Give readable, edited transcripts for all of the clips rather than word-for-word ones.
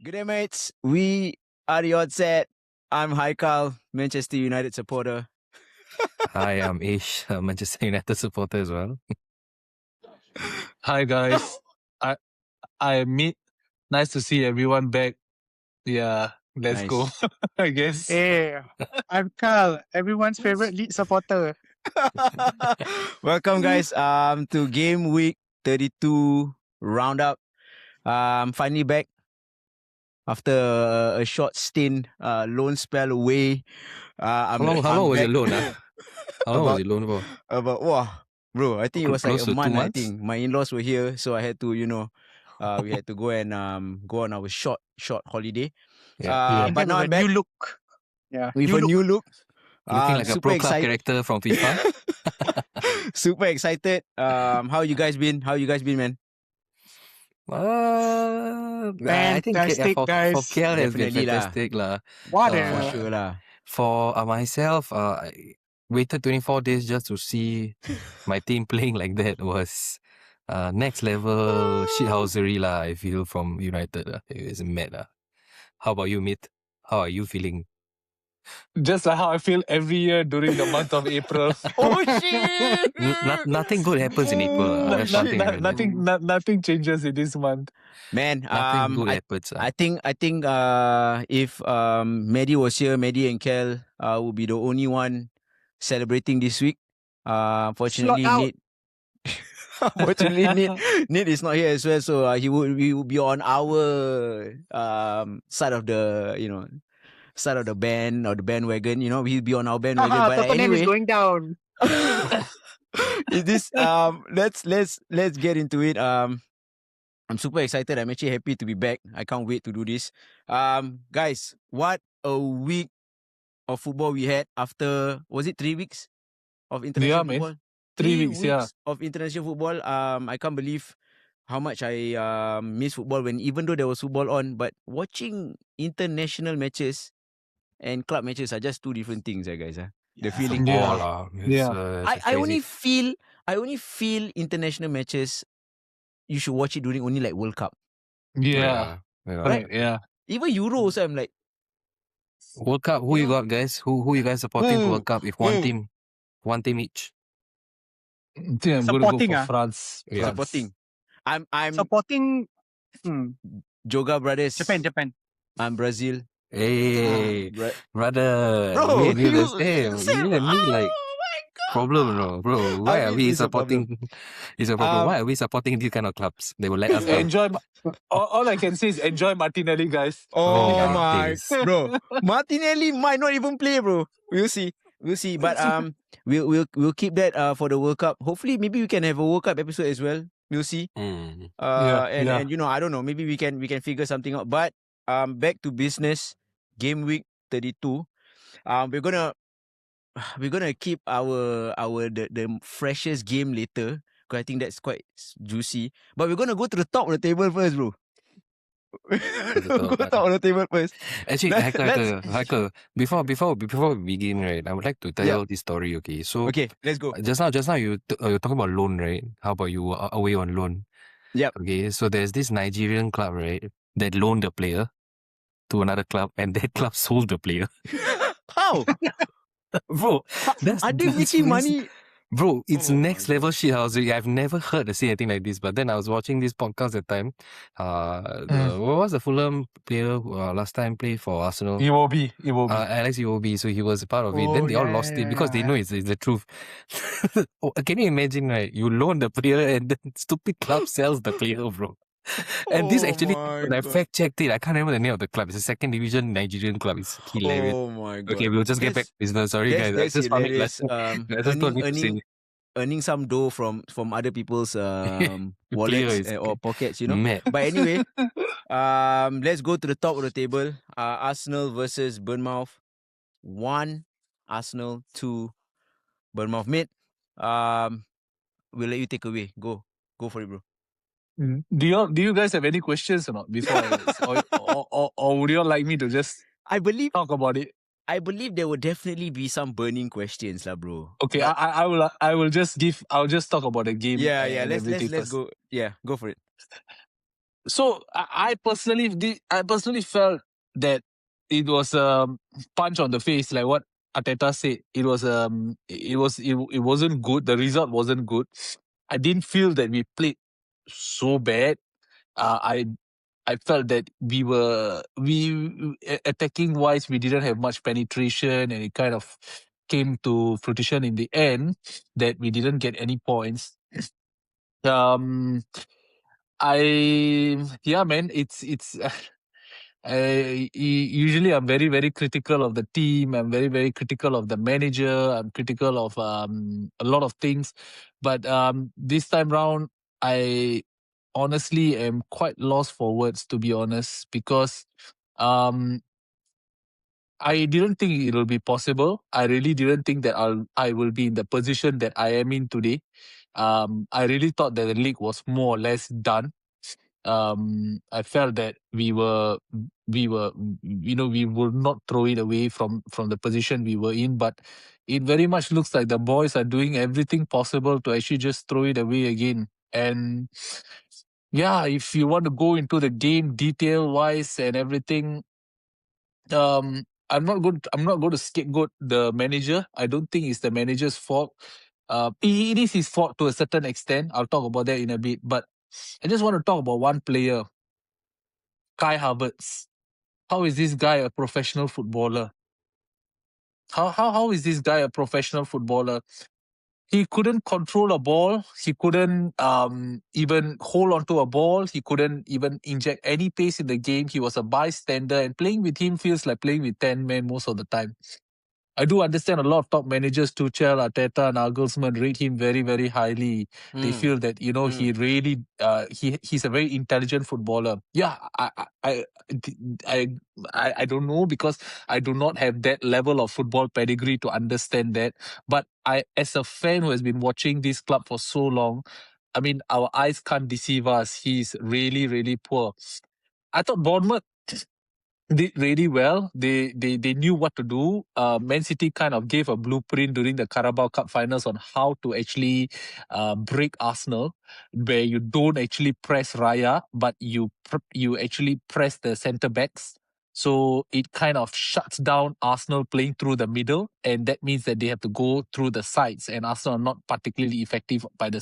Good day, mates. We are the Oddset. I'm Haikal, Manchester United supporter. Hi, I'm Ish, a Manchester United supporter as well. Hi guys, I meet. Nice to see everyone back. Yeah, let's Nice. go. I guess. Hey, I'm Carl, everyone's favorite Leeds supporter. Welcome, guys. To game week 32 roundup. Finally back after a short stint, loan spell away. How long was your loan? How long was About- your loan for? Bro, I think it was like Close a to 2 month. I months? think my in-laws were here, so I had to, we had to go and go on our short holiday. Yeah. But now I'm With a back new look. Yeah, with a new look. Looking like a super pro club character from FIFA. Super excited. How you guys been? Man? I think Fantastic, for guys. KL has been Definitely lah. fantastic lah. What For a sure lah. For myself, I waited 24 days just to see my team playing like that was next level shithousery lah, I feel, from United. It's mad lah. How about you, Mit? How are you feeling? Just like how I feel every year during the month of April. Oh shit! Nothing good happens in April. That's one thing I know. Nothing changes in this month. Man, Nothing good happens. I think if Maddie was here, Maddie and Kel would be the only one celebrating this week. Fortunately, Slot out. Nate. Fortunately, Nate is not here as well, so we would be on our side of the side of the band or the bandwagon. He'll be on our bandwagon. But Tottenham anyway, is going down. is this let's get into it. I'm super excited. I'm actually happy to be back. I can't wait to do this. Guys, what a week of football we had after, was it 3 weeks of international man. football? 3 weeks, yeah. of international football. I can't believe how much I miss football even though there was football on, but watching international matches and club matches are just two different things, guys. The feeling. Yeah. I only feel international matches you should watch it during only like World Cup. Yeah. Right? Yeah. Even Euro also, I'm like, World Cup, who you got, guys? Who you guys supporting for World Cup? If one team each. I think I'm going to Supporting, go for France. Yeah. supporting. I'm Supporting Joga Brothers. Japan. I'm Brazil. Hey, brother. Bro, we the you same. You and me like problem, bro. Why are we it's a problem. supporting? It's a problem. Why are we supporting these kind of clubs? They will let us down. Enjoy. All I can say is enjoy Martinelli, guys. Oh Yeah, my, days. bro. Martinelli might not even play, bro. We'll see. But we'll keep that for the World Cup. Hopefully, maybe we can have a World Cup episode as well. We'll see. And I don't know. Maybe we can figure something out. But back to business. Game week 32. We're gonna keep the freshest game later, because I think that's quite juicy. But we're gonna go to the top of the table first, bro. Go top of the table first. Actually, Haikal, before we begin, right, I would like to tell you this story, okay? So, Okay, let's go. Just now you're talking about loan, right? How about you were away on loan? Yep. Okay, so there's this Nigerian club, right, that loaned the player to another club, and that club sold the player. How? Bro, Are they making money? Bro, it's Oh next my level shit house. I've never heard of anything like this. But then I was watching this podcast at the time. What was the Fulham player last time played for Arsenal? Iwobi. Alex Iwobi. So he was a part of it. Then they all lost it because they know it's the truth. Can you imagine, right? You loan the player and the stupid club sells the player, bro. And this actually, when I fact checked it, I can't remember the name of the club. It's a second division Nigerian club. It's hilarious. Oh my god. Okay, we'll just get back to business. Sorry, guys. That's Just found it hilarious. Earning some dough from other people's wallets or pockets, Mad. But anyway, let's go to the top of the table. Arsenal versus Bournemouth. 1 Arsenal, 2 Bournemouth. Mate, we'll let you take away. Go for it, bro. Do you guys have any questions or not before or would you all like me to just I believe talk about it? there will definitely be some burning questions, lah, bro. Okay, I'll just talk about the game. Yeah. and Let's everything first. go. Yeah, go for it. So I personally felt that it was a punch on the face, like what Arteta said. It wasn't good. The result wasn't good. I didn't feel that we played so bad. I felt that attacking wise, we didn't have much penetration, and it kind of came to fruition in the end that we didn't get any points. Man, it's. Usually I'm very, very critical of the team. I'm very, very critical of the manager. I'm critical of a lot of things, but this time round, I honestly am quite lost for words, to be honest, because um, I didn't think it will be possible. I really didn't think that I will be in the position that I am in today. I really thought that the league was more or less done. I felt that we will not throw it away from the position we were in, but it very much looks like the boys are doing everything possible to actually just throw it away again. And yeah, if you want to go into the game detail wise and everything, I'm not going to scapegoat the manager. I don't think it's the manager's fault. It is his fault to a certain extent. I'll talk about that in a bit, but I just want to talk about one player, Kai Havertz. How is this guy a professional footballer? How is this guy a professional footballer? He couldn't control a ball. He couldn't even hold onto a ball. He couldn't even inject any pace in the game. He was a bystander, and playing with him feels like playing with 10 men most of the time. I do understand a lot of top managers, Tuchel, Arteta, and Nagelsmann, rate him very, very highly. They feel that he really he's a very intelligent footballer. Yeah, I don't know, because I do not have that level of football pedigree to understand that. But I, as a fan who has been watching this club for so long, I mean, our eyes can't deceive us. He's really, really poor. I thought Bournemouth did really well. They knew what to do. Man City kind of gave a blueprint during the Carabao Cup finals on how to actually break Arsenal, where you don't actually press Raya, but you actually press the centre backs. So it kind of shuts down Arsenal playing through the middle, and that means that they have to go through the sides, and Arsenal are not particularly effective by the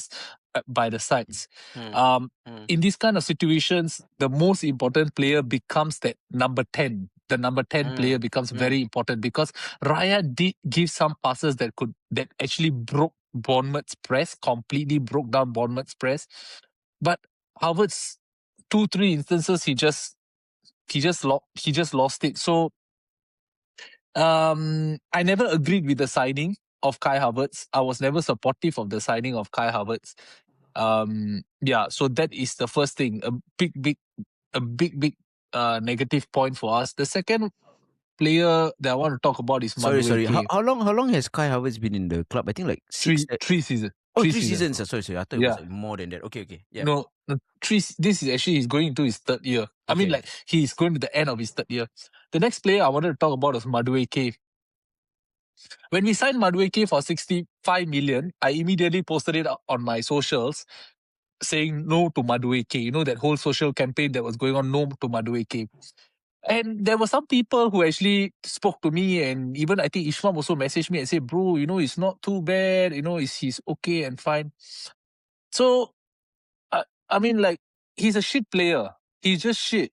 sides. In these kind of situations, the most important player becomes that number 10. The number 10 player becomes very important, because Raya did give some passes that actually broke Bournemouth's press, completely broke down Bournemouth's press. But Havertz, 2-3 instances, he just lost it. So I never agreed with the signing of Kai Havertz. I was never supportive of the signing of Kai Havertz. So that is the first thing, a big negative point for us. The second player that I want to talk about is Sorry. Madueke. How long has Kai Havertz been in the club? I think like three seasons. Oh, 3 seasons. Sorry. I thought it was like more than that. Okay. Yeah. No, this is actually, he's going into his third year. I mean, like, he's going to the end of his third year. The next player I wanted to talk about is Madueke. When we signed Madueke for 65 million, I immediately posted it on my socials saying no to Madueke. You know, that whole social campaign that was going on, no to Madueke. And there were some people who actually spoke to me, and even I think Ishmael also messaged me and said, bro, it's not too bad, he's okay and fine. So, I mean, like, he's a shit player. He's just shit.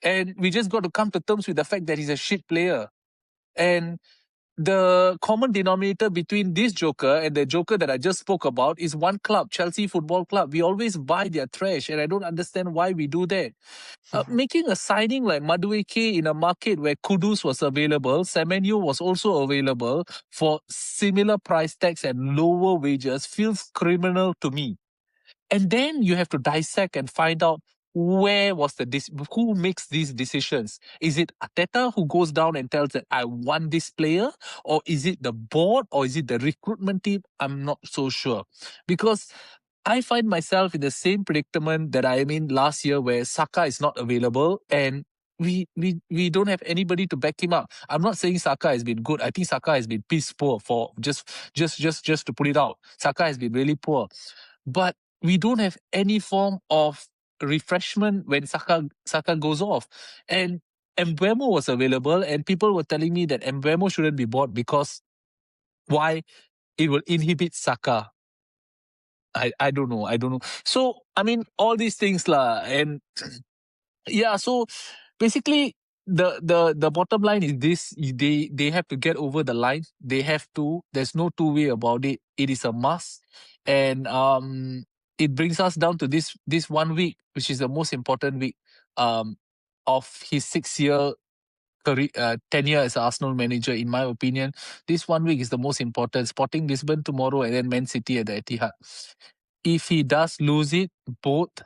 And we just got to come to terms with the fact that he's a shit player. And the common denominator between this Joker and the Joker that I just spoke about is one club, Chelsea Football Club. We always buy their trash, and I don't understand why we do that. Making a signing like Madueke in a market where Kudus was available, Semenyo was also available for similar price tags and lower wages feels criminal to me. And then you have to dissect and find out who makes these decisions. Is it Arteta who goes down and tells that I want this player? Or is it the board? Or is it the recruitment team? I'm not so sure. Because I find myself in the same predicament that I am in last year, where Saka is not available and we don't have anybody to back him up. I'm not saying Saka has been good. I think Saka has been piss poor, for just to put it out. Saka has been really poor. But we don't have any form of refreshment when Saka goes off. And Mbeumo was available, and people were telling me that Mbeumo shouldn't be bought because why? It will inhibit Saka. I don't know. So I mean, all these things lah, and yeah. So basically, the bottom line is this: they have to get over the line. They have to. There's no two way about it. It is a must, and it brings us down to this 1 week, which is the most important week of his 6-year career, tenure as Arsenal manager. In my opinion, this 1 week is the most important. Sporting Lisbon tomorrow, and then Man City at the Etihad. If he does lose it both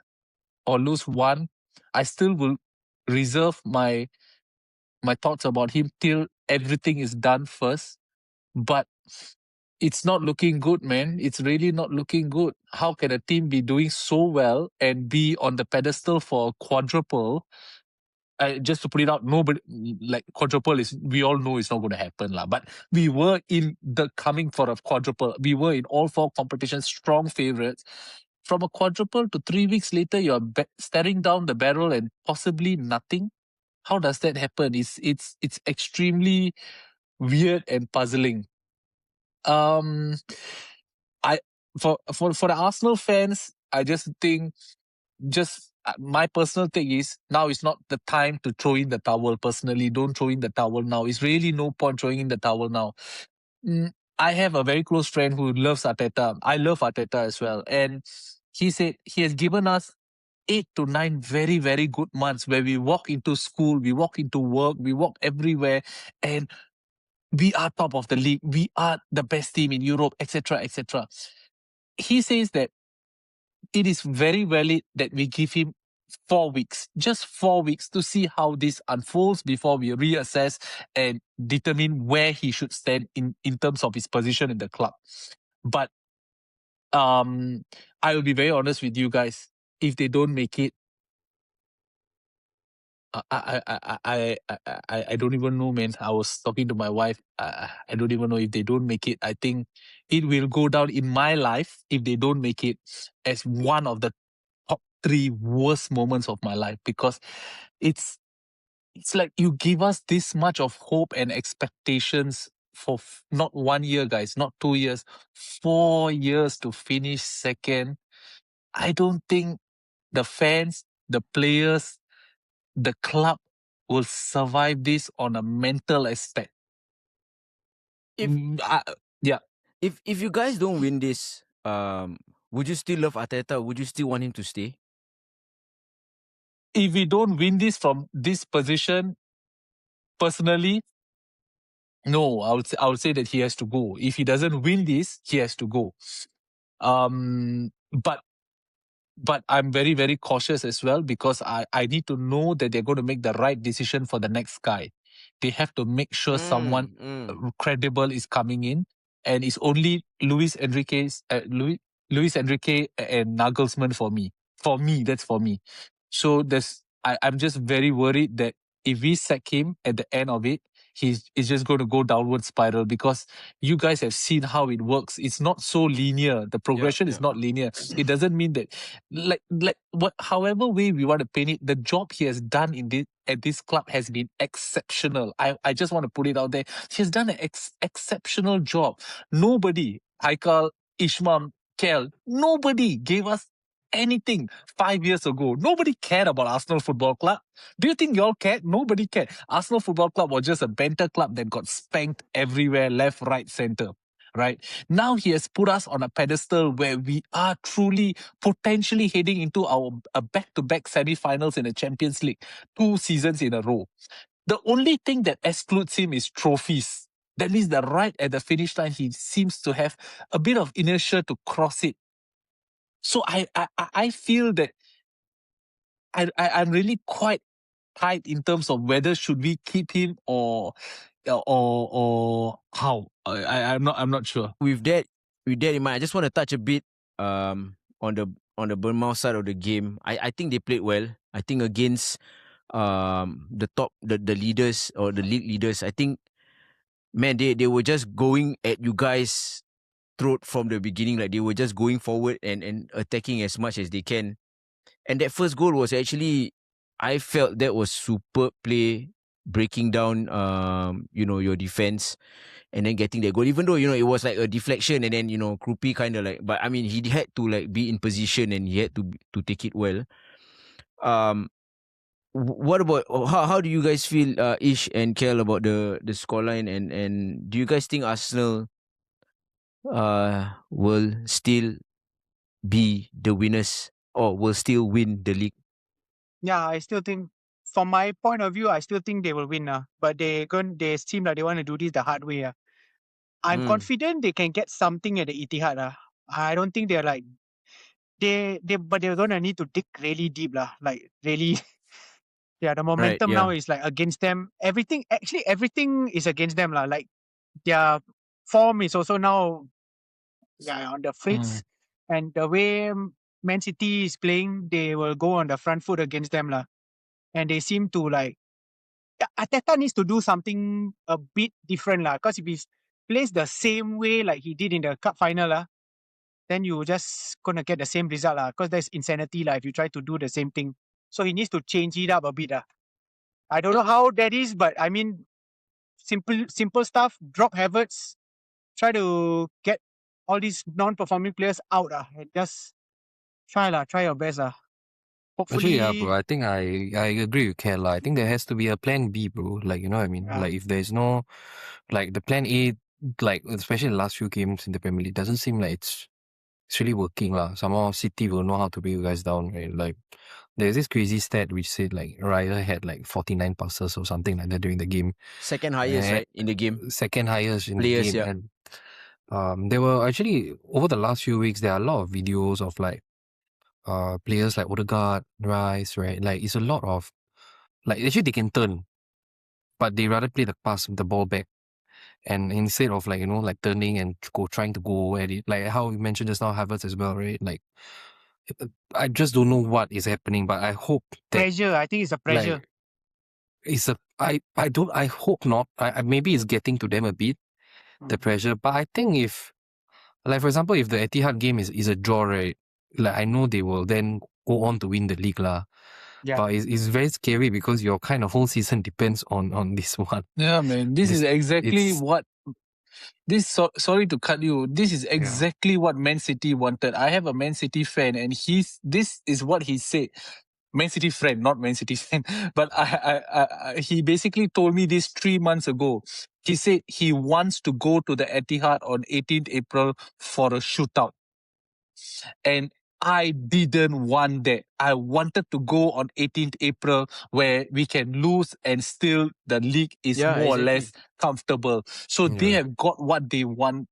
or lose one, I still will reserve my thoughts about him till everything is done first. But it's not looking good, man. It's really not looking good. How can a team be doing so well and be on the pedestal for a quadruple? Just to put it out, nobody like quadruple is, we all know it's not going to happen lah. But we were in the coming for a quadruple. We were in all 4 competitions, strong favourites. From a quadruple to 3 weeks later, you're staring down the barrel and possibly nothing. How does that happen? It's extremely weird and puzzling. I for the Arsenal fans, I just think, my personal take is now is not the time to throw in the towel. Personally, don't throw in the towel now. It's really no point throwing in the towel now. I have a very close friend who loves Arteta. I love Arteta as well, and he said he has given us 8 to 9 very, very good months where we walk into school, we walk into work, we walk everywhere, and we are top of the league. We are the best team in Europe, etc., etc. He says that it is very valid that we give him 4 weeks, just 4 weeks, to see how this unfolds before we reassess and determine where he should stand in terms of his position in the club. But I will be very honest with you guys. If they don't make it, I don't even know, man. I was talking to my wife. I don't even know if they don't make it. I think it will go down in my life, if they don't make it, as one of the top 3 worst moments of my life, because it's like you give us this much of hope and expectations for not 1 year, guys, not 2 years, 4 years to finish second. I don't think the fans, the players, the club will survive this on a mental aspect. If you guys don't win this, would you still love Arteta? Would you still want him to stay? If we don't win this from this position, personally, no, I would say that he has to go. If he doesn't win this, he has to go. But I'm very, very cautious as well, because I need to know that they're going to make the right decision for the next guy. They have to make sure someone credible is coming in, and it's only Luis Enrique and Nagelsmann for me. For me, that's for me. So I'm just very worried that if we sack him at the end of it, he's just going to go downward spiral, because you guys have seen how it works. It's not so linear. The progression is not linear. It doesn't mean that, however way we want to paint it, the job he has done at this club has been exceptional. I just want to put it out there. He has done an exceptional job. Nobody, Haikal, Ishmael, Kel, nobody gave us anything 5 years ago. Nobody cared about Arsenal Football Club. Do you think y'all cared? Nobody cared. Arsenal Football Club was just a banter club that got spanked everywhere, left, right, center. Right? Now he has put us on a pedestal where we are truly potentially heading into our back-to-back semi-finals in the Champions League 2 seasons in a row. The only thing that excludes him is trophies. That means that right at the finish line, he seems to have a bit of inertia to cross it. So I feel that I'm really quite tight in terms of whether should we keep him or how. I'm not sure. With that in mind, I just want to touch a bit on the Bournemouth side of the game. I think they played well. I think against the leaders or the league leaders, I think, man, they were just going at you guys' throat from the beginning. Like, they were just going forward and attacking as much as they can. And that first goal was actually, I felt that was superb play, breaking down, your defense and then getting that goal. Even though, it was like a deflection and then, Krupi kind of like, but I mean, he had to like be in position and he had to take it well. What about, how do you guys feel, Ish and Kel, about the scoreline, and do you guys think Arsenal will still be the winners or will still win the league? Yeah, I still think, from my point of view, I still think they will win. But they seem like they want to do this the hard way. I'm confident they can get something at the Etihad. I don't think they're like, but they're gonna need to dig really deep. Like really, yeah, the momentum now is like against them. Everything is against them. Like their form is also now on the fritz. And the way Man City is playing, they will go on the front foot against them. And they seem to like, Arteta needs to do something a bit different. Because if he plays the same way like he did in the cup final, then you just gonna get the same result. Because that's insanity if you try to do the same thing. So he needs to change it up a bit. I don't know how that is, but I mean, simple stuff. Drop Havertz, try to get all these non-performing players out. And just try your best. Hopefully, Actually, yeah, bro. I think I agree with Kel. I think there has to be a plan B, bro. Like, you know what I mean? Yeah. Like, if there's no, like, the plan A, like, especially the last few games in the Premier League, doesn't seem like it's really working, lah. Somehow City will know how to bring you guys down, right? Like, there's this crazy stat which said, like, Raya had, like, 49 passes or something like that during the game. Second highest, right, in the game. Second highest in Players, the game. And there were actually, over the last few weeks, there are a lot of videos of, like, players like Odegaard, Rice, right? Like, it's a lot of, like, actually they can turn, but they rather play the pass with the ball back. And instead of, like, like turning and trying to go at it, like how you mentioned just now, Havertz as well, right? Like, I just don't know what is happening, but I hope that pressure. I think it's a pressure. like, it's I hope not. Maybe it's getting to them a bit, the pressure. But I think if, like, for example, if the Etihad game is a draw, right? Like, I know they will then go on to win the league, lah. Yeah. But it's very scary because your kind of whole season depends on this one. Yeah, man. This is exactly what. Sorry to cut you. This is exactly what Man City wanted. I have a Man City fan, and this is what he said. Man City friend, not Man City fan. But he basically told me this 3 months ago. He said he wants to go to the Etihad on 18th April for a shootout. And I didn't want that. I wanted to go on 18th April where we can lose and still the league is more or less comfortable. So they have got what they want.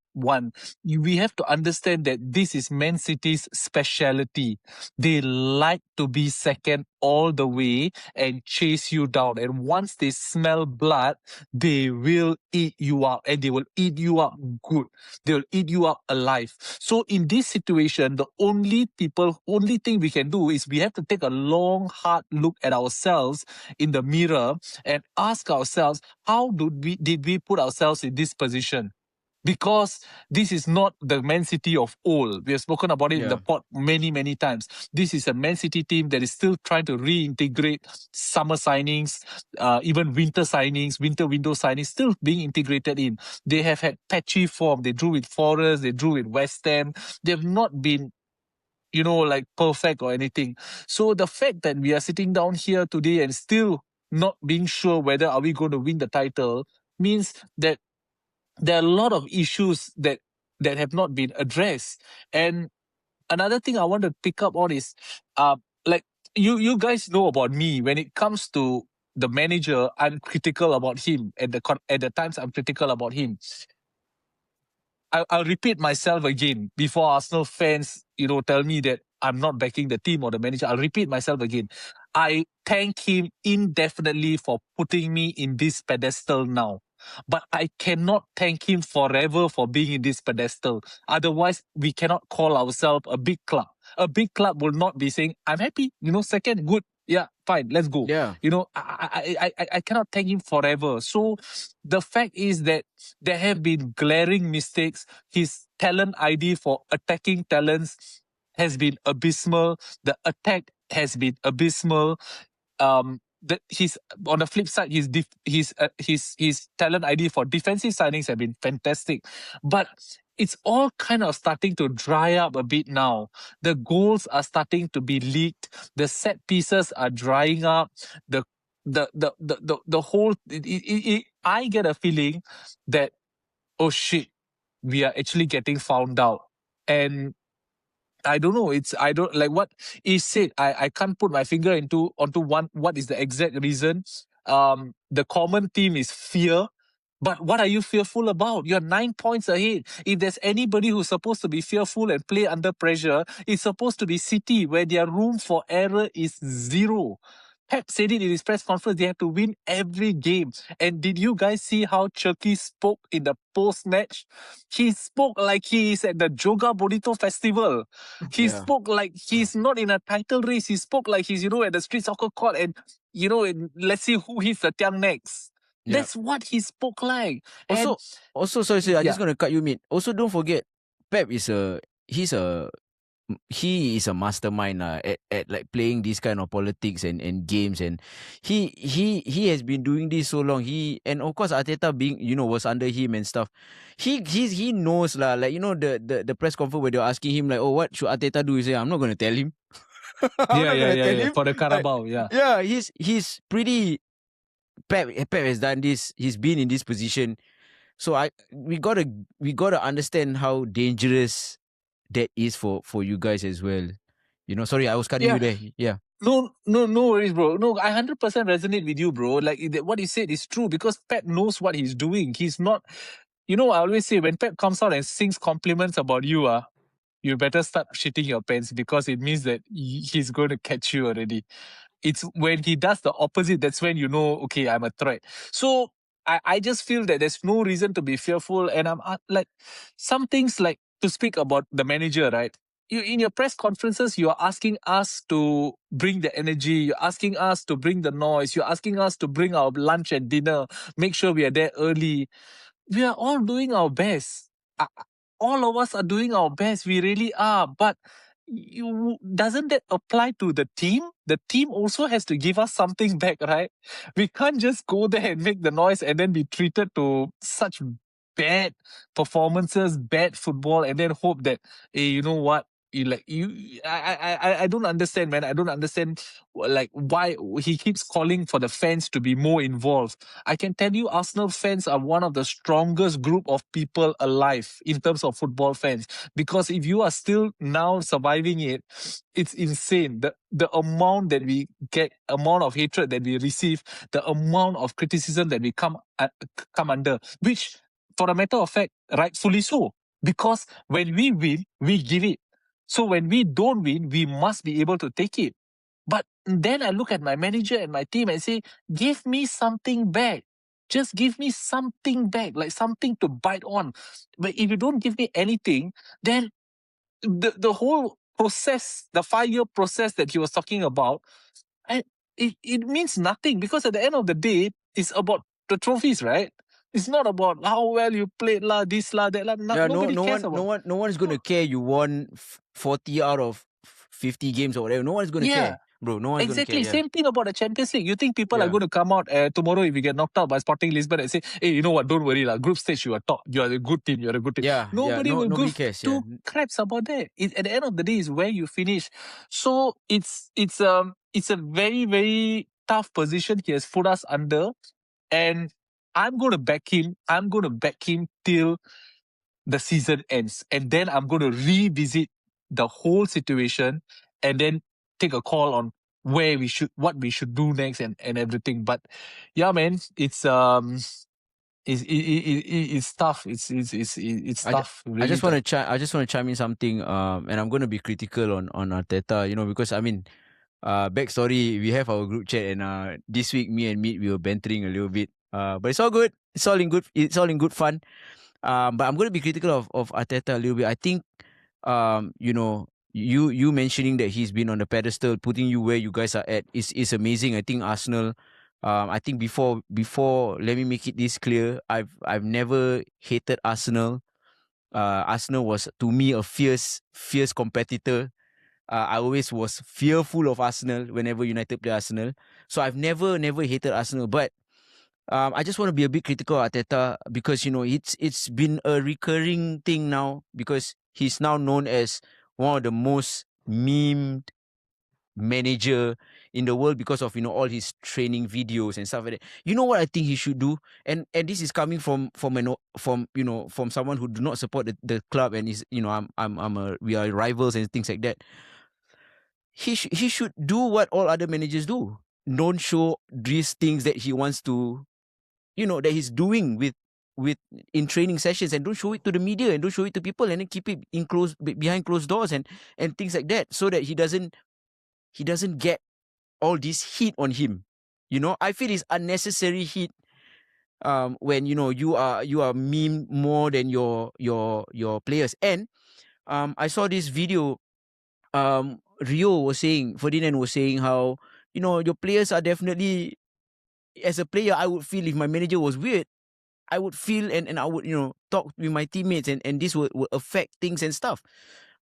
We have to understand that this is Man City's speciality. They like to be second all the way and chase you down. And once they smell blood, they will eat you up, and they will eat you up good. They will eat you up alive. So in this situation, the only thing we can do is we have to take a long, hard look at ourselves in the mirror and ask ourselves, how did we put ourselves in this position? Because this is not the Man City of old. We have spoken about it in the pod many, many times. This is a Man City team that is still trying to reintegrate summer signings, even winter window signings, still being integrated in. They have had patchy form. They drew with Forest, they drew with West Ham. They have not been, like perfect or anything. So the fact that we are sitting down here today and still not being sure whether are we going to win the title means that there are a lot of issues that have not been addressed. And another thing I want to pick up on is, like you guys know about me. When it comes to the manager, I'm critical about him. At the times, I'm critical about him. I'll repeat myself again before Arsenal fans, tell me that I'm not backing the team or the manager. I'll repeat myself again. I thank him indefinitely for putting me in this pedestal now. But I cannot thank him forever for being in this pedestal. Otherwise, we cannot call ourselves a big club. A big club will not be saying, I'm happy, second, good. Yeah, fine, let's go. Yeah. I cannot thank him forever. So the fact is that there have been glaring mistakes. His talent ID for attacking talents has been abysmal. The attack has been abysmal. That he's on the flip side, his talent ID for defensive signings have been fantastic, but it's all kind of starting to dry up a bit now. The goals are starting to be leaked. The set pieces are drying up. The whole. I get a feeling that, oh shit, we are actually getting found out, and I don't know. I don't like what is said. I can't put my finger onto what is the exact reason. The common theme is fear. But what are you fearful about? You're 9 points ahead. If there's anybody who's supposed to be fearful and play under pressure, it's supposed to be City, where their room for error is zero. Pep said it in his press conference. They have to win every game. And did you guys see how Chucky spoke in the post-match? He spoke like he is at the GW32 festival. He spoke like he's not in a title race. He spoke like he's, at the street soccer court and, let's see who hits the tiang next. That's what he spoke like. Also, sorry, I'm just gonna cut you mid. Also, don't forget, Pep is he is a mastermind at like playing this kind of politics and games, and he has been doing this so long. And of course Arteta being was under him and stuff. He knows like the press conference where they're asking him like, oh, what should Arteta do? He say, I'm not gonna tell him. I'm not gonna tell him. For the Carabao, he's pretty. Pep has done this. He's been in this position, so we gotta understand how dangerous that is for you guys as well. Sorry, I was cutting you there. Yeah. No worries, bro. No, I 100% resonate with you, bro. Like what you said is true because Pep knows what he's doing. He's not. I always say when Pep comes out and sings compliments about you, you better start shitting your pants because it means that he's going to catch you already. It's when he does the opposite, that's when you know, okay, I'm a threat. So I just feel that there's no reason to be fearful. And I'm like, some things like to speak about the manager, right? You in your press conferences, you are asking us to bring the energy. You're asking us to bring the noise. You're asking us to bring our lunch and dinner. Make sure we are there early. We are all doing our best. All of us are doing our best. We really are. But doesn't that apply to the team? The team also has to give us something back, right? We can't just go there and make the noise and then be treated to such bad performances, bad football, and then hope that, hey, you know what? I don't understand, man. I don't understand like why he keeps calling for the fans to be more involved. I can tell you Arsenal fans are one of the strongest group of people alive in terms of football fans. Because if you are still now surviving it, it's insane. The amount that we get, amount of hatred that we receive, the amount of criticism that we come under, which for a matter of fact, rightfully so. Because when we win, we give it. So when we don't win, we must be able to take it. But then I look at my manager and my team and say, give me something back. Just give me something back, like something to bite on. But if you don't give me anything, then the whole process, the 5-year process that he was talking about, it means nothing because at the end of the day, it's about the trophies, right? It's not about how well you played, this, that. Nobody cares about. No one's going to care you won 40 out of 50 games or whatever. No one's going to care. Bro, no one's going to care. Exactly. Same thing about the Champions League. You think people are going to come out tomorrow if we get knocked out by Sporting Lisbon and say, hey, you know what, don't worry, group stage you are top. You are a good team. You're a good team. Nobody will give cares, two craps about that. At the end of the day, is where you finish. So it's a very, very tough position he has put us under. And I'm going to back him. I'm going to back him till the season ends. And then I'm going to revisit the whole situation and then take a call on what we should do next and everything. But yeah, man, it's tough. It's tough. Really I just want to chime in something. And I'm going to be critical on Arteta, because I mean, backstory, we have our group chat and this week me and Meet we were bantering a little bit. But it's all good. It's all in good fun. But I'm going to be critical of Arteta a little bit. I think, you mentioning that he's been on the pedestal, putting you where you guys are at is amazing. I think Arsenal, I think before, let me make it this clear. I've never hated Arsenal. Arsenal was to me a fierce competitor. I always was fearful of Arsenal whenever United play Arsenal. So I've never hated Arsenal. But I just want to be a bit critical of Arteta because, you know, it's been a recurring thing now because he's now known as one of the most memed manager in the world because of, you know, all his training videos and stuff like that. You know what I think he should do, and this is coming from you know, from someone who do not support the club and is, you know, we are rivals and things like that. He should do what all other managers do. Don't show these things that he wants to, you know, that he's doing with in training sessions, and don't show it to the media and don't show it to people, and then keep it behind closed doors and things like that, so that he doesn't get all this heat on him. You know, I feel it's unnecessary heat when, you know, you are meme more than your players. And I saw this video. Ferdinand was saying how, you know, your players are definitely, as a player, I would feel if my manager was weird, I would feel and I would, you know, talk with my teammates and this would affect things and stuff.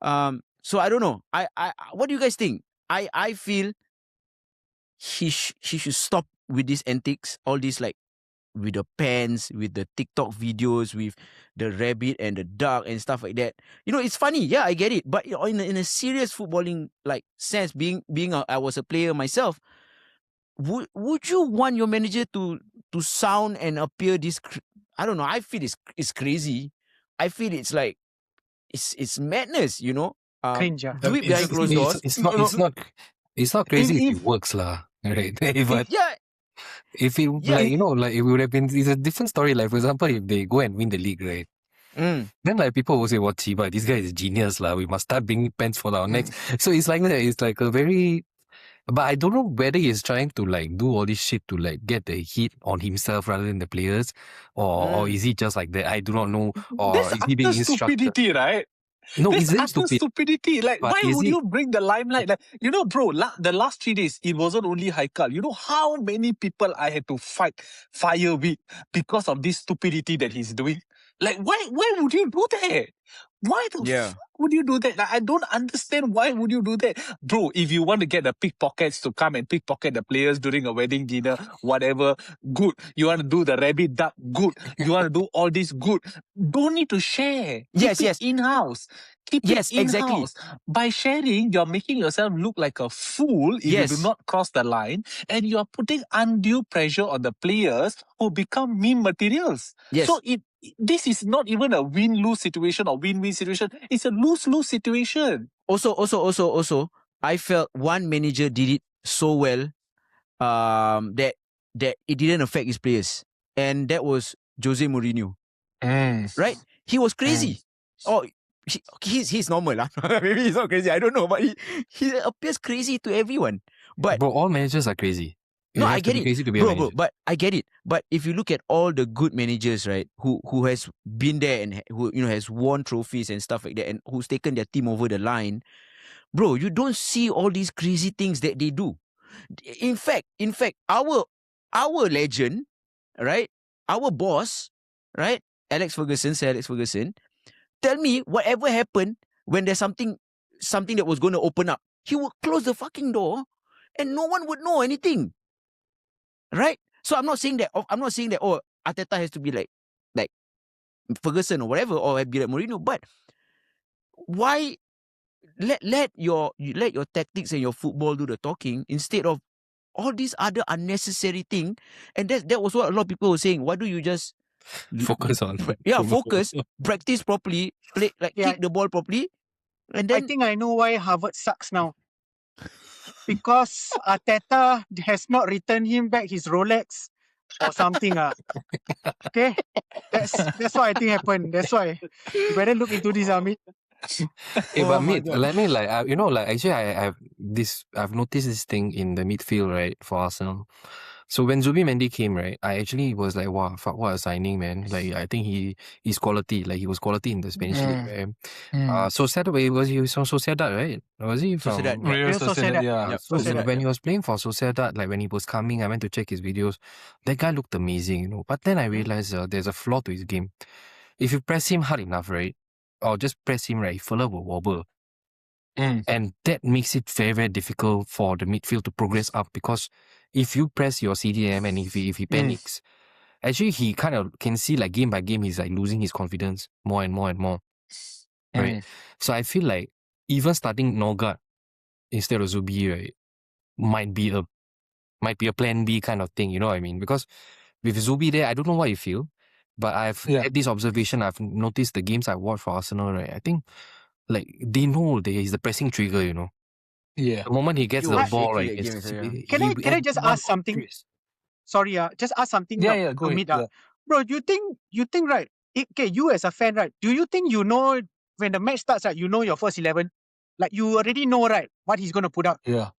So I don't know. I what do you guys think? I feel he should stop with these antics, all these, like, with the pants, with the TikTok videos, with the rabbit and the duck and stuff like that. You know, it's funny. Yeah, I get it. But, you know, in a serious footballing, like, sense, being I was a player myself, would you want your manager to sound and appear this? I don't know. I feel it's crazy. I feel it's like it's madness. You know, Cringe. do it behind closed doors. It's not crazy if it works, lah. Right? But Yeah, if it, Yeah, like, you know, like, it would have been, it's a different story. Like, for example, if they go and win the league, right? Then, like, people will say, "What, Chiba? This guy is a genius, lah. We must start bringing pens for our next." So it's like that. It's like a very, but I don't know whether he's trying to, like, do all this shit to, like, get the heat on himself rather than the players, or is he just like that? I do not know. Or That's is he being utter instructed? stupidity, right? No, That's it's very utter stupid. stupidity. Like, But why is would it- you bring the limelight? Like, you know, bro, the last 3 days, it wasn't only Haikal. You know how many people I had to fire with because of this stupidity that he's doing? Like, why would you do that? Why the Yeah. fuck would you do that? Like, I don't understand why would you do that. Bro, if you want to get the pickpockets to come and pickpocket the players during a wedding dinner, whatever, good. You want to do the rabbit duck, good. You want to do all this, good. Don't need to share. Yes, Keep yes. it in-house. Keep Yes, it exactly. in-house. By sharing, you're making yourself look like a fool if you Yes. do not cross the line, and you're putting undue pressure on the players who become meme materials. Yes. So this is not even a win-lose situation or win-win situation. It's a lose-lose situation. Also, I felt one manager did it so well, that it didn't affect his players, and that was Jose Mourinho. Right? He was crazy. Oh, he's normal lah. Maybe he's not crazy. I don't know, but he appears crazy to everyone. But Bro, all managers are crazy. You no, have I to get be it, crazy to be a bro. manager. But I get it. But if you look at all the good managers, right, who has been there and who, you know, has won trophies and stuff like that, and who's taken their team over the line, bro, you don't see all these crazy things that they do. In fact, our legend, right, our boss, right, Sir Alex Ferguson, tell me whatever happened when there's something that was going to open up, he would close the fucking door, and no one would know anything. Right? So I'm not saying that Arteta has to be like Ferguson or whatever, or be like Mourinho, but why let your tactics and your football do the talking instead of all these other unnecessary thing? And that was what a lot of people were saying. Why do you just Focus on focus, practice properly, play kick the ball properly, and I then think I know why Harvard sucks now. Because Arteta has not returned him back his Rolex or something. Okay? That's what I think happened. That's why. You better look into this, Amit. Hey, but Oh my mate, God. let me you know, like, actually I've noticed this thing in the midfield, right, for Arsenal. So when Zubimendi came, right, I actually was like, wow, fuck, what a signing, man. Like, I think he's quality. Like, he was quality in the Spanish league, right? Sociedad, he was from Sociedad, right? Was he from Sociedad, Real Real Sociedad. Sociedad, yeah. Yep. So Sociedad, when he was playing for Sociedad, like when he was coming, I went to check his videos. That guy looked amazing, you know. But then I realized there's a flaw to his game. If you press him hard enough, right, or just press him right, fella will wobble. And that makes it very, very difficult for the midfield to progress up, because if you press your CDM and if he panics, actually he kind of can see like game by game he's like losing his confidence more and more and more. Right? So I feel like even starting Norgard instead of Zubi, right, might be a plan B kind of thing, you know what I mean? Because with Zubi there, I don't know what you feel, but I've had this observation. I've noticed the games I watch for Arsenal, right? I think like they know there is the pressing trigger, you know. Yeah. The moment he gets You the were ball, shaky right, that game, so Can I just ask something? Sorry, just ask something. Yeah, go ahead. Yeah. Bro, you think right? Okay, you as a fan, right? Do you think you know when the match starts, right? You know your first 11, like you already know, right, what he's gonna put out. Yeah.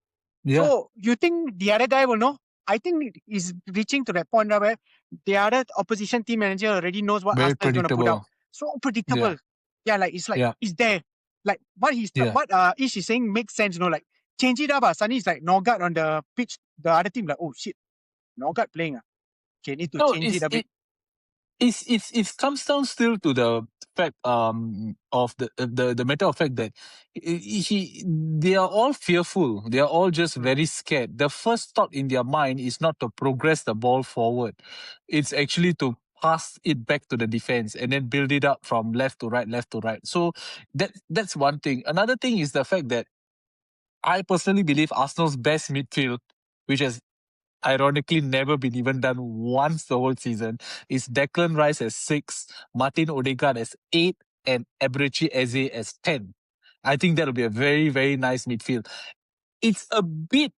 So you think the other guy will know? I think he's reaching to that point right, where the other opposition team manager already knows what Very Arsenal is gonna put out. predictable. So predictable. Yeah, like it's there. Like what Ish is saying makes sense, you know, like change it up. Suddenly it's like Norgard on the pitch, the other team like, oh shit, Norgard playing. Okay, need to No, change it a bit. it comes down still to the fact of the matter of fact that they are all fearful. They are all just very scared. The first thought in their mind is not to progress the ball forward. It's actually to pass it back to the defense and then build it up from left to right. So that's one thing. Another thing is the fact that I personally believe Arsenal's best midfield, which has ironically never been even done once the whole season, is Declan Rice as 6, Martin Odegaard as 8, and Eberechi Eze as 10. I think that'll be a very, very nice midfield. It's a bit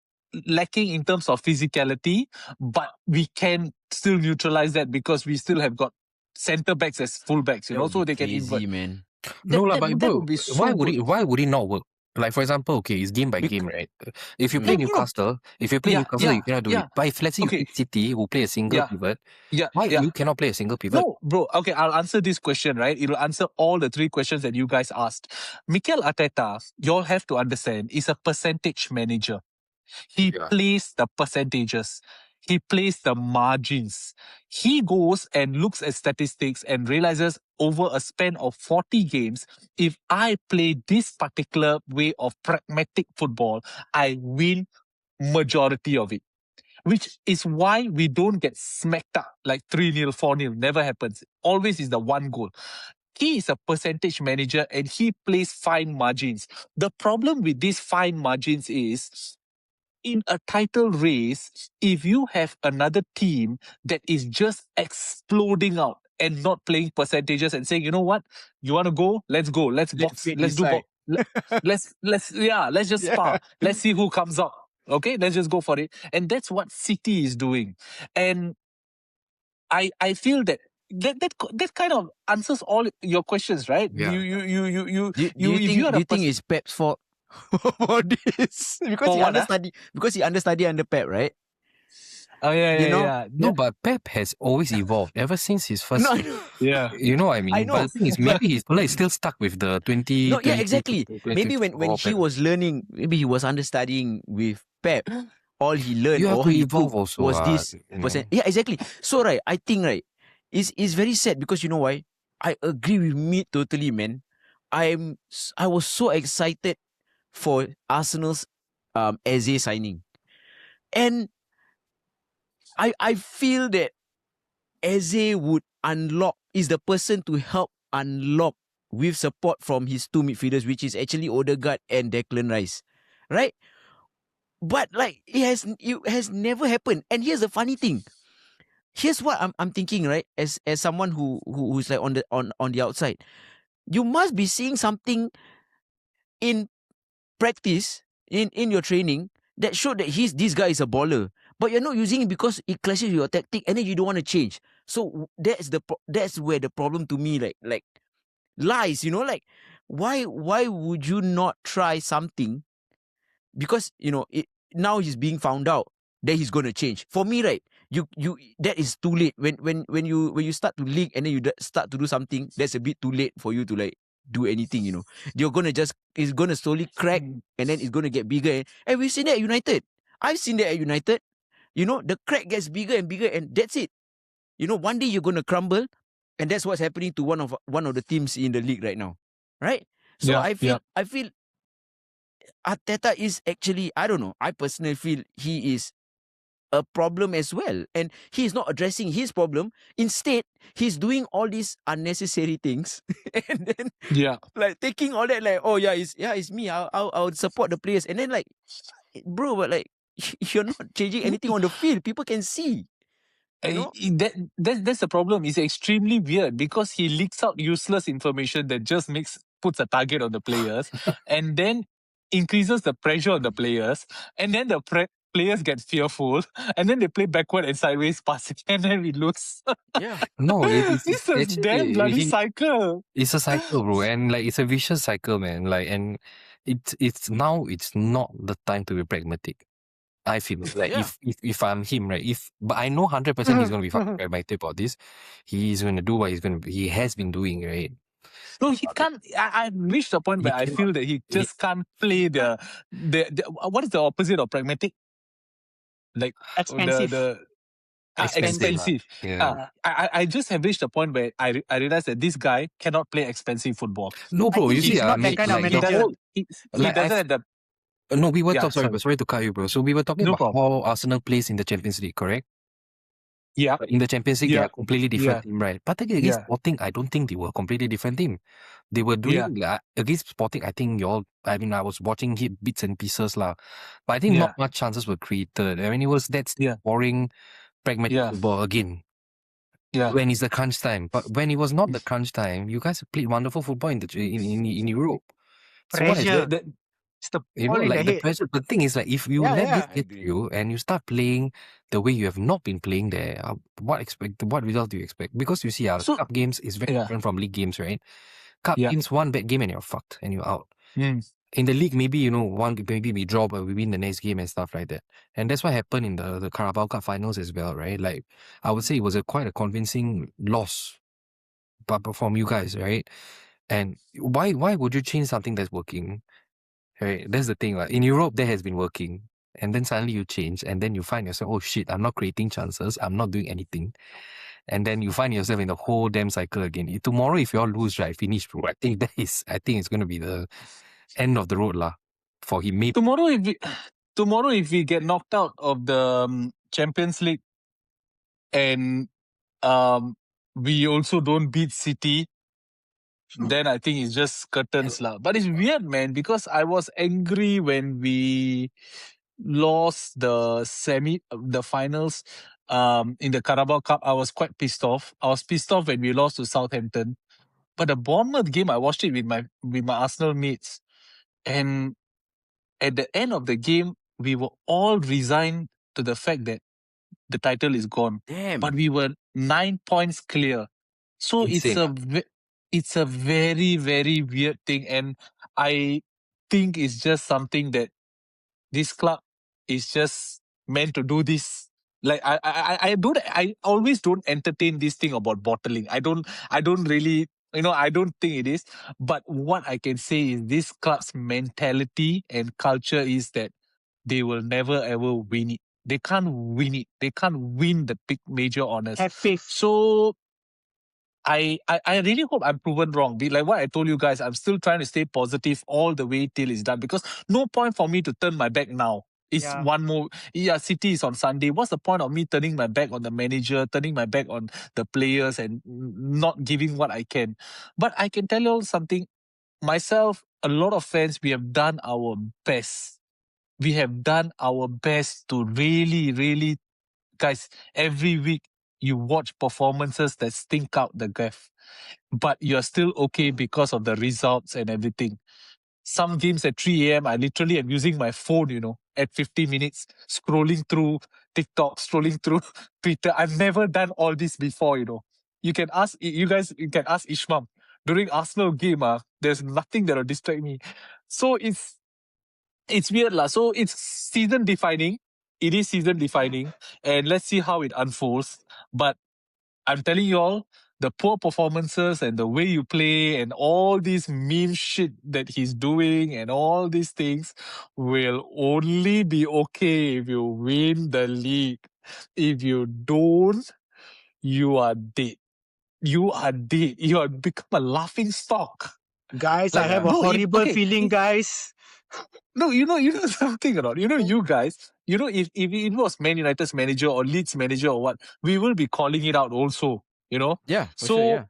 lacking in terms of physicality, but we can still neutralize that because we still have got centre backs as full backs, you know, so they can invert. Man. But bro, would be so why good. would it not work? Like for example, okay, it's game by game, right? If you play Newcastle, you cannot do it. But if let's say you pick City, who play a single pivot, why you cannot play a single pivot? No, bro. Okay, I'll answer this question, right? It'll answer all the 3 questions that you guys asked. Mikel Arteta, you all have to understand, is a percentage manager. He plays the percentages. He plays the margins. He goes and looks at statistics and realizes over a span of 40 games, if I play this particular way of pragmatic football, I win majority of it. Which is why we don't get smacked up like 3-0, 4-0. Never happens. Always is the one goal. He is a percentage manager and he plays fine margins. The problem with these fine margins is, in a title race, if you have another team that is just exploding out and not playing percentages and saying, you know what, you want to go? Let's go. Let's box. Let's do box. Let's just spar. Let's see who comes up. Okay, let's just go for it. And that's what City is doing. And I feel that kind of answers all your questions, right? Yeah. Do you think it's Pep's fault for this? Because he understudy under Pep, right? Oh yeah. No, but Pep has always evolved ever since his first. Yeah. You know what I mean? I know. But the thing is, maybe he's like still stuck with the 20. No, yeah, exactly. Maybe when he was learning, maybe he was understudying with Pep. All he learned You have or to he evolve took also, was this you know. percent. Yeah, exactly. So right, I think right, it's very sad because you know why? I agree with me totally, man. I was so excited for Arsenal's Eze signing, and I feel that Eze would is the person to help unlock with support from his 2 midfielders, which is actually Odegaard and Declan Rice, right? But like it has never happened. And here's the funny thing. Here's what I'm thinking, right? As someone who's like on the outside, you must be seeing something in practice in your training that showed that this guy is a baller. But you're not using it because it clashes with your tactic, and then you don't want to change. So that's where the problem to me like lies. You know, like why would you not try something? Because you know now he's being found out that he's going to change. For me, right, you that is too late. When you start to leak and then you start to do something, that's a bit too late for you to like do anything. You know, it's gonna slowly crack and then it's gonna get bigger. And we've seen that at United. I've seen that at United. You know, the crack gets bigger and bigger, and that's it. You know, one day you're gonna crumble, and that's what's happening to one of the teams in the league right now, right? So I feel Arteta is actually, I don't know, I personally feel he is a problem as well. And he's not addressing his problem. Instead, he's doing all these unnecessary things. And then like taking all that like, oh yeah, it's me. I'll support the players. And then like, bro, but like you're not changing anything on the field. People can see. You know? That's the problem. It's extremely weird because he leaks out useless information that just puts a target on the players and then increases the pressure on the players, and then the players get fearful, and then they play backward and sideways passing, and then we lose. Yeah. No, it's It's a actually damn bloody cycle. It's a cycle, bro, and like it's a vicious cycle, man. Like, and it's now it's not the time to be pragmatic. I feel like if I'm him, right? But I know 100% he's gonna be fucking pragmatic about this. He's gonna do what he has been doing, right? No, he can't. I reached the point where I feel that he just can't play the what is the opposite of pragmatic? Like expensive. expensive. Yeah. I just have reached a point where I realized that this guy cannot play expensive football. No, bro, you see, he's not that kind of manager. He doesn't have the. No, we were Yeah, sorry to cut you, bro. So we were talking No about problem. how Arsenal plays in the Champions League, correct? Yeah. In the Champions League, they Yeah. are completely different team, right? But against Yeah. Sporting, I don't think they were a completely different team. They were doing against Sporting. I think I was watching bits and pieces lah, but I think not much chances were created. I mean, it was boring, pragmatic football again. Yeah. When it's the crunch time, but when it was not the crunch time, you guys played wonderful football in Europe. So what is Pressure. that? It's the You know, ball in like the the head. pressure. The thing is, like, if you let this get to you and you start playing the way you have not been playing there, what result do you expect? Because you see, our cup games is very different from league games, right? Cup games, one bad game and you're fucked and you're out. In the league, maybe maybe we draw, but we win the next game and stuff like that. And that's what happened in the Carabao Cup finals as well, right? Like, I would say it was quite a convincing loss, but from you guys, right? And why would you change something that's working? Right, that's the thing. Like, in Europe, that has been working, and then suddenly you change, and then you find yourself, oh shit, I'm not creating chances, I'm not doing anything, and then you find yourself in the whole damn cycle again. Tomorrow, if you all lose, right, finish, bro. I think it's going to be the end of the road, lah, for him. Maybe Tomorrow, if we get knocked out of the Champions League, and we also don't beat City, then I think it's just curtains lah. But it's weird, man, because I was angry when we lost the finals in the Carabao Cup. I was quite pissed off. I was pissed off when we lost to Southampton. But the Bournemouth game, I watched it with my Arsenal mates, and at the end of the game, we were all resigned to the fact that the title is gone. Damn. But we were 9 points clear. So insane. it's a very, very weird thing. And I think it's just something that this club is just meant to do this. Like, I always don't entertain this thing about bottling. I don't really, I don't think it is. But what I can say is this club's mentality and culture is that they will never ever win it. They can't win it. They can't win the big major honors. Have faith. So I really hope I'm proven wrong. Like what I told you guys, I'm still trying to stay positive all the way till it's done, because no point for me to turn my back now. It's one more. Yeah, City is on Sunday. What's the point of me turning my back on the manager, turning my back on the players, and not giving what I can? But I can tell you something. Myself, a lot of fans, we have done our best. We have done our best to really, really, guys, every week you watch performances that stink out the graph, but you're still okay because of the results and everything. Some games at 3 a.m., I literally am using my phone, at 50 minutes, scrolling through TikTok, scrolling through Twitter. I've never done all this before, You can ask Ishmam. During Arsenal game, there's nothing that will distract me. So it's weird lah. So it's season defining. It is season defining, and let's see how it unfolds. But I'm telling you all, the poor performances and the way you play and all this meme shit that he's doing and all these things will only be okay if you win the league. If you don't, you are dead. You are dead. You have become a laughing stock. Guys, I have a horrible feeling, guys. No, you know something or not? You guys, if it was Man United's manager or Leeds manager or what, we will be calling it out also, Yeah, for So, sure,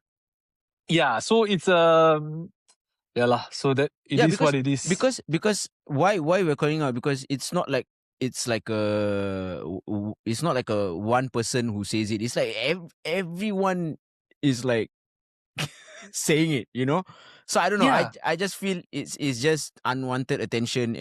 yeah. so it's yeah lah. So that it is what it is. Because why we're calling out, because it's not like it's like it's not like a one person who says it. It's like everyone is like saying it, So I don't know. Yeah. I just feel it's just unwanted attention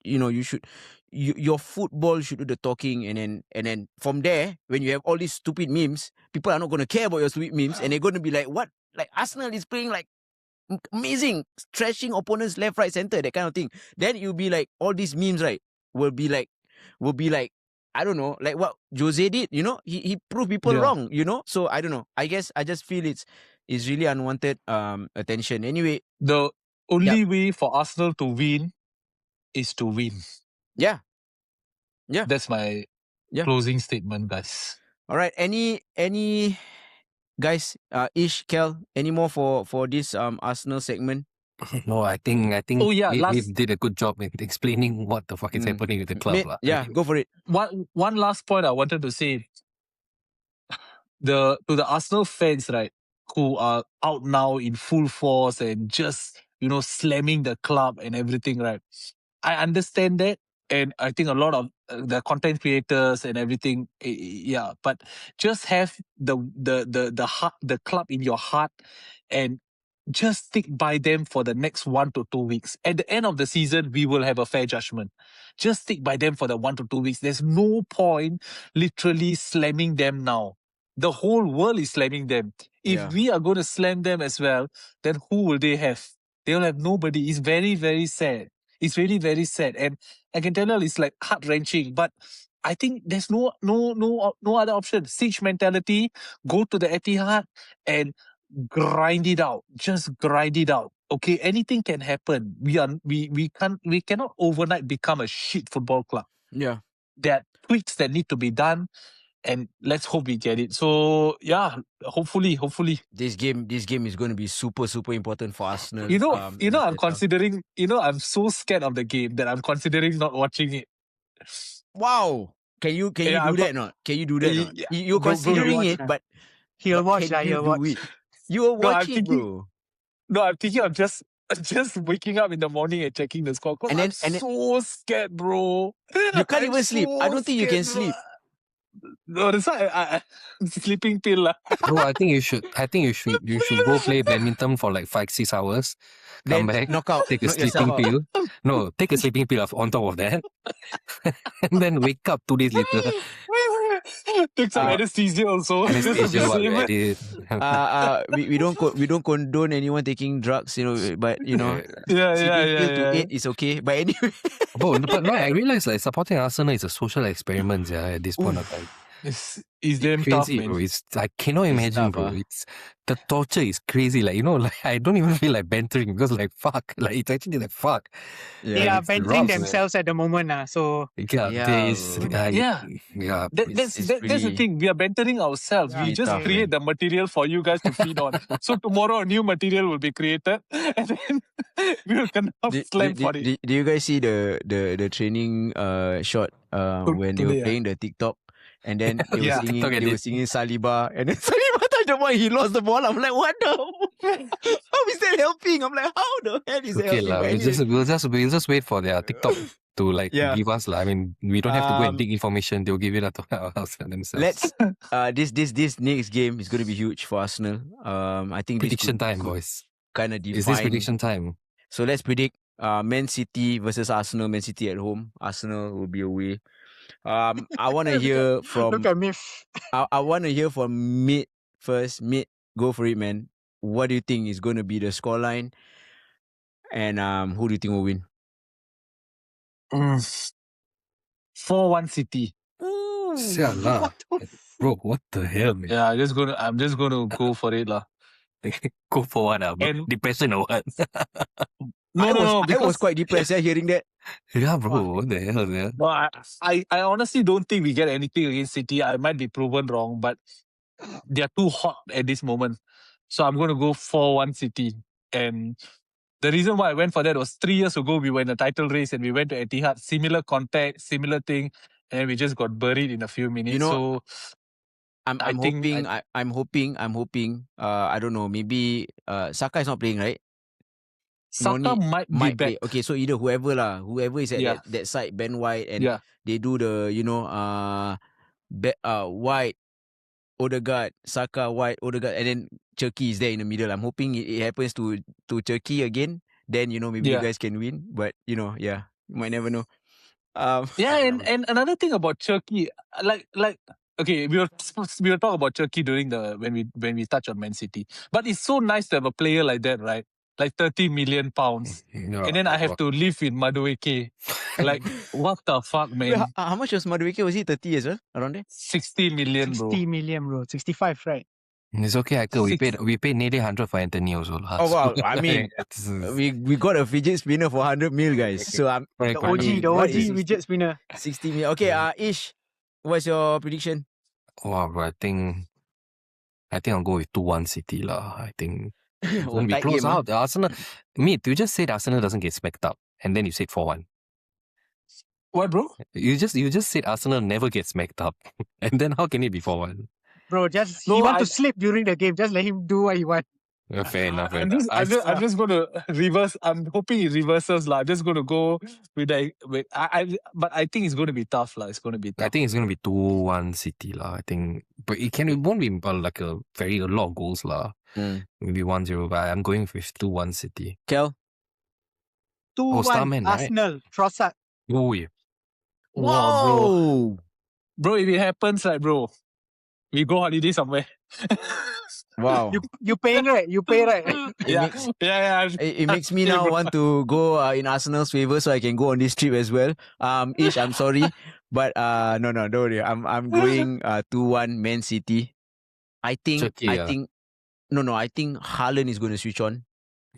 you should your football should do the talking, and then from there, when you have all these stupid memes, people are not going to care about your stupid memes, and they're going to be like, what? Like Arsenal is playing like amazing, trashing opponents left, right, center, that kind of thing. Then you'll be like, all these memes, right, will be like, I don't know, like what Jose did, he proved people wrong, So I don't know. I guess I just feel it's really unwanted attention. Anyway, The only way for Arsenal to win is to win. Yeah. That's my closing statement, guys. All right. Any guys, Ish, Kel, any more for this Arsenal segment? No, I think Oh, yeah, we did a good job in explaining what the fuck is happening with the club. Go for it. One last point I wanted to say. To the Arsenal fans, right, who are out now in full force and just, slamming the club and everything, right? I understand that. And I think a lot of the content creators and everything, yeah. But just have the heart, the club in your heart, and just stick by them for the next 1 to 2 weeks. At the end of the season, we will have a fair judgment. Just stick by them for the 1 to 2 weeks. There's no point literally slamming them now. The whole world is slamming them. If we are going to slam them as well, then who will they have? They'll have nobody. It's very, very sad. It's really very sad. And I can tell you it's like heart-wrenching. But I think there's no other option. Siege mentality, go to the Etihad and grind it out. Just grind it out. Okay, anything can happen. We cannot overnight become a shit football club. Yeah. There are tweaks that need to be done, and let's hope we get it. So yeah, hopefully. This game is going to be super, super important for Arsenal. I'm considering. I'm so scared of the game that I'm considering not watching it. Wow. Can you do that? Not? Can you do that? Not? You're considering it, but he'll watch. He'll watch. You will watch it, bro. No, I'm thinking of just waking up in the morning and checking the score. And I'm so scared, bro. You can't even sleep. I don't think you can sleep. No, that's why sleeping pill. Bro, I think you should go play badminton for like 5-6 hours. Come back, knock out, take a sleeping pill. No, take a sleeping pill on top of that. And then wake up 2 days later. Take some anesthesia also. We don't condone anyone taking drugs, but to eat is okay. But anyway. But no, I realize like supporting Arsenal is a social experiment at this point of time. It's damn crazy, tough, man. Bro. I cannot imagine, bro. It's the torture is crazy. Like, I don't even feel like bantering because like fuck. Like it's actually like fuck. They are bantering themselves at the moment, so that's the thing. We are bantering ourselves. We just create the material for you guys to feed on. So tomorrow a new material will be created, and then we will slam for it. Do you guys see the training shot when they were playing the TikTok? And then they were singing Saliba, and then Saliba touched the ball, he lost the ball. I'm like, what the? How is that helping? I'm like, how the hell is that helping? We'll just wait for their TikTok to give us. I mean, we don't have to go and dig information. They'll give it out to us themselves. This next game is going to be huge for Arsenal. I think prediction time, boys. Kind of define. Is this prediction time? So let's predict Man City versus Arsenal. Man City at home. Arsenal will be away. I want to hear from. Look at me. I want to hear from Mid first. Mid, go for it, man. What do you think is going to be the scoreline? And who do you think will win? 4-1 City. Bro, what the hell, man? Yeah, I'm just gonna go for it, lah. Go for what, bro? Depression or what? I was quite depressed hearing that. Yeah, bro. What the hell, man? No, I honestly don't think we get anything against City. I might be proven wrong, but they are too hot at this moment. So I'm going to go 4-1 City. And The reason why I went for that was 3 years ago, we were in a title race and we went to Etihad, similar contact, similar thing, and we just got buried in a few minutes. You know, so I'm hoping. I don't know. Maybe Saka is not playing, right? Saka might be back. play. Okay, so either whoever is at that side, Ben White, and they do the White, Odegaard, Saka, White, Odegaard, and then Cherki is there in the middle. I'm hoping it happens to Cherki again. Then maybe you guys can win. But you might never know. And another thing about Cherki, like okay, we were talking about Cherki during when we touch on Man City. But it's so nice to have a player like that, right? Like 30 million pounds. And then I have to live in Madueke. Like, what the fuck, man? Wait, how much was Madueke? Was he 30 as well? Around there? 60 million, bro. 60 million, bro. 65, right? It's okay, we paid nearly 100 for Anthony also. Oh wow! I mean, we got a fidget spinner for 100 mil, guys. So I'm the OG fidget spinner. 60 mil. Okay, Ish, what's your prediction? Wow, bro, I think I'll go with 2-1 City lah. I think when we close out, Arsenal. Mate, you just said Arsenal doesn't get smacked up, and then you said 4-1. What, bro? You just said Arsenal never gets smacked up, and then how can it be 4-1? Bro, he want to sleep during the game. Just let him do what he wants. Fair enough. I'm just going to reverse. I'm hoping it reverses lah. I'm just going to go with but I think it's going to be tough lah. It's going to be tough. I think it's going to be 2-1 City lah. I think, but it won't be like a lot of goals lah. Maybe 1-0, but I'm going with 2-1 City. Kel? 2-1 Arsenal. Right? Trossard. Oh yeah. Wow, bro. If it happens, like, bro, we go holiday somewhere. Wow. You pay, right? You pay, right? It makes me now want to go in Arsenal's favor so I can go on this trip as well. Ish, I'm sorry. But no, don't worry. I'm going 2-1 Man City. I think Haaland is going to switch on.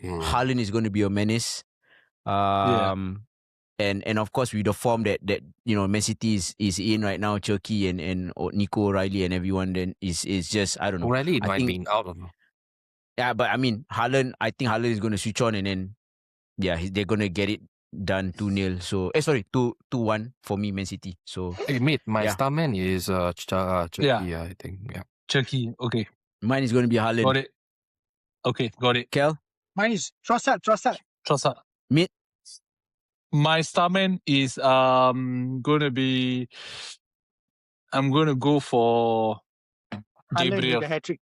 Haaland is going to be a menace. And of course with the form that Man City is in right now, Cherki and Nico O'Reilly and everyone, then is just, I don't know. O'Reilly might be out of. Yeah, but I mean Haaland, I think Haaland is going to switch on, and then they're going to get it done 2-0. So 2-1 for me, Man City. So hey mate, my star man is Cherki, I think. Yeah. Cherki, okay. Mine is going to be Haaland. Got it. Okay, got it. Kel? Mine is Trossard. Mid? My starman is going to be. I'm going to go for Gabriel. With the hat-trick.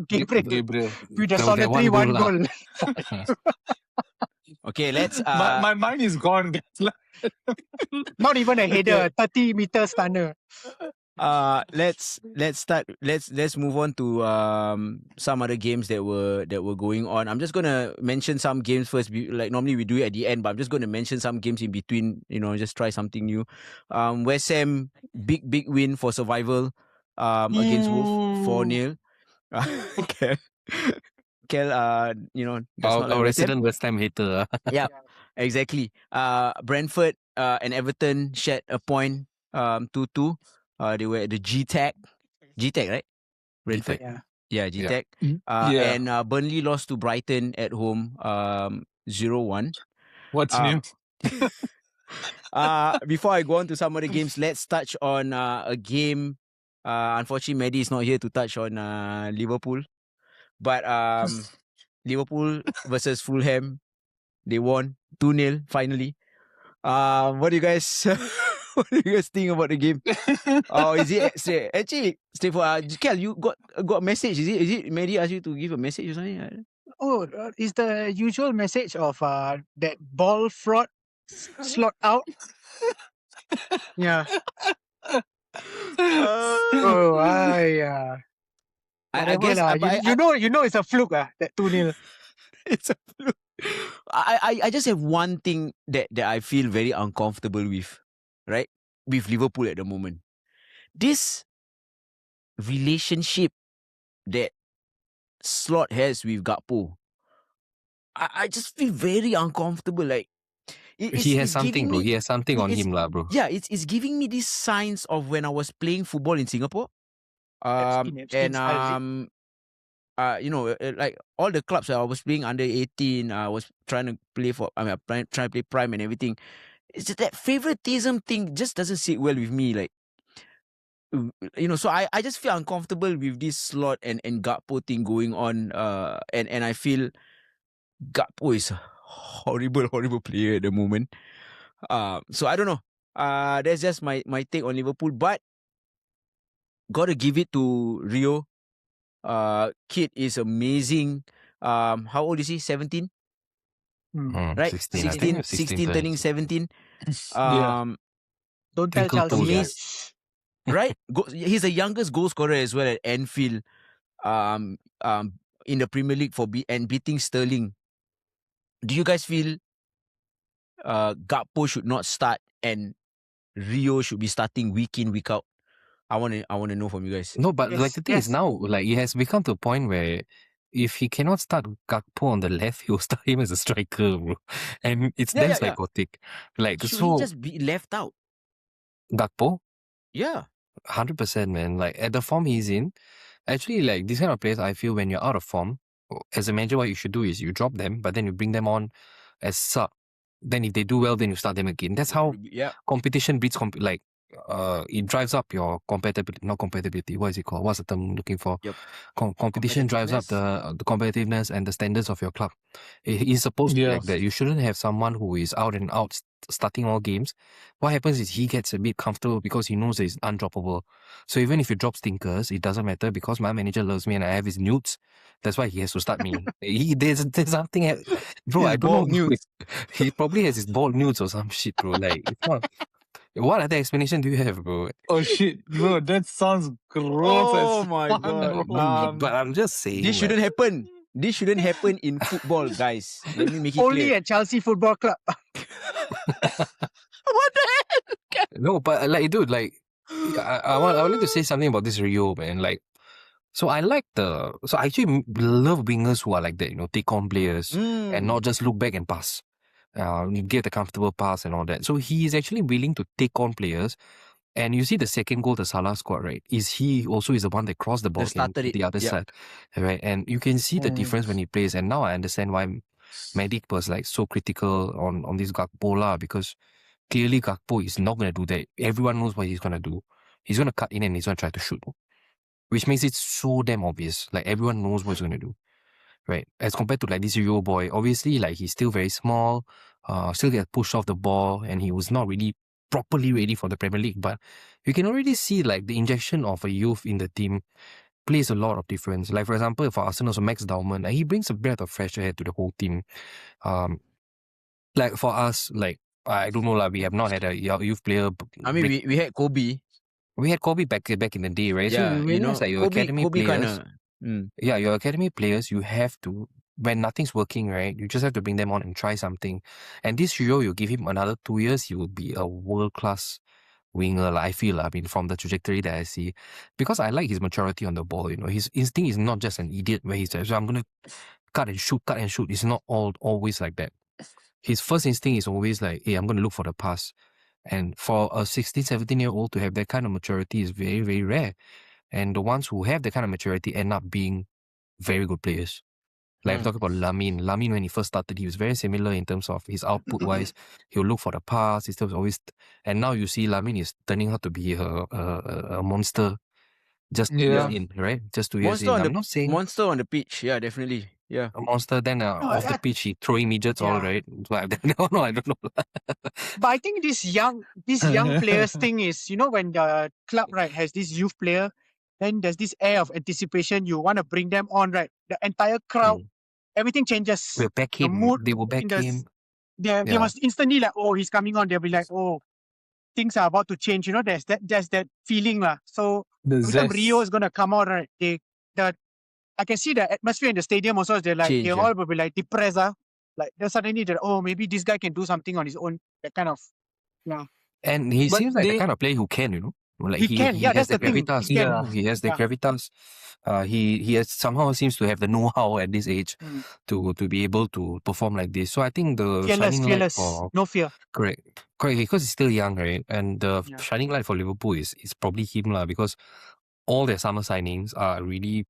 Gabriel. With the solitary one goal. Okay, let's. My mind is gone. Not even a header, 30-meter stunner. Let's start. Let's move on to some other games that were going on. I'm just gonna mention some games first. Like normally we do it at the end, but I'm just gonna mention some games in between. Just try something new. West Ham big win for survival. Against Wolves 4-0. Kel, our resident West Ham hater. Yeah, exactly. Brentford and Everton shared a point. 2-2. They were at the GTAC, right? Brentford. Yeah, GTAC. And Burnley lost to Brighton at home, 0-1. What's new? Before I go on to some other games, let's touch on a game. Unfortunately, Maddie is not here to touch on Liverpool. But Liverpool versus Fulham, they won 2-0 finally. What do you guys... What do you guys think about the game? Is it actually straightforward? Kel, you got a message? Is it Mary asked you to give a message or something? It's the usual message of that ball fraud slot out. Yeah. I guess you know it's a fluke. That 2-0. It's a fluke. I just have one thing that I feel very uncomfortable with. Right? With Liverpool at the moment. This relationship that Slot has with Gakpo, I just feel very uncomfortable. Like he has something, bro. He has something on him, lah, bro. Yeah, it's giving me these signs of when I was playing football in Singapore. And like all the clubs I was playing under 18, I was trying to play trying to play prime and everything. It's just that favoritism thing just doesn't sit well with me. Like, so I just feel uncomfortable with this slot and Gakpo thing going on. And I feel Gakpo is a horrible player at the moment. So I don't know. That's just my take on Liverpool. But gotta give it to Rio. Kid is amazing. How old is he? 17? Right? 16 turning 17. Yeah. Don't tell Twinkle Chelsea. toes. Right? He's the youngest goal scorer as well at Anfield. In the Premier League and beating Sterling. Do you guys feel Gakpo should not start and Rio should be starting week in, week out? I want to know from you guys. No, but like the thing is now, like it has become to a point where if he cannot start Gakpo on the left, he'll start him as a striker, bro. And it's damn psychotic. Like, should so he just be left out? Gakpo? Yeah. 100%, man. Like at the form he's in, actually, like this kind of players, I feel when you're out of form, as a manager, what you should do is you drop them, but then you bring them on as sub. Then if they do well, then you start them again. That's how competition breeds it drives up your compatibility, not compatibility. What is it called? What's the term I'm looking for? Yep. Competition drives up the competitiveness and the standards of your club. It's supposed to be like that. You shouldn't have someone who is out and out starting all games. What happens is he gets a bit comfortable because he knows that he's undroppable. So even if you drop stinkers, it doesn't matter because my manager loves me and I have his nudes. That's why he has to start me. There's something, bro. I don't know. He probably has his bald nudes or some shit, bro. Like it's not. What other explanation do you have, bro? Oh shit, bro, that sounds gross. Oh my god. But I'm just saying. This shouldn't happen. This shouldn't happen in football, guys. Let me make it Only clear. at Chelsea Football Club. What the hell? No, but like, dude, like, I wanted to say something about this Rio, man. Like, so I actually love wingers who are like that, take on players and not just look back and pass. You get the comfortable pass and all that. So he is actually willing to take on players. And you see the second goal the Salah scored, right? He also is the one that crossed the ball into the other side, right? And you can see the difference when he plays. And now I understand why Medic was like so critical on this Gakpo lah, because clearly Gakpo is not going to do that. Everyone knows what he's going to do. He's going to cut in and he's going to try to shoot, which makes it so damn obvious. Like everyone knows what he's going to do. Right, as compared to like this Euro boy, obviously like he's still very small, still get pushed off the ball, and he was not really properly ready for the Premier League. But you can already see like the injection of a youth in the team plays a lot of difference. Like for example, for Arsenal, so Max Dauman, he brings a breath of fresh air to the whole team. Like for us, like I don't know, like we have not had a youth player. I mean, we had Kobe. We had Kobe back in the day, right? Yeah, so we realized that your academy players. Yeah, your academy players, you have to, when nothing's working, right, you just have to bring them on and try something. And this Rio, you give him another 2 years, he will be a world-class winger, I feel, from the trajectory that I see. Because I like his maturity on the ball, his instinct is not just an idiot where he says, so I'm going to cut and shoot. It's not always like that. His first instinct is always like, hey, I'm going to look for the pass. And for a 16, 17-year-old to have that kind of maturity is very, very rare. And the ones who have that kind of maturity end up being very good players. Like I'm talking about Lamine. Lamine, when he first started, he was very similar in terms of his output-wise. He'll look for the pass. He was always, and now you see Lamine is turning out to be a monster. Just 2 years in, right? Just 2 years in. I'm not saying monster on the pitch. Yeah, definitely. Yeah, a monster. Then off the pitch, he throwing midgets, all right. But no, I don't know. But I think this young players thing is, when the club has this youth player, then there's this air of anticipation. You want to bring them on, right? The entire crowd, everything changes. We'll back him. They will back him. They must instantly like, oh, he's coming on. They'll be like, oh, things are about to change. There's that feeling lah. So every time Rio is gonna come out, right? I can see the atmosphere in the stadium also. They're like, they all will be like depressed. Like they're suddenly maybe this guy can do something on his own. That kind of, And he seems like the kind of player who can, Like he can. He has the gravitas. He has the gravitas. He has somehow seems to have the know-how at this age to be able to perform like this. So I think the fearless, no fear. Correct, because he's still young, right? And the shining light for Liverpool is probably him lah, because all their summer signings are really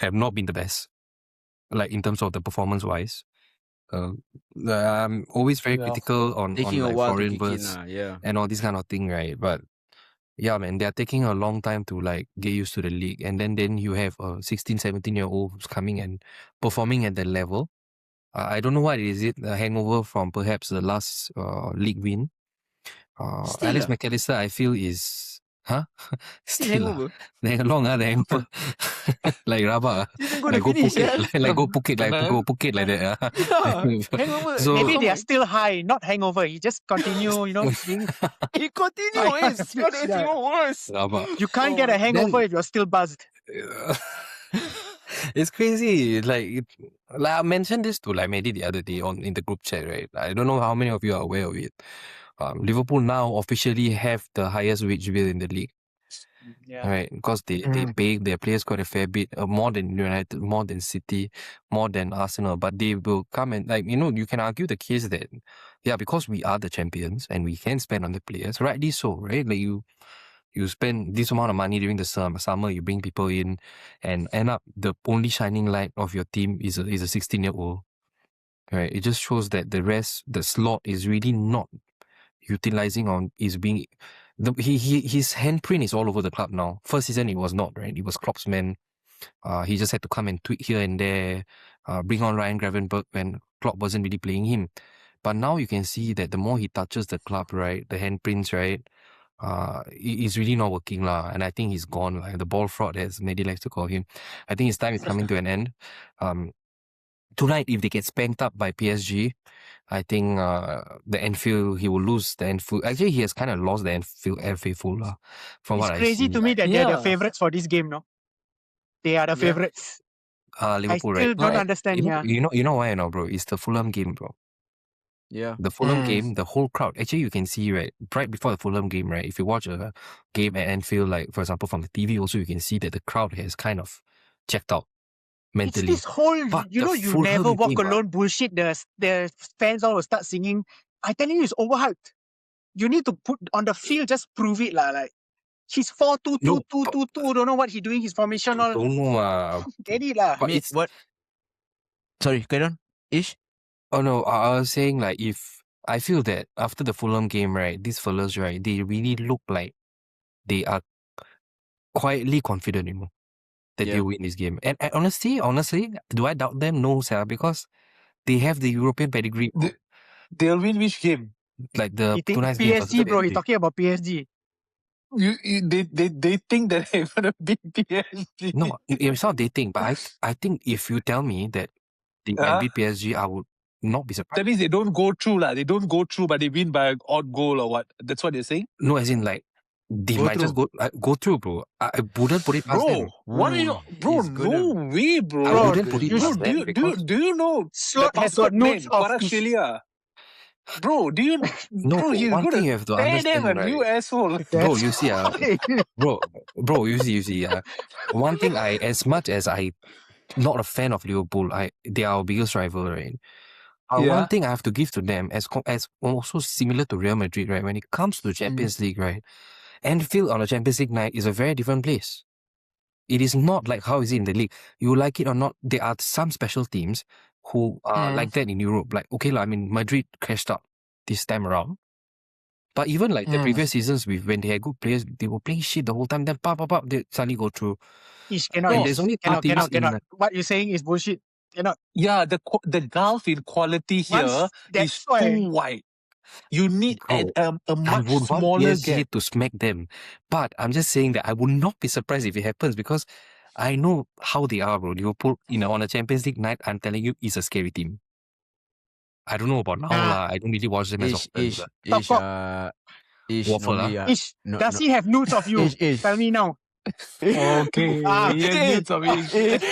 have not been the best, like in terms of the performance wise. I'm always very critical on Taking a like while to foreign kick in, bursts yeah. and all this kind of thing, right? But yeah, man, they're taking a long time to like get used to the league. And then you have a 16, 17-year-old who's coming and performing at that level. I don't know what is it, a hangover from perhaps the last league win. Alex McAllister, I feel is... Huh? Still hangover? The hangover. Like rabak. Season going Like to go finish, Phuket, like go Phuket, Kena. that. Yeah, hangover. So- Maybe they are still high, not hangover. You just continue, being... He continue. It's even worse. Rabak. You can't get a hangover if you're still buzzed. It's crazy. Like I mentioned this to like Mehdi the other day in the group chat, right? I don't know how many of you are aware of it. Liverpool now officially have the highest wage bill in the league. Yeah. Right, because they pay their players quite a fair bit, more than United, more than City, more than Arsenal. But they will come and you can argue the case that, yeah, because we are the champions and we can spend on the players, rightly so, right? Like you spend this amount of money during the summer, you bring people in, and end up the only shining light of your team is a 16-year-old, right? It just shows that the slot is really not utilizing on is being. His handprint is all over the club now. First season it was not, right? It was Klopp's man. He just had to come and tweak here and there, bring on Ryan Gravenberch when Klopp wasn't really playing him. But now you can see that the more he touches the club, right, the handprints, right, it's really not working lah. And I think he's gone. Like the ball fraud, as Mehdi likes to call him. I think his time is coming to an end. Tonight, if they get spanked up by PSG, I think the Anfield, he will lose the Anfield. Actually, he has kind of lost the Anfield faithful lah. From It's what crazy I see. to me that they're the Yeah. favorites for this game, no? They are the favorites. Liverpool, I still right? don't No, understand, you know why, bro? It's the Fulham game, bro. Yeah. The Fulham game, the whole crowd. Actually, you can see, right, right before the Fulham game, right, if you watch a game at Anfield, like, for example, from the TV also, you can see that the crowd has kind of checked out mentally. It's this whole, But you the know, you Fulham never walk game, alone bullshit. The fans all will start singing. I tell you, it's overhyped. You need to put on the field, just prove it, lah. Like, he's 4-2-2-2-2-2. Don't know what he doing. His formation all. Don't know. Get it, lah. But I mean, it's... what? Sorry, carry on. Ish? Oh no, I was saying like if I feel that after the Fulham game, right, these fellas, right, they really look like they are quietly confident, that Yeah. they win this game. And honestly, do I doubt them? No, sir, because they have the European pedigree. They'll win which game? Like the He think tonight's game. PSG, bro. He's talking about PSG. They think that they're gonna beat PSG. No, it's not they think, but I think if you tell me that they can beat PSG, I would not be surprised. That means they don't go through, lah. They don't go through, but they win by an odd goal or what? That's what they're saying? No, as in like they Go might just go through, bro. I wouldn't put it past them. What are you? Bro, He's gonna- no way, bro. I wouldn't put it Bro, past them because... do you know Slot the has got passport man, notes of his- Australia? Bro, do you No, bro, he's one gonna thing you have to tear them understand, a new right? asshole. Bro, you see, bro, you see, one thing as much as I not a fan of Liverpool, they are our biggest rival, right? One thing I have to give to them, as also similar to Real Madrid, right? When it comes to Champions League, right? Anfield on a Champions League night is a very different place. It is not like how is it in the league. You like it or not, there are some special teams who are like that in Europe. Like, okay, I mean, Madrid crashed out this time around. But even like the previous seasons, when they had good players, they were playing shit the whole time. Then they suddenly go through. Ish, cannot. And there's only two teams Cannot. What you're saying is bullshit. Cannot. Yeah, the gulf in quality here that's is why- too wide. You need Bro, a I much would want smaller PSG gap. to smack them. But I'm just saying that I would not be surprised if it happens because I know how they are, bro. Liverpool, on a Champions League night, I'm telling you, it's a scary team. I don't know about now, lah. I don't really watch them as often. Ish, but- Waffle, normally, Ish, does he have nudes of you? Ish. Tell me now. Okay. Ish.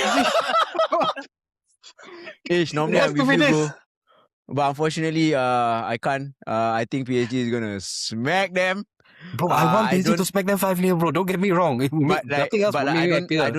Ish, normally What's I'm with to you, this? bro. But unfortunately, I can't. I think PSG is gonna smack them. Bro, I want I PSG to don't- smack them 5-0, bro. Don't get me wrong. It will But make nothing else will make me happier. I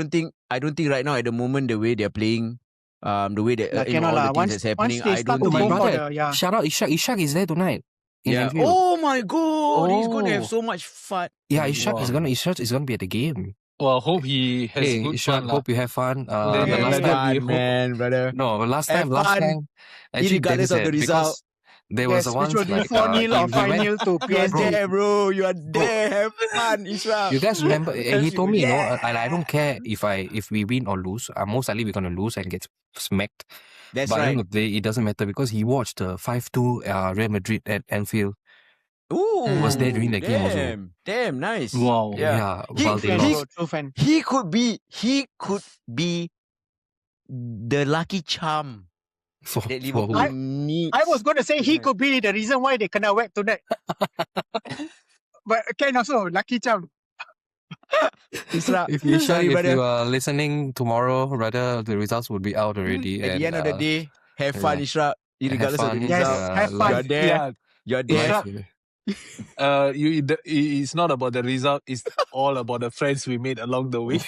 don't think right now at the moment the way they're playing, the way that Cannot all lah. the things that's happening, Once they I start don't to think. go for brother, the shout out Ishak. Ishak is there tonight. in Yeah. Anfield. Oh my god, he's gonna Oh. have so much fun. Yeah, Ishak is Wow. gonna be at the game. Well, hope he has Hey, good Ishak, fun. hope you have fun. Yeah, The last let time, that be man, brother. no, last Have time, fun, actually dead irregardless of the sad result. because there was Yes, a which once will be like 4-0 or we went. 5-0 to You are PSG. there, bro. You are Bro, there. Have fun, Isra. you guys remember? He told me, Yeah. I don't care if we win or lose. Most likely we're gonna lose and get smacked. That's But at the right. end of the day, it doesn't matter because he watched the 5-2 Real Madrid at Anfield. Ooh, Was there during that game also. Damn, nice. Wow. Yeah, He- while they Fan, lost. bro, true fan. He could be the lucky charm For that who? Liverpool needs. I was going to say he could be the reason why they kena whack tonight. But Ken also, lucky charm. Isra, If sorry, if brother. you are listening tomorrow, rather the results would be out already. At the end of the day, have fun, yeah. Isra. Regardless of the fun. result. Yes, have life- You're fun. there. Yeah, You're there. life- it's not about the result. It's all about the friends we made along the way.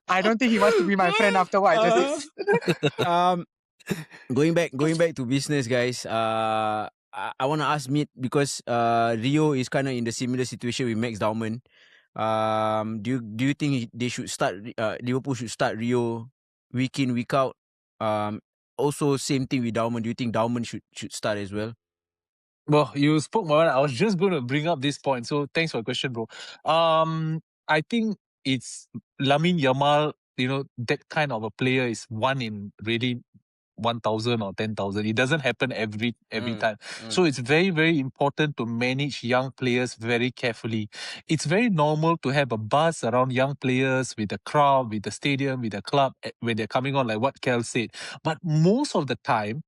I don't think he wants to be my friend after what I just said. Going back to business, guys. I want to ask Meet because Rio is kind of in the similar situation with Max Dauman. Do you think they should start? Liverpool should start Rio week in, week out. Also same thing with Dauman. Do you think Dauman should start as well? Well, you spoke more. I was just going to bring up this point. So thanks for the question, bro. I think it's Lamine Yamal. That kind of a player is one in really 1,000 or 10,000. It doesn't happen every time. So it's very, very important to manage young players very carefully. It's very normal to have a buzz around young players with the crowd, with the stadium, with the club when they're coming on, like what Kel said. But most of the time,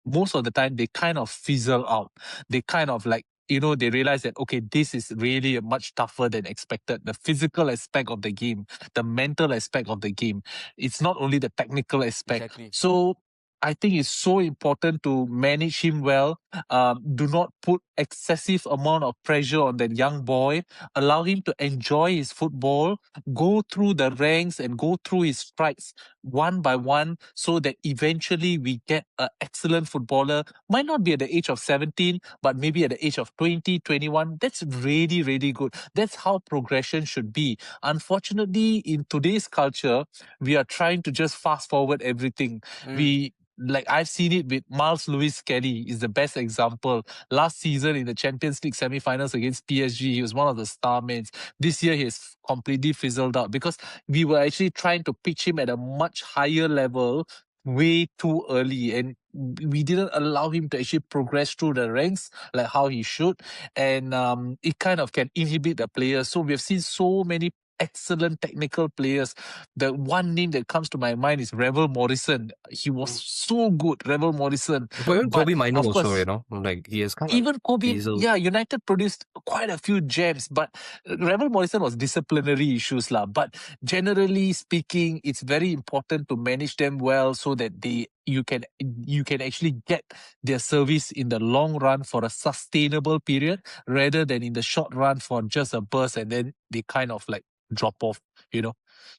they kind of fizzle out. They kind of they realize that, okay, this is really much tougher than expected. The physical aspect of the game, the mental aspect of the game. It's not only the technical aspect. Exactly. So I think it's so important to manage him well. Do not put excessive amount of pressure on that young boy. Allow him to enjoy his football, go through the ranks and go through his strikes one by one so that eventually we get an excellent footballer. Might not be at the age of 17, but maybe at the age of 20, 21. That's really, really good. That's how progression should be. Unfortunately, in today's culture, we are trying to just fast forward everything. I've seen it with Miles Lewis Kelly is the best example. Last season in the Champions League semi-finals against PSG, he was one of the star men. This year, he has completely fizzled out because we were actually trying to pitch him at a much higher level way too early, and we didn't allow him to actually progress through the ranks like how he should, and it kind of can inhibit the players. So we've seen so many excellent technical players. The one name that comes to my mind is Revel Morrison. He was so good, Revel Morrison. But even Kobe Mino of also, course, he is kind of even Kobe, fizzled. yeah, United produced quite a few gems, but Revel Morrison was disciplinary issues, but generally speaking, it's very important to manage them well so that you can actually get their service in the long run for a sustainable period rather than in the short run for just a burst and then they kind of drop off.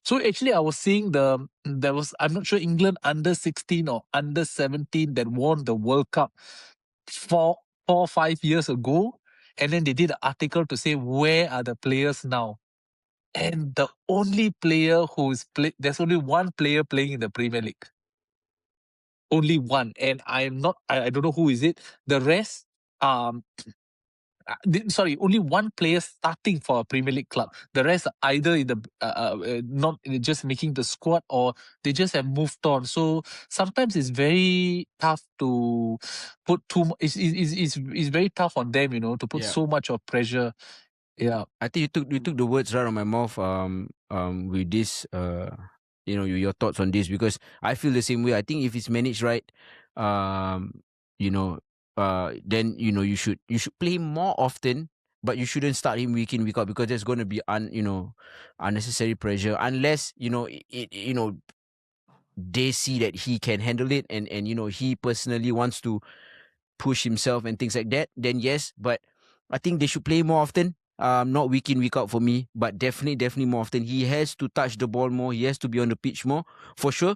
So actually, I was seeing I'm not sure, England under 16 or under 17 that won the World Cup 4 or 5 years ago, and then they did an article to say where are the players now. And the only player there's only one player playing in the Premier League. Only one, and I don't know who is it. The rest, only one player starting for a Premier League club. The rest are either in the not just making the squad or they just have moved on. So sometimes it's very tough to put too much. It's very tough on them, to put so much of pressure. Yeah, I think you took the words right on my mouth. With this, your thoughts on this, because I feel the same way. I think if it's managed right, then you should play more often, but you shouldn't start him week in, week out, because there's going to be unnecessary pressure unless they see that he can handle it and he personally wants to push himself and things like that. Then yes, but I think they should play more often. Not week in, week out for me, but definitely more often. He has to touch the ball more. He has to be on the pitch more, for sure.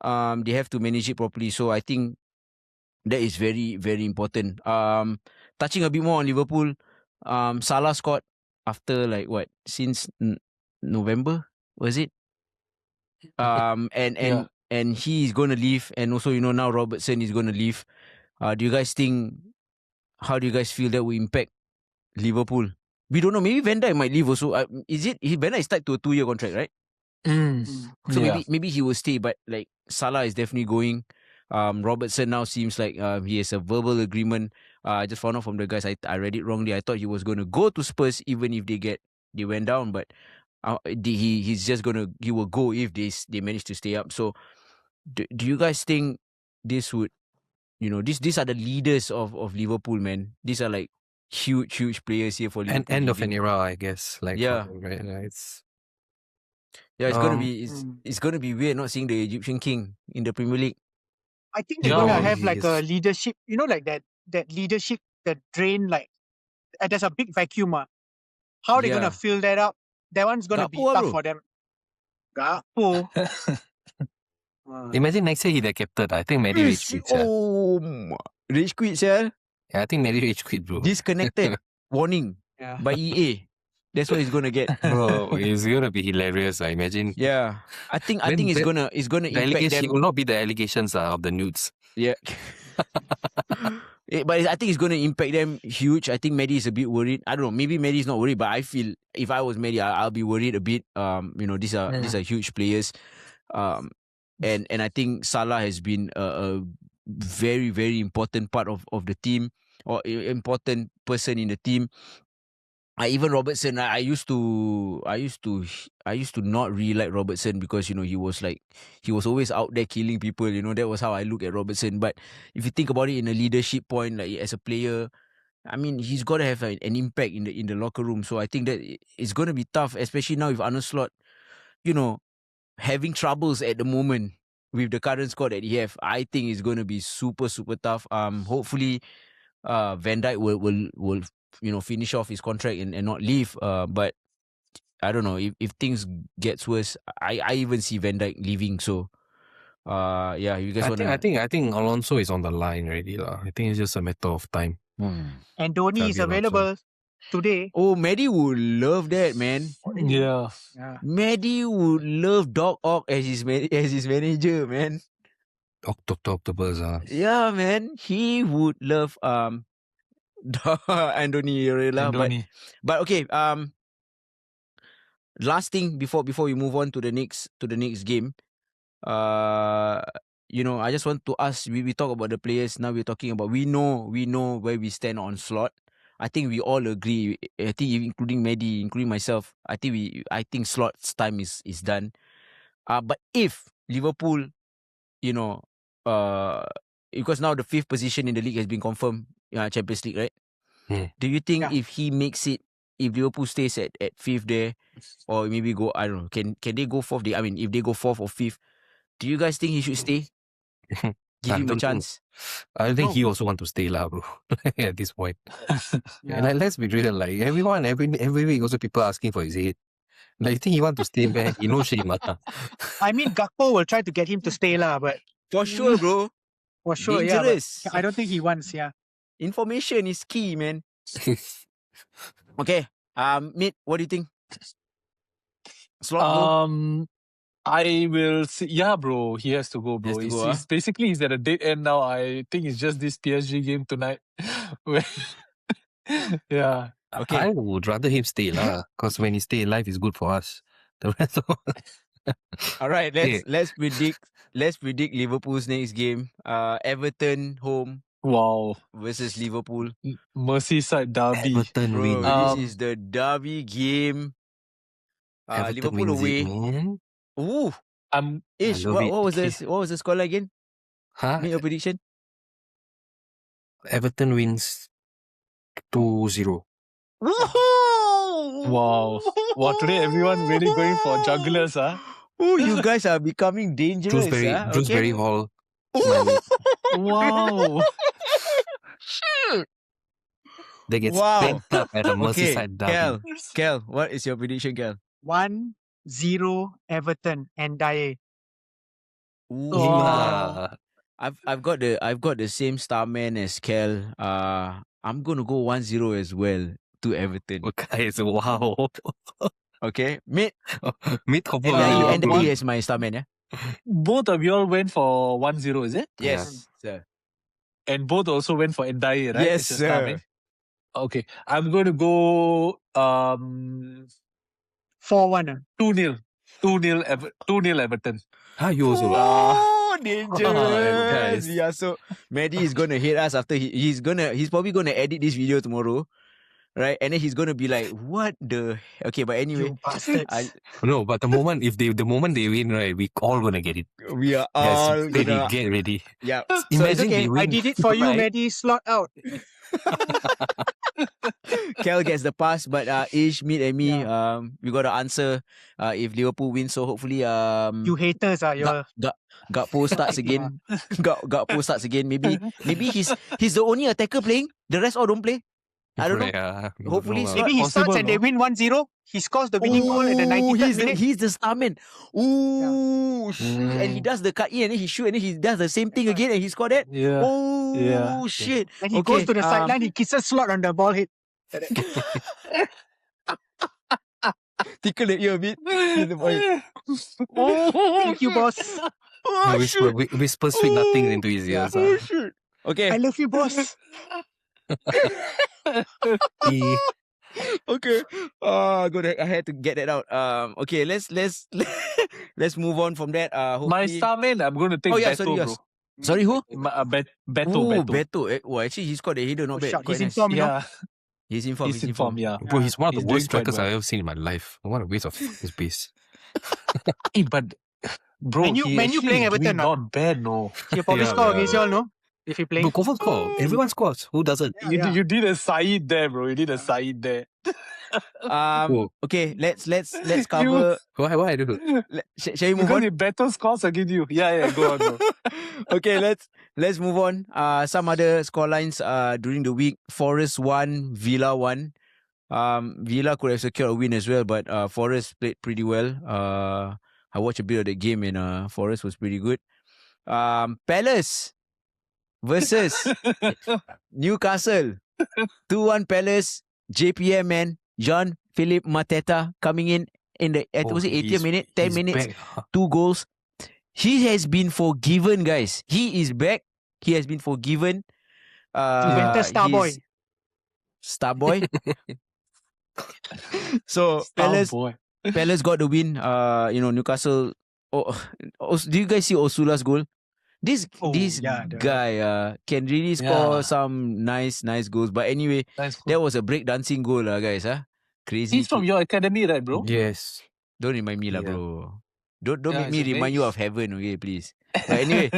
They have to manage it properly. So I think that is very, very important. Touching a bit more on Liverpool, Salah scored after since November, was it? And Yeah. he's gonna leave, and also now Robertson is gonna leave. Do you guys think? How do you guys feel that will impact Liverpool? We don't know. Maybe Van Dijk might leave also. Is it? Van Dijk is tied to a 2-year contract, right? So Yeah. maybe he will stay, but like Salah is definitely going. Robertson now seems like he has a verbal agreement. I just found out from the guys. I read it wrongly. I thought he was going to go to Spurs even if they went down, but he's just he will go if they manage to stay up. So do you guys think this would these are the leaders of Liverpool, man? These are like huge players here for Liverpool. And end of an era, I guess. Like yeah, right, it's it's gonna be weird not seeing the Egyptian king in the Premier League. I think they're gonna have like a leadership, like that leadership that drain, like there's a big vacuum. How are they gonna fill that up? That one's gonna be tough for them. Gakpo. Imagine next year he the captain. I think Medi rage quit. Rage quit, sir. Yeah, I think Medi rage quit, bro. Disconnected. Warning by EA. That's what he's gonna get. Bro, it's gonna be hilarious. I imagine. Yeah, I think it's gonna impact them. It will not be the allegations of the nudes. Yeah. But I think it's going to impact them huge. I think Medi is a bit worried. I don't know. Maybe Medi is not worried, but I feel if I was Medi, I'll be worried a bit. These are huge players. And I think Salah has been a very, very important part of the team, or important person in the team. Even Robertson, I used to not really like Robertson because he was always out there killing people. That was how I look at Robertson. But if you think about it in a leadership point, like as a player, I mean, he's got to have an impact in the locker room. So I think that it's going to be tough, especially now with Arne Slot, having troubles at the moment with the current squad that he have. I think it's going to be super, super tough. Hopefully, Van Dijk will finish off his contract and not leave. But I don't know if things gets worse. I even see Van Dijk leaving. So, you guys want to? I think Alonso is on the line already, lah. I think it's just a matter of time. And Donny is available today. Oh, Medi would love that, man. Yeah. Medi would love Doc Ock as his manager, man. Octopus, Yeah, man. He would love Andoni Iraola. But okay, last thing before we move on to the next game, I just want to ask. We talk about the players. Now we're talking about we know where we stand on Slot. I think we all agree. I think including Medi, including myself. I think Slot's time is done. But if Liverpool, because now the 5th position in the league has been confirmed, Champions League, right? Do you think if he makes it, if Liverpool stays at 5th there, or maybe go, I don't know, can they go 4th? I mean, if they go 4th or 5th, do you guys think he should stay? Give him a chance. I think he also want to stay, lah, bro. At this point. And let's be real, like everyone, every week also people asking for his head. Like, you think he want to stay back? You know, shame. I mean, Gakpo will try to get him to stay, lah, but for sure, bro. For sure, dangerous. I don't think he wants. Information is key, man. Okay, Mid, what do you think? Slot I will see. Yeah, bro, he has to go, bro. He's basically he's at a dead end now. I think it's just this PSG game tonight. Yeah. Okay. I would rather him stay, lah. Because when he stay alive, it's good for us. The rest of all right, let's predict Liverpool's next game. Everton home. Wow. Versus Liverpool. Merseyside derby. Everton win. This is the derby game. Liverpool away. Ooh. Ish, what was the score again? Make your prediction. Everton wins 2-0. Wow. Wow, today everyone really going for jugglers, huh? Oh, you guys are becoming dangerous. Dewsbury Hall. Wow. They get spanked up at a Merseyside derby. Kel, what is your prediction, Kel? 1-0 Everton and Dyer. I've got the same star man as Kel. I'm gonna go 1-0 as well to Everton. Okay, so wow. Okay. Mid Mid confirm. NDI one- is my star man, yeah? Both of you all went for 1-0, is it? Yes, sir. And both also went for Ndai, right? Yes, It's your star sir. man. Okay. I'm going to go 4-1. 2-0. 2-0 Everton. You also. Oh, dangerous. Guys. Yeah, so Maddie is gonna hate us after he's probably gonna edit this video tomorrow. Right? And then he's gonna be like, what the okay, but anyway. You bastards. No, but the moment they win, right, we all gonna get it. We are Guys, all gonna get ready. yeah. Imagine okay. they win. I did it for you, right? Maddie. Slot out. Kel gets the pass, but Ish, Meet and me, we gotta answer if Liverpool wins. So hopefully You haters are your. Gakpo starts again. Gakpo starts again. Maybe he's the only attacker playing. The rest all don't play. I don't know. Yeah, Hopefully no, it's Maybe he starts and they win 1-0. He scores the winning goal at the 93rd minute. He's the star man. Ooh, and he does the cut in and then he shoot and then he does the same thing again and he scored that. Yeah. Oh Yeah. shit! And he goes to the sideline, he kisses Slot on the ball head. Tickle the ear a bit. Thank you, boss. Oh, shit. whisper sweet nothing into his ears. Oh shit! Okay. I love you, boss. Okay. I had to get that out. Okay, let's let's move on from that. Hopefully... My star man, I'm going to take Beto, bro. Sorry, who? Beto. Beto. Oh, actually, he's got a header, not bad. Shot. Quite He's in nice. form, you know. Yeah, He's in form. he's in form, yeah. Bro, he's one of the He's worst doing quite strikers I've ever seen in my life. What a waste of his base. Hey, but bro, Man U he playing actually Everton, doing no? not bad, no. He'll probably Yeah, score yeah. against y'all, no? If he plays. But confirm score. Everyone scores. Who doesn't? Yeah. You did a Saeed there, bro. You did a Saeed there. Okay, let's cover. Why I do? Shall we move Because on? if Beto scores against you. Yeah, go on, bro. Okay, let's move on. Some other scorelines during the week. Forest 1, Villa 1. Villa could have secured a win as well, but Forest played pretty well. I watched a bit of the game and Forest was pretty good. Palace versus Newcastle. 2-1 Palace. JPM, man. Jean-Philippe Mateta coming in the 80th minute, 10 minutes, Back. 2 goals. He has been forgiven, guys. He is back. He has been forgiven. Juventus star boy. he's Star boy. So Star boy. Palace got the win. Newcastle. Do you guys see Osula's goal? This guy can really score some nice goals. But anyway, Nice. that was a breakdancing goal, guys. Crazy. He's from your academy, right, bro? Yes. Don't remind me, Yeah. bro. Don't Yeah, make me it's a remind you of heaven, okay, please. But anyway,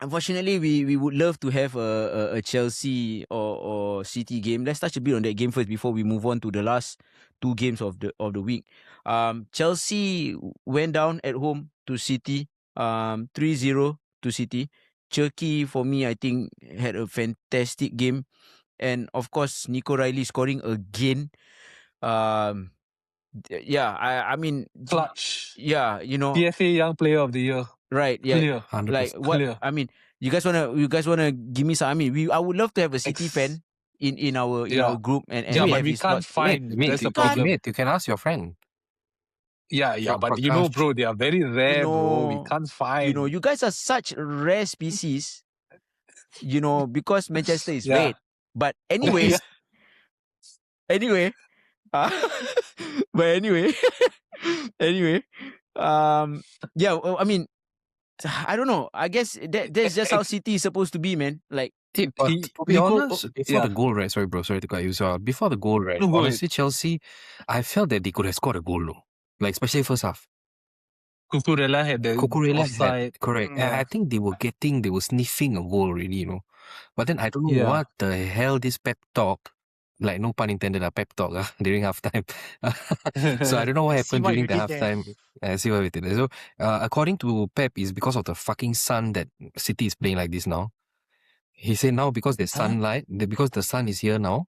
unfortunately, we would love to have a Chelsea or City game. Let's touch a bit on that game first before we move on to the last 2 games of the week. Chelsea went down at home to City, 3-0 to City. Cherki, for me, I think, had a fantastic game. And of course, Nico Riley scoring again. I mean, Clutch. yeah, PFA Young Player of the Year. right, yeah. Clear. 100%. Like what? Clear. I mean, you guys wanna give me some? I mean, I would love to have a City fan in our group and Yeah, we but have we his can't slot. find. That's the problem. Mate, you can ask your friend. Yeah, but Podcast. you know, bro, they are very rare, bro. We can't find. You guys are such rare species. Because Manchester is red. But anyway, anyway, but anyway, I mean, I don't know. I guess that's just how City is supposed to be, man. Like, But to be honest, before the goal, right? Sorry, bro. Sorry to cut you. So before the goal, right? No, go honestly, Chelsea, I felt that they could have scored a goal, though. Like especially first half. Cucurella had the offside. Correct. And Yeah. I think they were sniffing a goal already, But then I don't know what the hell this pep talk, like no pun intended, a pep talk during halftime. So I don't know what happened what during you the did there. halftime. I see what we did. So according to Pep, it's because of the fucking sun that City is playing like this now. He said now because there's sunlight, because the sun is here now.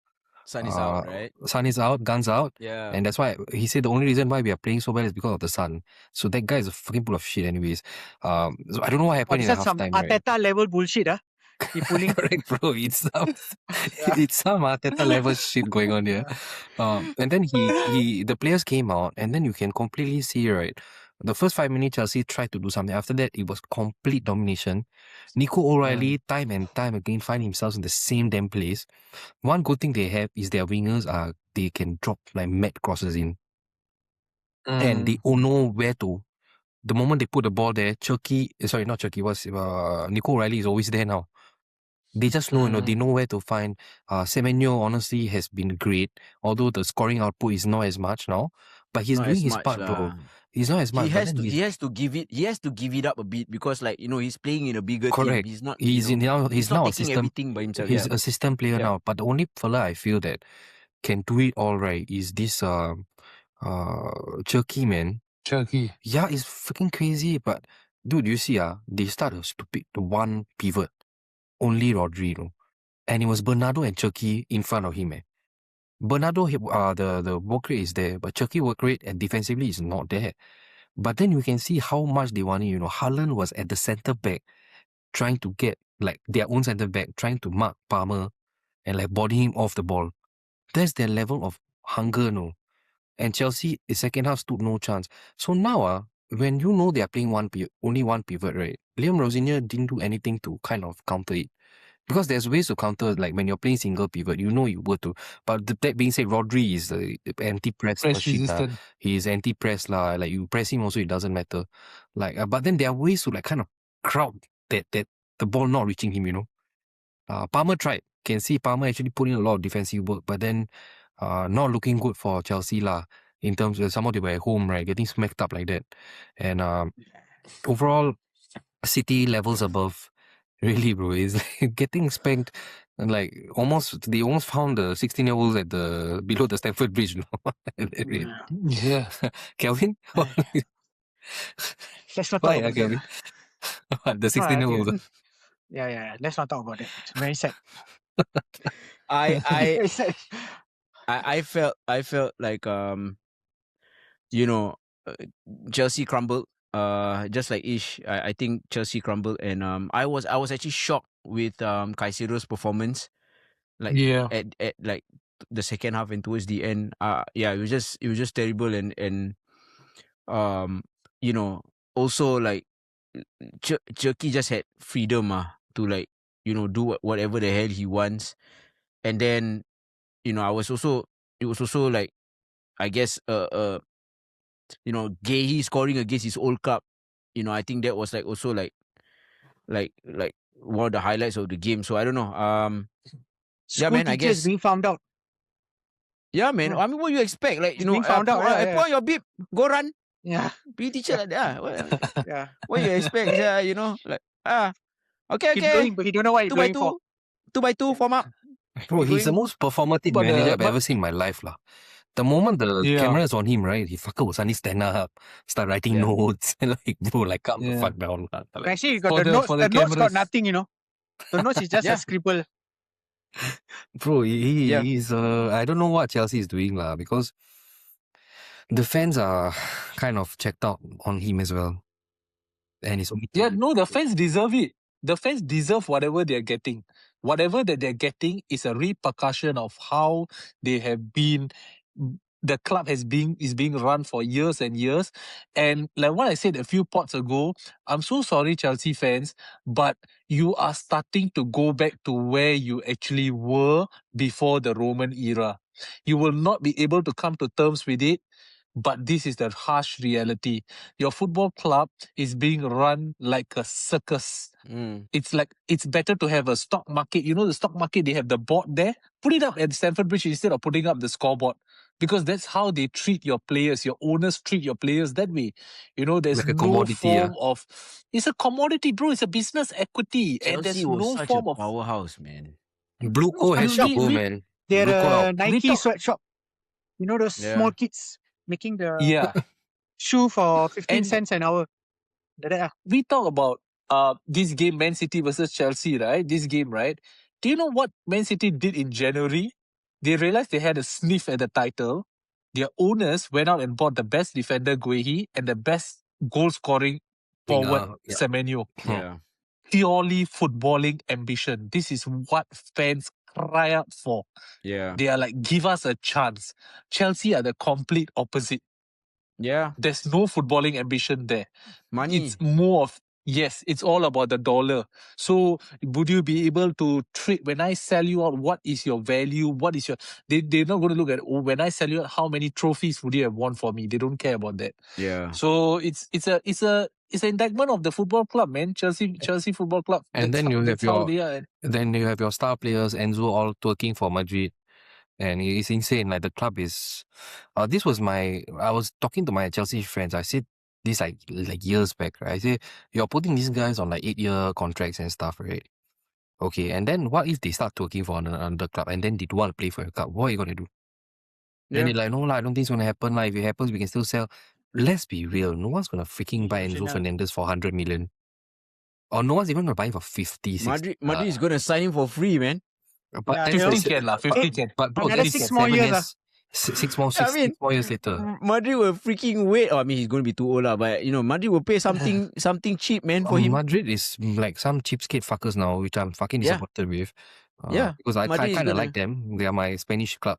sun is out, right? Sun is out, guns out. Yeah. And that's why he said the only reason why we are playing so well is because of the sun. So that guy is a fucking full of shit anyways. So I don't know what happened This in the is some halftime. Right? Arteta level bullshit, He pulling. Correct, bro. It's some Arteta level shit going on here. And then the players came out, and then you can completely see, right? The first 5 minutes, Chelsea tried to do something. After that, it was complete domination. Nico O'Reilly, time and time again, find himself in the same damn place. One good thing they have is their wingers they can drop like mad crosses in. And they all know where to. The moment they put the ball there, Nico O'Reilly is always there now. They just know, they know where to find. Semenyo honestly has been great, although the scoring output is not as much now. But he's doing his part, bro. He's not as much. He has to give it up a bit because, like, he's playing in a bigger team. He's not. He's now a taking everything by himself. He's a system player now. But the only fella I feel that can do it all right is this Cherky, man. Cherky. Yeah, it's freaking crazy. But dude, you see, they start a stupid one pivot. Only Rodri, and it was Bernardo and Cherky in front of him. Bernardo, the work rate is there, but Cherky work rate and defensively is not there. But then you can see how much they want it. Haaland was at the centre back, trying to get like their own centre back, trying to mark Palmer and like body him off the ball. That's their level of hunger, no. And Chelsea, the second half stood no chance. So now, when you know they are playing only one pivot, right? Liam Rosier didn't do anything to kind of counter it. Because there's ways to counter, like when you're playing single pivot, you were to. But that being said, Rodri is the anti-press machine. He is anti-press lah. Like you press him also, it doesn't matter. Like, but then there are ways to like kind of crowd that the ball not reaching him. Palmer tried. Can see Palmer actually put in a lot of defensive work, but then not looking good for Chelsea lah. In terms of somehow they were at home, right, getting smacked up like that, and overall, City levels above. Really, bro, is like getting spanked, and like they almost found the 16-year-olds at below the Stamford Bridge. Yeah, Kelvin. Let's not talk about Kelvin. The 16-year-olds. Yeah. Let's not talk about it. It's very sad. I felt like Chelsea crumbled. Just like Ish, I think Chelsea crumbled, and I was actually shocked with Caicedo's performance. Like at like the second half and towards the end, it was just terrible, and also like Cherky just had freedom to like do whatever the hell he wants, and then it was also like, I guess Gahey scoring against his old club. I think that was like also like one of the highlights of the game. So I don't know. Yeah, man. I guess being found out. Yeah, man. I mean, what you expect? Like, being found out. Point your beep, go run. Yeah. Be teacher like that. Yeah. What you expect? Like okay. Keep going, but he don't know what he's going for. 2x2 form up. Bro, he's the most performative manager I've ever seen in my life, lah. The moment the camera is on him, right, he fucker will suddenly stand up, start writing notes, and like, bro, like, calm the fuck down. Like, actually, he got the notes got nothing, The notes is just a scribble. Bro, he's, I don't know what Chelsea is doing, lah, because the fans are kind of checked out on him as well. And it's the fans deserve it. The fans deserve whatever they're getting. Whatever that they're getting is a repercussion of how they have been. The club is being run for years and years. And like what I said a few pods ago, I'm so sorry, Chelsea fans, but you are starting to go back to where you actually were before the Roman era. You will not be able to come to terms with it, but this is the harsh reality. Your football club is being run like a circus. It's like, it's better to have a stock market. The stock market, they have the board there. Put it up at Stamford Bridge instead of putting up the scoreboard. Because that's how they treat your players. Your owners treat your players that way. There's like no form of... It's a commodity, bro. It's a business equity. Chelsea and there's no such form a of... powerhouse, man. Blue Co has to go, man. They're a Nike sweatshop. Those small kids making the shoe for 15 cents an hour. We talk about this game, Man City versus Chelsea, right? This game, right? Do you know what Man City did in January? They realized they had a sniff at the title. Their owners went out and bought the best defender, Guehi, and the best goal-scoring forward, Semenyo. Yeah. purely footballing ambition. This is what fans cry out for. Yeah. They are like, give us a chance. Chelsea are the complete opposite. Yeah. There's no footballing ambition there. Money. It's more of, yes, it's all about the dollar. So would you be able to trade, when I sell you out, what is your value? What is your, they're not going to look at, oh, when I sell you out, how many trophies would you have won for me? They don't care about that. Yeah. So it's an indictment of the football club, man. Chelsea Football Club. And then you have your your star players, Enzo, all twerking for Madrid. And it's insane. Like the club is, I was talking to my Chelsea friends. I said this like years back, right? I say, you're putting these guys on like 8-year contracts and stuff, right? Okay. And then what if they start twerking for another club and then they don't want to play for your club? What are you going to do? Then they're like, no, I don't think it's going to happen. Like, if it happens, we can still sell. Let's be real. No one's going to freaking buy Enzo Fernandez for 100 million. Or no one's even going to buy him for 50, 60. Madrid is going to sign him for free, man. But 50 can lah, 50 can. But bro, another this 6 is more 7 years. years. 6 more years later. Madrid will freaking wait. Oh, I mean, he's going to be too old, but Madrid will pay something cheap, man, for him. Madrid is like some cheapskate fuckers now, which I'm fucking disappointed with. Because I kind of like them. They are my Spanish club.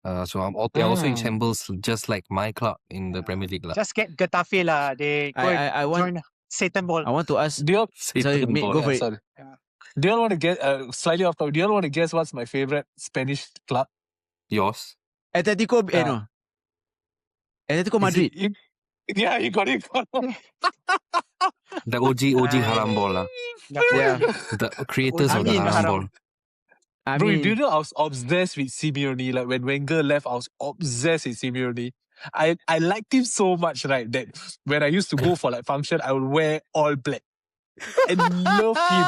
So they're also in shambles, just like my club in the Premier League. Just get Getafe lah. They go and join Satan Ball. I want to ask. Do you all, go for it. sorry. Do you all want to get slightly off topic? Do you all want to guess what's my favorite Spanish club? Yours? Atletico Madrid. Yeah, you got it. The OG haram ball lah. Yeah. The creators of the haram ball. Bro, do you know I was obsessed with Simeone? Like when Wenger left, I was obsessed with Simeone. I liked him so much, right? That when I used to go for like function, I would wear all black. I love him.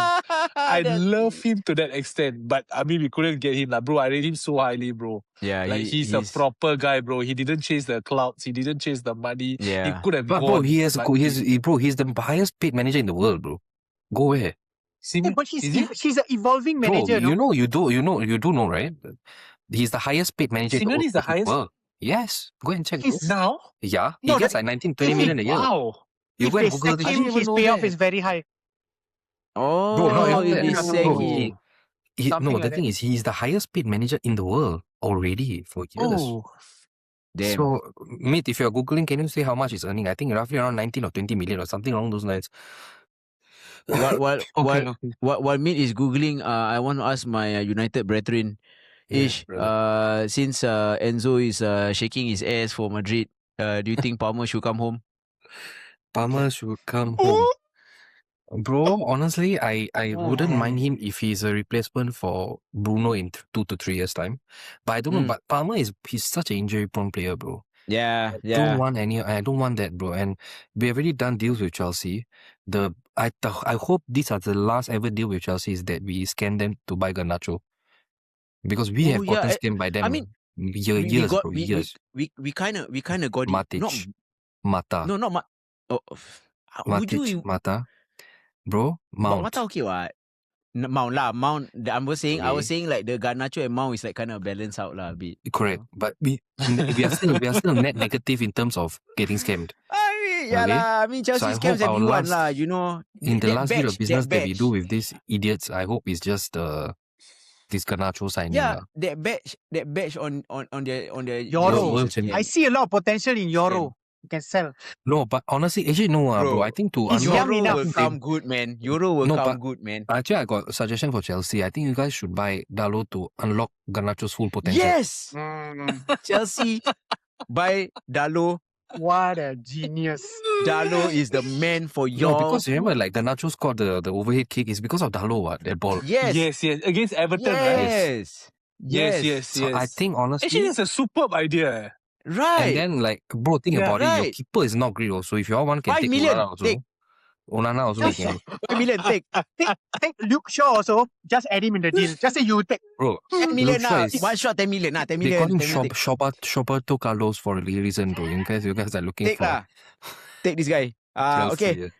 I love him to that extent. But I mean, we couldn't get him, bro. I rate him so highly, bro. Yeah, like he's a proper guy, bro. He didn't chase the clouds. He didn't chase the money. Yeah. He could have But gone. bro, he's the highest paid manager in the world, bro. Go where? Yeah, but he's an evolving manager. Bro, you do know, right? He's the highest paid manager in the world. Is the highest? World. Yes, go and check. Now? Yeah, he gets like 19-20 million a year. Wow. You If go they and Google sack this. him, his payoff is very high. Oh, Bro, the thing is, he's the highest paid manager in the world already for years. Oh. Damn. So, mate, if you're Googling, can you say how much he's earning? I think roughly around 19 or 20 million or something along those lines. While Meet is Googling, I want to ask my United brethren, since Enzo is shaking his ass for Madrid, do you think Palmer should come home? Palmer should come home. Bro, honestly, I wouldn't mind him if he's a replacement for Bruno in 2 to 3 years' time. But I don't know. But Palmer he's such an injury-prone player, bro. Yeah. I don't want that, bro. And we have already done deals with Chelsea. I hope these are the last ever deal with Chelsea is that we scan them to buy Garnacho. Because we have gotten scammed by them. I mean, years. we kind of got Matic. Mata. No, not Matic, Mata. Bro, Mount. Mata okay what? Mount. I was saying like the Garnacho and Mount is like kind of balance out a bit. Correct, but we are still net negative in terms of getting scammed. I mean, Chelsea so scams everyone lah. In the last bit of business that we do with these idiots, I hope it's just this Garnacho signing. Yeah, that batch on their Euro. I see a lot of potential in Euro. You can sell. No, but honestly, no, bro. I think Euro will come good, man. Euro will come good, man. Actually, I got a suggestion for Chelsea. I think you guys should buy Dalot to unlock Garnacho's full potential. Yes! Chelsea, buy Dalot. What a genius. Dalot is the man for your... No, because remember, like, Garnacho scored the overhead kick is because of Dalot, what? That ball. Yes. Against Everton, right? Yes. So I think, honestly... Actually, it's a superb idea. Right. And then, like, bro, think about it. Your keeper is not great also. If you all want, can 5 take million. Onana also. Onana also can. 5 million, take. Take Luke Shaw also. Just add him in the deal. Just say you take. Bro, 10 million now. One shot, 10 million. 10 million. They call him Shoberto Carlos for a reason, bro. In case you guys are looking for... Take this guy. Chelsea, okay.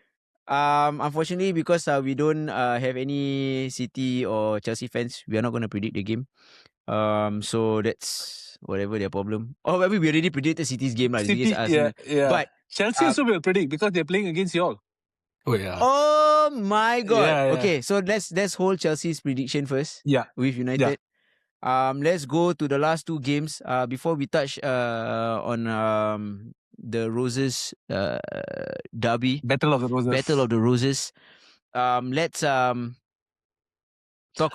Unfortunately, because we don't have any City or Chelsea fans, we are not going to predict the game. So that's whatever their problem. Oh, maybe we already predicted City's game, City, yeah. But Chelsea also will predict because they're playing against y'all. Oh, yeah. Oh, Oh my God. Yeah. Okay, so let's hold Chelsea's prediction first. Yeah. With United. Let's go to the last two games. Before we touch on the Roses derby. Battle of the Roses. Battle of the Roses. Let's talk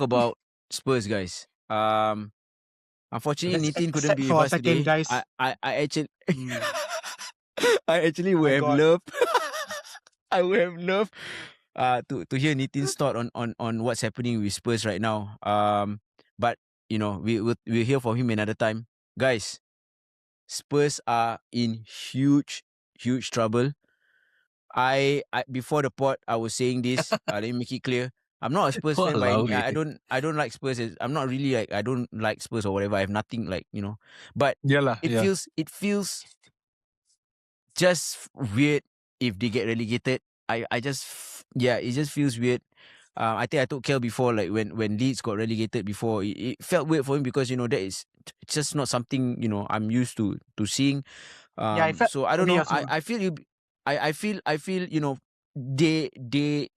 about Spurs, guys. Unfortunately, Let's Nitin couldn't accept be for with a us second, today. guys. I actually I actually would My have God. loved I would have loved to hear Nitin's thought on what's happening with Spurs right now. But you know, we'll hear from him another time. Guys, Spurs are in huge trouble. I before the pod I was saying this. Let me make it clear. I'm not a Spurs fan by any. I don't like Spurs. I'm not really like, I don't like Spurs or whatever. I have nothing like, you know. But it feels just weird if they get relegated. It just feels weird. I think I told Kel before, like when Leeds got relegated before, it felt weird for him because, you know, that is just not something, you know, I'm used to seeing. it felt So I don't for me know. also. I feel you know, they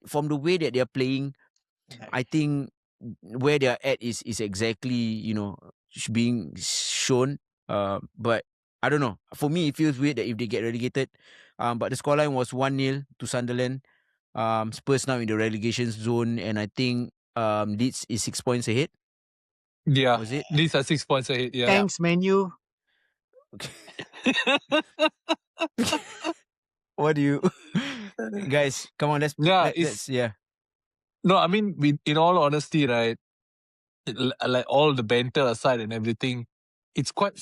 from the way that they're playing, I think where they're at is exactly, you know, being shown. But I don't know. For me, it feels weird that if they get relegated. But the scoreline was 1-0 to Sunderland. Spurs now in the relegation zone, and I think Leeds is 6 points ahead. Yeah. Was it? Leeds are 6 points ahead. Yeah. Thanks, Man U. What do you guys? Come on, let's No, I mean, in all honesty, right? Like all the banter aside and everything, it's quite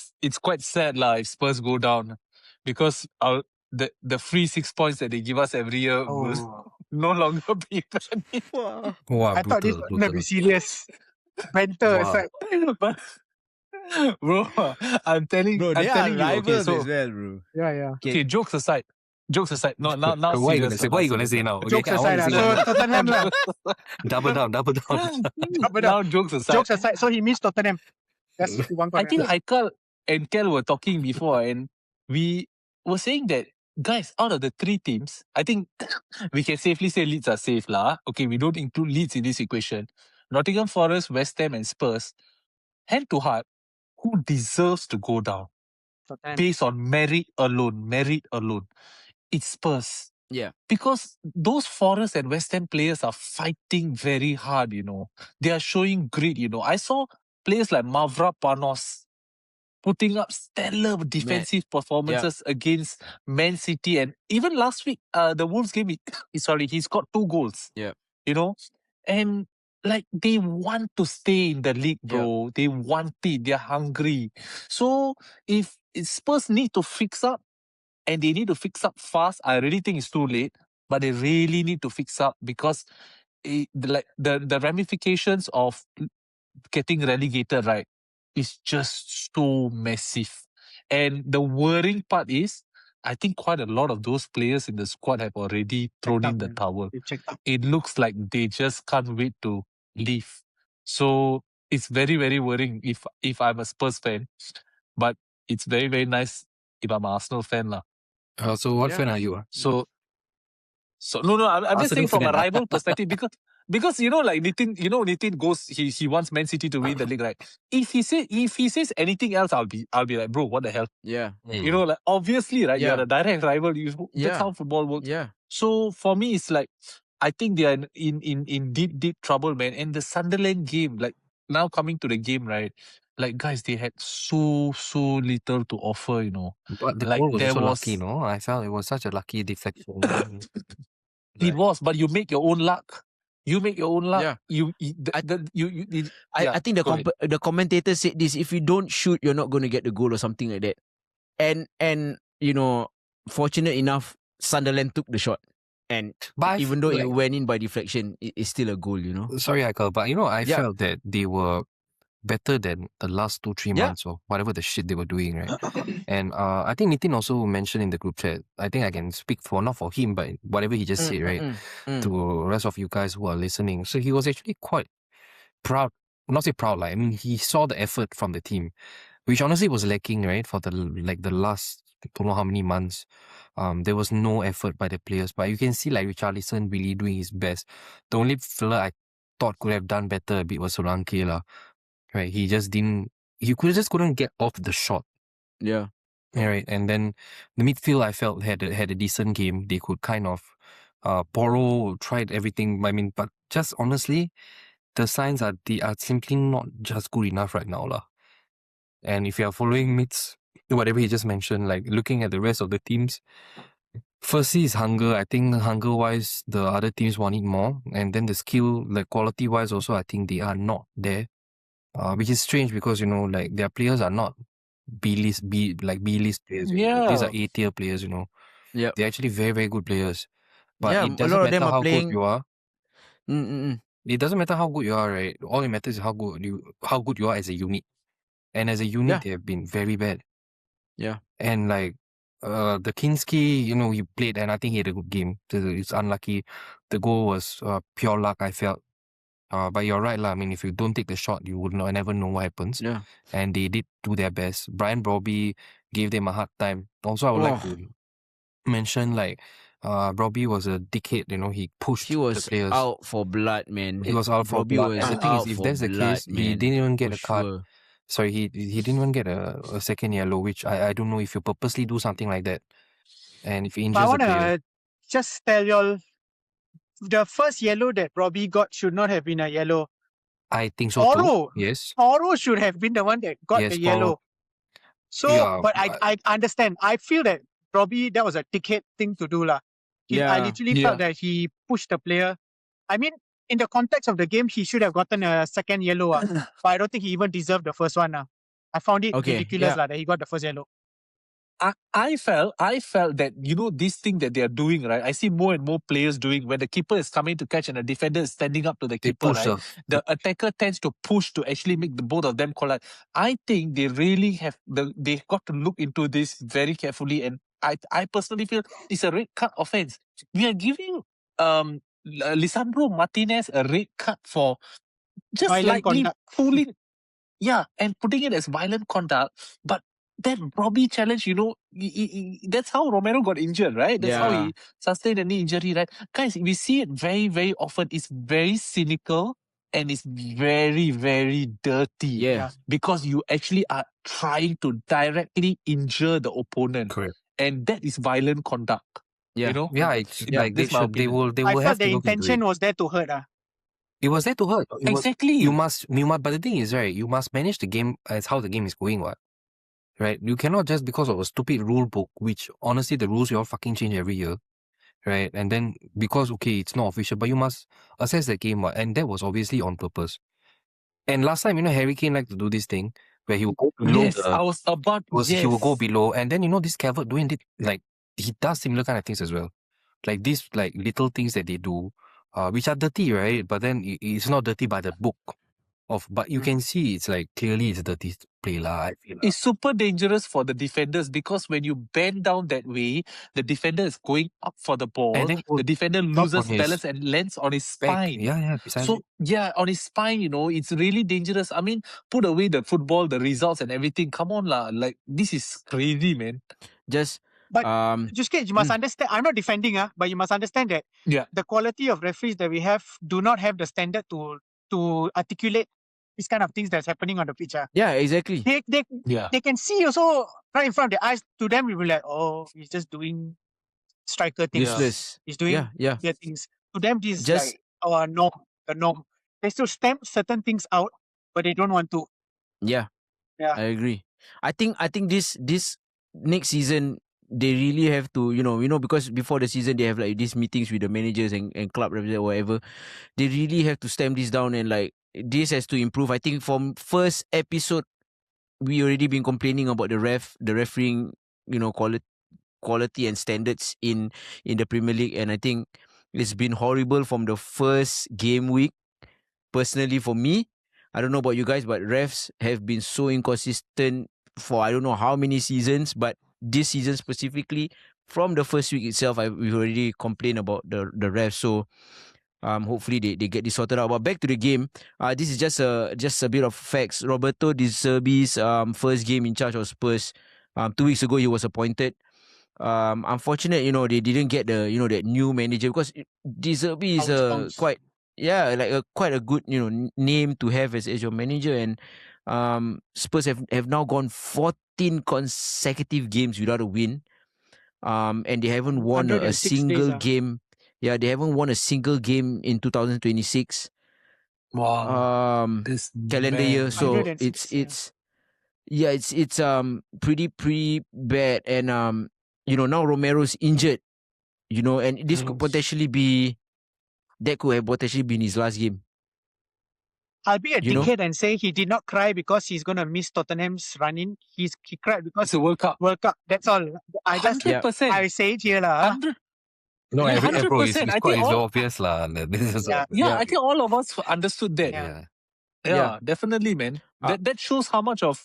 sad lah if Spurs go down, because the free 6 points that they give us every year will no longer be valid. Wow, I thought this was going to be serious. Banter aside. But bro, I'm telling you. they are Okay, rivals so as well, bro. Yeah. okay, jokes aside. No, now what are you serious. gonna say now? Jokes I wanna aside, see so that. Tottenham lah. Double down. Now jokes aside. Jokes aside, so he means Tottenham. That's one I corner. think Haikal and Kel were talking before, and we were saying that, guys, out of the three teams, I think we can safely say Leeds are safe lah. Okay, we don't include Leeds in this equation. Nottingham Forest, West Ham, and Spurs, hand to heart, who deserves to go down Tottenham. based on merit alone? It's Spurs. Yeah. Because those Forest and West Ham players are fighting very hard, you know. They are showing grit, you know. I saw players like Mavropanos putting up stellar defensive performances against Man City, and even last week, the Wolves game, he scored 2 goals. Yeah. You know, and like they want to stay in the league, bro. They want it. They're hungry. So if Spurs need to fix up, and they need to fix up fast, I really think it's too late. But they really need to fix up, because the ramifications of getting relegated, right, is just so massive. And the worrying part is, I think quite a lot of those players in the squad have already thrown in the towel. It looks like they just can't wait to leave. So it's very, very worrying if I'm a Spurs fan. But it's very, very nice if I'm an Arsenal fan lah. So what fan are you? So no, I'm just saying from a rival perspective, because you know, like Nitin goes, he wants Man City to win the league, right? If he says anything else, I'll be like, bro, what the hell? Yeah. You know, like obviously, right? You're a direct rival. That's how football works. Yeah. So for me, it's like, I think they are in deep trouble, man. And the Sunderland game, like now coming to the game, right? Like, guys, they had so little to offer, you know. But the goal was also lucky, no? I felt it was such a lucky deflection. It was, but you make your own luck. Yeah. I think the commentator said this: if you don't shoot, you're not going to get the goal or something like that. And you know, fortunate enough, Sunderland took the shot, and even though it went in by deflection, it's still a goal. You know. Sorry, Haikal, but you know, I felt that they were better than the last 2-3 months or whatever the shit they were doing, right? And I think Nitin also mentioned in the group chat, I think I can speak for, not for him, but whatever he just said, right? To the rest of you guys who are listening. So he was actually quite proud, not say proud, like, I mean, he saw the effort from the team, which honestly was lacking, right? For the last don't know how many months. There was no effort by the players, but you can see like Richarlison really doing his best. The only fella I thought could have done better a bit was Solanke lah. Right, he just couldn't get off the shot. Yeah. Right, and then the midfield I felt had a decent game. They could kind of Porro tried everything. I mean, but just honestly, the signs are simply not just good enough right now lah. And if you are following Mitz, whatever he just mentioned, like looking at the rest of the teams, firstly is hunger. I think hunger-wise, the other teams want it more. And then the skill, like quality-wise also, I think they are not there. Which is strange because, like their players are not B-list players. These are A-tier players, Yeah. They're actually very, very good players. But Yeah, it doesn't matter how playing... good you are. Mm-mm. It doesn't matter how good you are, right? All it matters is how good you are as a unit. And as a unit, they have been very bad. Yeah. And like the Kinski, he played and I think he had a good game. It's unlucky. The goal was pure luck, I felt. But you're right, lah. I mean, if you don't take the shot, you would never know what happens. Yeah. And they did do their best. Brian Brobby gave them a hard time. Also, I would like to mention, like, Brobby was a dickhead, he pushed the players. He was out for blood, man. He was out for blood. And the thing is, if that's the case, man, he didn't even get a card. Sure. Sorry, he didn't even get a second yellow, which I don't know if you purposely do something like that. And if he injures the player. I want to just tell y'all, the first yellow that Robbie got should not have been a yellow. I think so too. Yes. Porro should have been the one that got the yellow. So, but I understand. I feel that Robbie, that was a dickhead thing to do lah. I literally felt that he pushed the player. I mean, in the context of the game, he should have gotten a second yellow. But I don't think he even deserved the first one. I found it ridiculous that he got the first yellow. I felt that, this thing that they are doing, right? I see more and more players doing when the keeper is coming to catch and the defender is standing up to the keeper, right? The attacker tends to push to actually make the both of them collide. I think they really they got to look into this very carefully, and I personally feel it's a red card offense. We are giving Lisandro Martinez a red card for just slightly pulling, and putting it as violent conduct, but that Robbie challenge, that's how Romero got injured, right? That's how he sustained a knee injury, right? Guys, we see it very, very often. It's very cynical and it's very, very dirty. Yeah. Because you actually are trying to directly injure the opponent. Correct. And that is violent conduct. Yeah. Like they will I have thought the intention was there to hurt. It was there to hurt. Exactly. You must, but the thing is, right, you must manage the game as how the game is going, what? Right? You cannot just because of a stupid rule book, which honestly the rules you all fucking change every year. Right? And then because, it's not official, but you must assess the game, what? And that was obviously on purpose. And last time, Harry Kane liked to do this thing where he would go below. Yes, I was about He would go below. And then, this Calvert doing it, like, he does similar kind of things as well. Like these, like, little things that they do, which are dirty, right? But then it's not dirty by the book. But you can see it's like clearly it's a dirty play lah. I feel it's super dangerous for the defenders because when you bend down that way, the defender is going up for the ball. And then the defender loses balance and lands on his spine. Yeah, precisely. So on his spine, it's really dangerous. I mean, put away the football, the results and everything. Come on lah, like this is crazy, man. But you must understand. I'm not defending, but you must understand that the quality of referees that we have do not have the standard to articulate these kind of things that's happening on the pitch. Yeah, exactly. They can see also right in front of their eyes. To them, we will like, oh, he's just doing striker things. Useless. He's doing things. To them, this is just like the norm. They still stamp certain things out, but they don't want to. Yeah, I agree. I think this next season they really have to because before the season they have like these meetings with the managers and club representatives or whatever. They really have to stamp this down and like this has to improve. I think from first episode we already been complaining about the refereeing, quality and standards in the Premier League, and I think it's been horrible from the first game week. Personally, for me, I don't know about you guys, but refs have been so inconsistent for I don't know how many seasons, but this season specifically, from the first week itself, we've already complained about the refs. So hopefully they get this sorted out. But back to the game, this is just a bit of facts. Roberto De Zerbi's first game in charge of Spurs. 2 weeks ago he was appointed. Unfortunate, they didn't get the that new manager, because De Zerbi is quite a good name to have as your manager. And Spurs have now gone 14 consecutive games without a win. And they haven't won a 106 single days, game. Yeah, they haven't won a single game in 2026 Wow. This calendar year. So 106, it's pretty bad. And now Romero's injured, and this could potentially be his last game. I'll be a dickhead and say he did not cry because he's gonna miss Tottenham's run-in. He cried because it's a World Cup. World Cup. That's all. I just 100%. I say it here lah. 100. No, bro, it's 100%. quite obvious lah. This is Yeah. I think all of us understood that. Yeah. Definitely, man. That shows how much of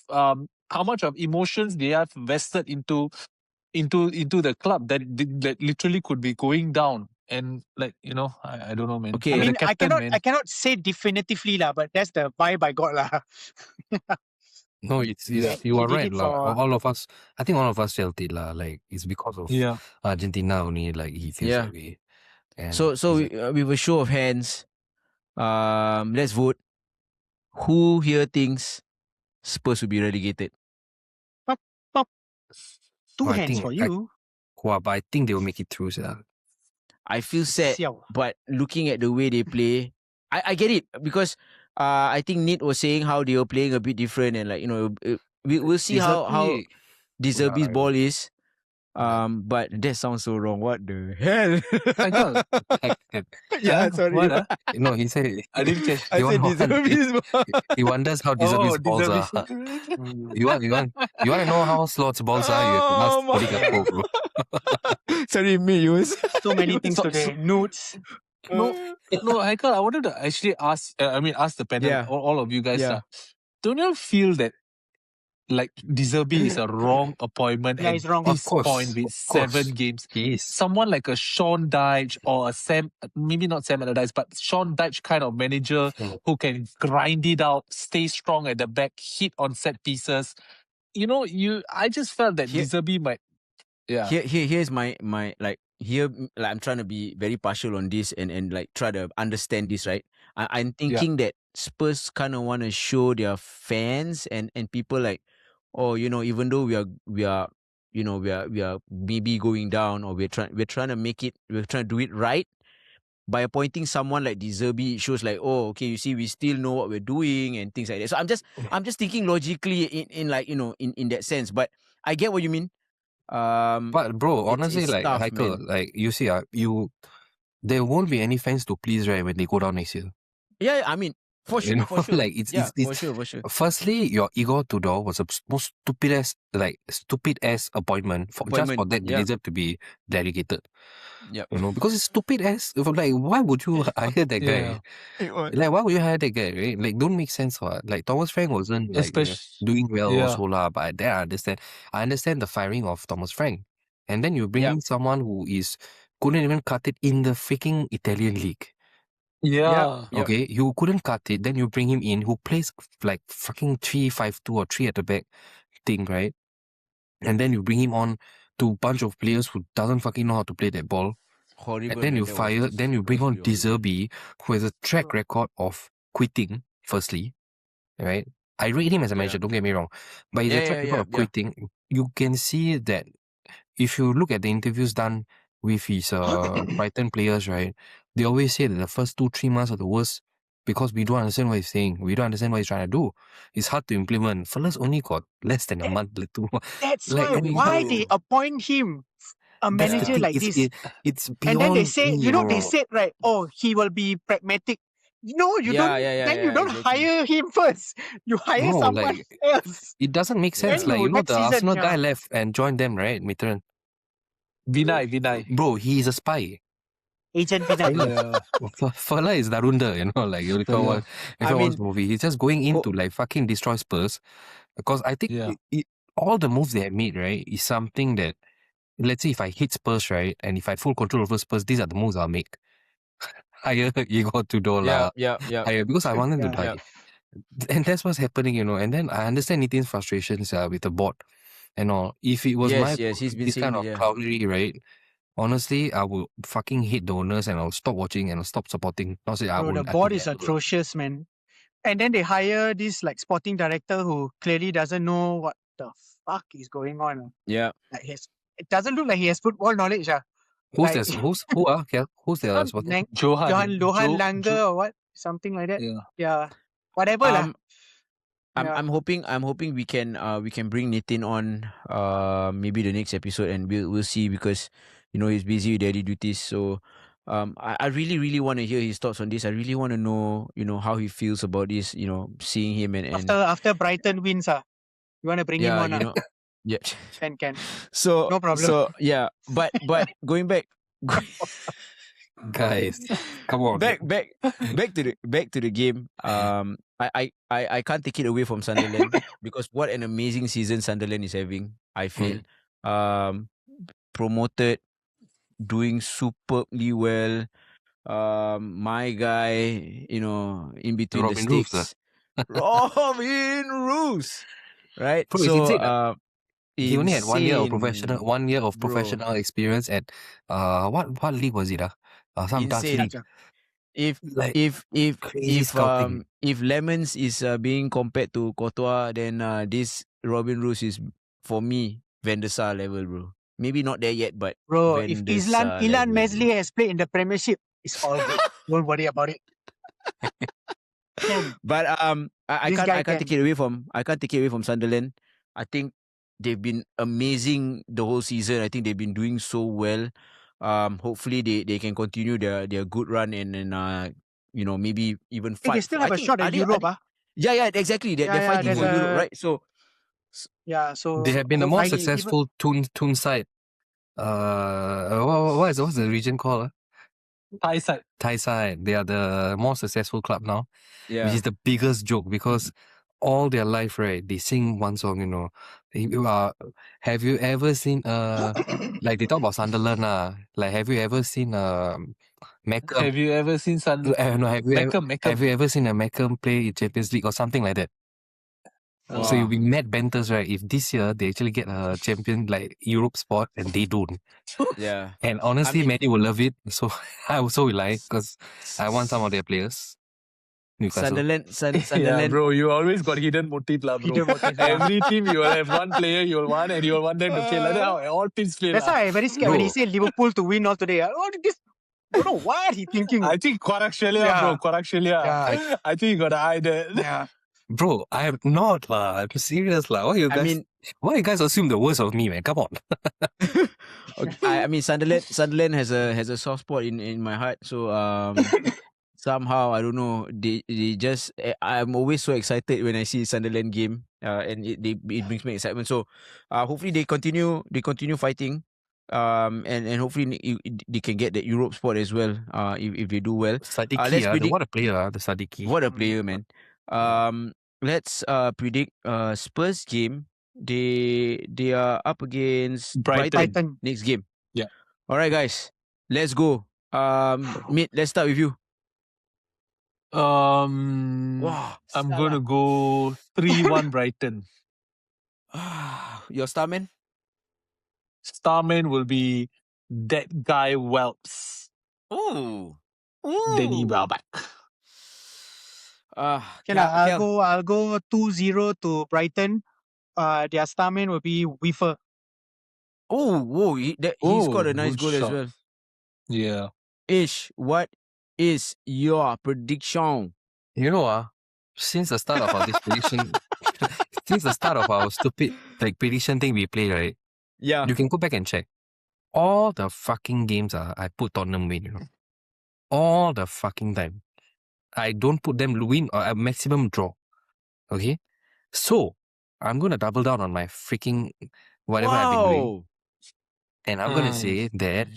emotions they have vested into the club that literally could be going down. And I don't know, man. Okay. I mean, captain, I cannot say definitively lah, but that's the vibe I got lah. No, it's you are right lah. All of us, I think all of us felt it lah. Like it's because of Argentina only. Like he feels that way. And so with a show of hands, let's vote. Who here thinks Spurs will be relegated? Two hands for you. But I think they will make it through, sir. I feel sad, but looking at the way they play, I get it, because I think Nid was saying how they were playing a bit different, and we'll see how De Zerbi's ball is. But that sounds so wrong. What the hell? Sorry. What, No, he said I didn't catch. I said De Zerbi's ball. He wonders how De Zerbi's balls are. You want to know how Slot's balls are? You have to ask Poligapo, bro. Sorry, me use. So many things today. Nudes. No, Haikal, I wanted to actually ask the panel, all of you guys. Don't you feel that De Zerbi is a wrong appointment at he's wrong. this point with 7 games? He is. Someone like a Sean Dyche or a maybe not Sam Allardyce, but Sean Dyche kind of manager who can grind it out, stay strong at the back, hit on set pieces. I just felt that De Zerbi might. Yeah. Here's my I'm trying to be very partial on this and try to understand this, right? I'm thinking that Spurs kind of want to show their fans and people even though we are maybe going down, or we're trying to do it right by appointing someone like De Zerbi. It shows you see, we still know what we're doing and things like that. So I'm just thinking logically in that sense, but I get what you mean. But bro, honestly, tough, Haikal, man. You see, there won't be any fans to please, right, when they go down next year. Yeah, I mean, for sure. For sure. For sure. Firstly, your Igor Tudor was a most stupid ass appointment just for that deserve to be delegated. Yeah. Because it's stupid ass. Why would you hire that guy? Why would you hire that guy? Right? Don't make sense. Thomas Frank wasn't doing well also lah. But there I understand the firing of Thomas Frank, and then you bring in someone who couldn't even cut it in the freaking Italian league. Yeah. Okay, you couldn't cut it. Then you bring him in, who plays fucking 3-5-2 or 3 at the back thing, right? And then you bring him on to a bunch of players who doesn't fucking know how to play that ball. Horrible. And then you bring on De Zerbi, who has a track record of quitting. Firstly, right? I rate him as a manager. Don't get me wrong, but he's a track record of quitting. You can see that if you look at the interviews done with his Brighton players, right? They always say that the first 2-3 months are the worst because we don't understand what he's saying. We don't understand what he's trying to do. It's hard to implement. Fellas only got less than a month. That's why they appoint him a manager like this. It's beyond. And then they say, they said, right, he will be pragmatic. No, you don't. Then you don't hire him first. You hire someone else. It doesn't make sense. The Arsenal guy left and joined them, right, Mitran? Vinay. Bro, he is a spy. Agent Vinay. Fala is Darunda, you recall one movie. He's just going in to fucking destroy Spurs. Because I think all the moves they have made, right, is something that, let's say if I hit Spurs, right, and if I had full control over Spurs, these are the moves I'll make. Hire Igor Tudor. Hire, because I want them to die. And that's what's happening, And then I understand Nitin's frustrations with the board. and all. If it was my Yes, he's been this saying kind it, of yeah. clownery, right? Honestly, I would fucking hate the owners and I'll stop watching and I'll stop supporting. Not say I Bro, will. the board is atrocious, man. And then they hire this like sporting director who clearly doesn't know what the fuck is going on. Yeah. Like it doesn't look like he has football knowledge. Who's Like, who's their sporting? Johan Johan Langer or what? Something like that. Yeah. Yeah. Whatever lah. I'm hoping we can bring Nitin on maybe the next episode, and we'll see, because he's busy with daily duties. So I really want to hear his thoughts on this. I really want to know how he feels about this. Seeing him and After Brighton wins, you want to bring him on? Yeah. Can. So No problem. So yeah, but going back. Guys, come on. Back to the game. I can't take it away from Sunderland because what an amazing season Sunderland is having. I feel promoted, doing superbly well. My guy, in between Robin the Roos, sticks, Robin Roos, right? Bro, it's insane, he only had 1 year of insane, professional experience at what league was it? Some Dutch insane. league. If scouting. if Lemons is being compared to Courtois, then this Robin Roos is, for me, Van der Sar level, bro. Maybe not there yet, but Bro, Van if der Sar Ilan level, Mesley has played in the Premiership, it's all good. Don't worry about it. But I This can't guy take it away from Sunderland. I think they've been amazing the whole season. I think they've been doing so well. Hopefully they can continue their good run and maybe even fight. They still have a shot at Europe, Yeah, exactly. They're fighting for Europe, right? So they have been the more successful Toon side. What's the region called? Thai side. Thai side. They are the more successful club now. Yeah. Which is the biggest joke, because all their life, right, they sing one song, have you ever seen like they talk about Sunderland, like have you ever seen Mackem? Have you ever seen have you ever seen a Mackem play in Champions League or something like that? Wow. So you'll be mad banters, right? If this year they actually get a champion like Europe spot and they don't. Yeah. And honestly, Manny will love it. So I also will like, because I want some of their players. Sunderland. Yeah, bro, you always got hidden motive, bro. Every team you will have one player you will want, and you will want them to play. Like that, how all teams play. That's why I'm very scared when he said Liverpool to win all today. I don't know what he's thinking. I think Quaracchelia, bro. Quaracchelia. Yeah. I think you got to hide that. Yeah. Bro, I am not lah. I'm serious lah. Why you guys assume the worst of me, man? Come on. Okay. Sunderland has a soft spot in my heart. So somehow, I don't know, they just, I'm always so excited when I see Sunderland game, and it brings me excitement. So hopefully they continue fighting, and hopefully they can get the Europe spot as well, if they do well. Sadiki, what a player, the Sadiki. What a player, man. Let's predict Spurs game. They are up against Brighton next game. Yeah. All right, guys, let's go. Mid, let's start with you. Wow, I'm going to go 3-1 Brighton. Your starman? Starman will be that guy Welps. Ooh. Denny Welbeck. I'll go 2-0 to Brighton. Their starman will be Weaver. He scored a nice goal as well. Yeah. Ish, what is your prediction? Since the start of our prediction, since the start of our stupid prediction thing we play, right? Yeah. You can go back and check. All the fucking games I put Tottenham win, all the fucking time. I don't put them win or a maximum draw. Okay? So, I'm going to double down on my freaking whatever I've been doing. And I'm going to say that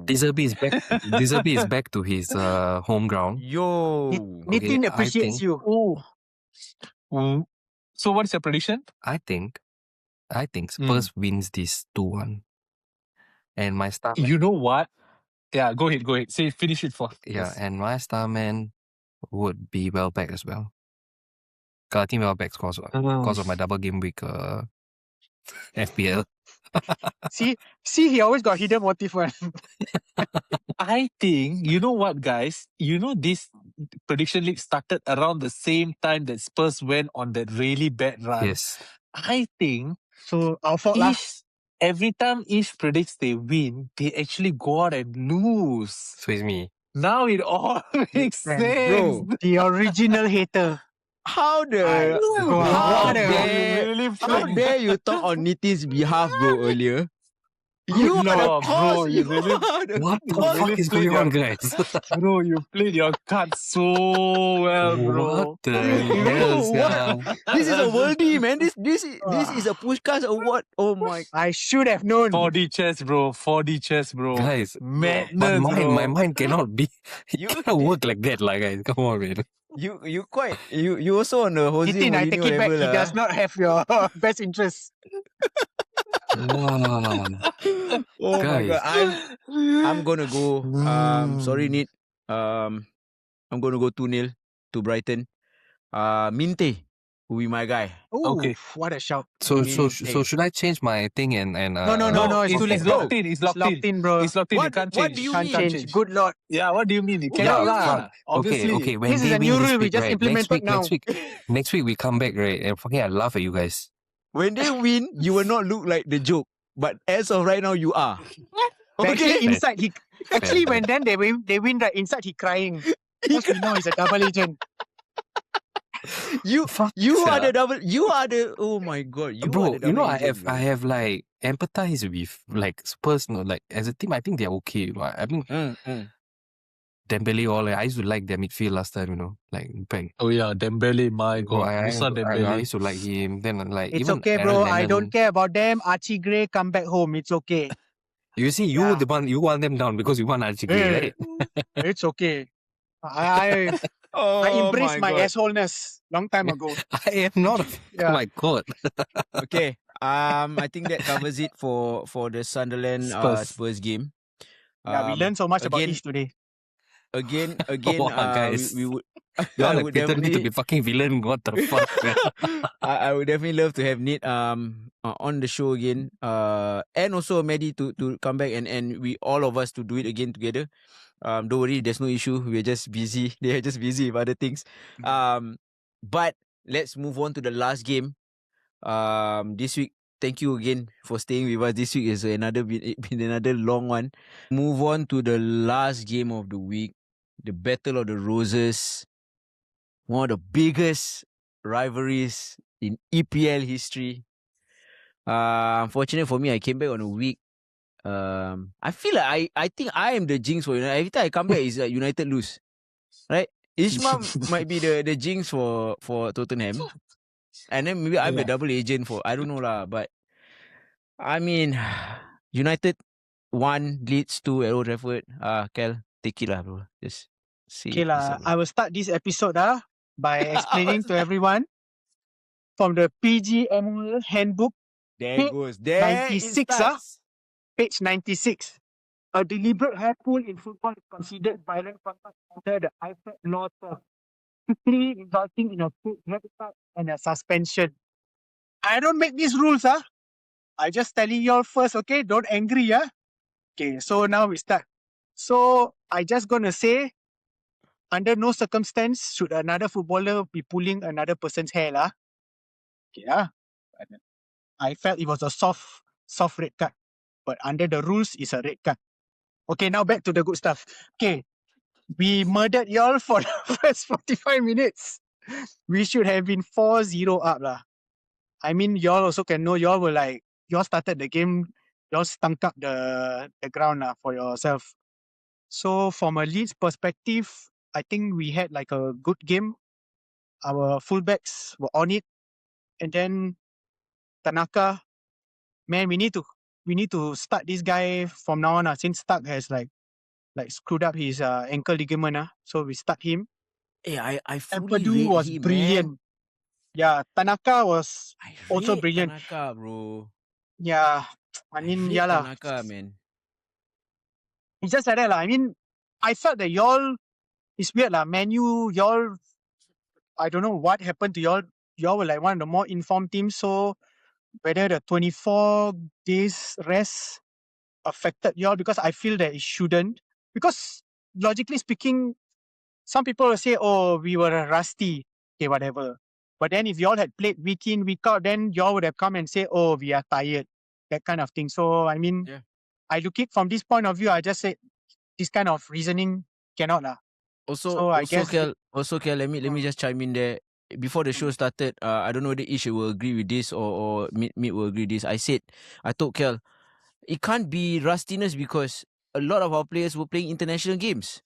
Dizerby is back to his home ground. Nitin appreciates you. So what's your prediction? I think Spurs wins this 2-1. And my star... You know what? Yeah, go ahead. Say, finish it first. Yeah, and my starman would be Welbeck as well. I think Welbeck scores because of my double game week FPL. See, he always got hidden motive one. I think, you know what, guys? You know, this prediction league started around the same time that Spurs went on that really bad run. Yes. I think So our fault lah. every time Ish predicts they win, they actually go out and lose. So it's me. Now it all makes Man, sense. bro. The original hater. How How dare you talk on Niti's behalf, bro, earlier? You are the cause. You really, What the really fuck is going on, guys? bro, you played your cards so well, bro. What the hell, sia? This is a worldie, man. This is a Pushkas award. Oh my. I should have known. 4D chess, bro. 4D chess, bro. Guys, Madness, but bro. my mind cannot be. It You- cannot work like that, like guys. Come on, man. You also on the Jose Nitin, I Mourinho take it back. level, He does not have your best interest. Wow. Oh my Guys. god. I'm gonna go. Sorry, Nit. I'm gonna go 2-0 to Brighton. Minte will be my guy. Oh, Okay. what a shout. So Hey. should I change my thing and No, it's too late, It's bro. locked in. It's It's locked locked in. in, bro. It's locked in. You What- can't what change. do you Can't mean? change. Good lord. Yeah, what do you mean? You What cannot do you lah. mean? Obviously. Okay. When This is they a new win this rule we week, just right, implemented now. next week we come back, right? And fucking I laugh at you guys. When they win, you will not look like the joke. But as of right now, you are. But Okay. actually, inside he actually Fair. when then they win right inside he crying. Because we know he's a double agent. You Fuck, are sia. the double. You are the. Oh my god. You are Bro, the you know double I agent, bro. have like empathize with like Spurs, no, like as a team I think they're okay. You know? I mean Dembele all I used to like their midfield last time, you know, like back. Oh yeah, Dembele, my Bro, God. I Musa Dembele. used to like him. Then like It's even okay, bro. Aaron I don't Lennon. care about them. Archie Gray come back home. It's okay. You see, you Yeah. the one you want them down because you want Archie Gray, Hey, right? it's okay. I Oh embraced my god. assholeness long time ago. I am not. Oh Yeah. my god. Okay. I think that covers it for the Sunderland Spurs game. Yeah, we learned so much about again- Ish today. Again, Wow, guys. we would. You I are like would pretending to definitely- be fucking villain. What the fuck? Man? I would definitely love to have Nate on the show again. And also Maddie to come back and we all of us to do it again together. Don't worry, there's no issue. We're just busy. They're just busy with other things. But let's move on to the last game. This week, thank you again for staying with us. This week is been another long one. Move on to the last game of the week, the Battle of the Roses. One of the biggest rivalries in EPL history. Unfortunately for me, I came back on a week. I feel like I think I am the jinx for United. Every time I come back, is United lose, right? Ishmael might be the jinx for Tottenham, and then maybe I'm the double agent for I don't know lah. But I mean, United 1, Leeds 2 at Old Trafford. Kel, take it lah, bro. Just see. Okay lah, I will start this episode by explaining to everyone from the PGMOL handbook, There it goes. There 96, it starts. page 96. A deliberate hair pull in football is considered violent conduct under the IFAB law term, typically resulting in a full haircut and a suspension. I don't make these rules, I just telling y'all first, okay? Don't angry, Okay, so now we start. So I just gonna say, under no circumstance should another footballer be pulling another person's hair, lah. Okay, I felt it was a soft red card, but under the rules, it's a red card. Okay, now back to the good stuff. Okay, we murdered y'all for the first 45 minutes. We should have been 4-0 up, lah. I mean, y'all also can know y'all were like, y'all started the game, y'all stunk up the ground for yourself. So from a Leeds perspective, I think we had like a good game. Our fullbacks were on it. And then Tanaka, man, we need to start this guy from now on. Since Stark has like screwed up his ankle ligament. So we start him. I And fully Purdue rate was him, brilliant. man. Yeah, Tanaka was I also rate brilliant. Tanaka, bro. Yeah. I mean, rate yeah lah. Tanaka, man. It's just like that lah. I mean, I felt that y'all, it's weird lah. Man U, y'all, I don't know what happened to y'all. Y'all were like one of the more informed teams. So whether the 24 days rest affected y'all, because I feel that it shouldn't. Because logically speaking, some people will say, oh, we were rusty. Okay, whatever. But then if y'all had played week in, week out, then y'all would have come and say, oh, we are tired. That kind of thing. So, I mean, Yeah. I look it from this point of view, I just say this kind of reasoning cannot. So I guess Kel, let me just chime in there. Before the show started, I don't know whether Ish will agree with this or Meet will agree with this. I told Kel, it can't be rustiness because a lot of our players were playing international games.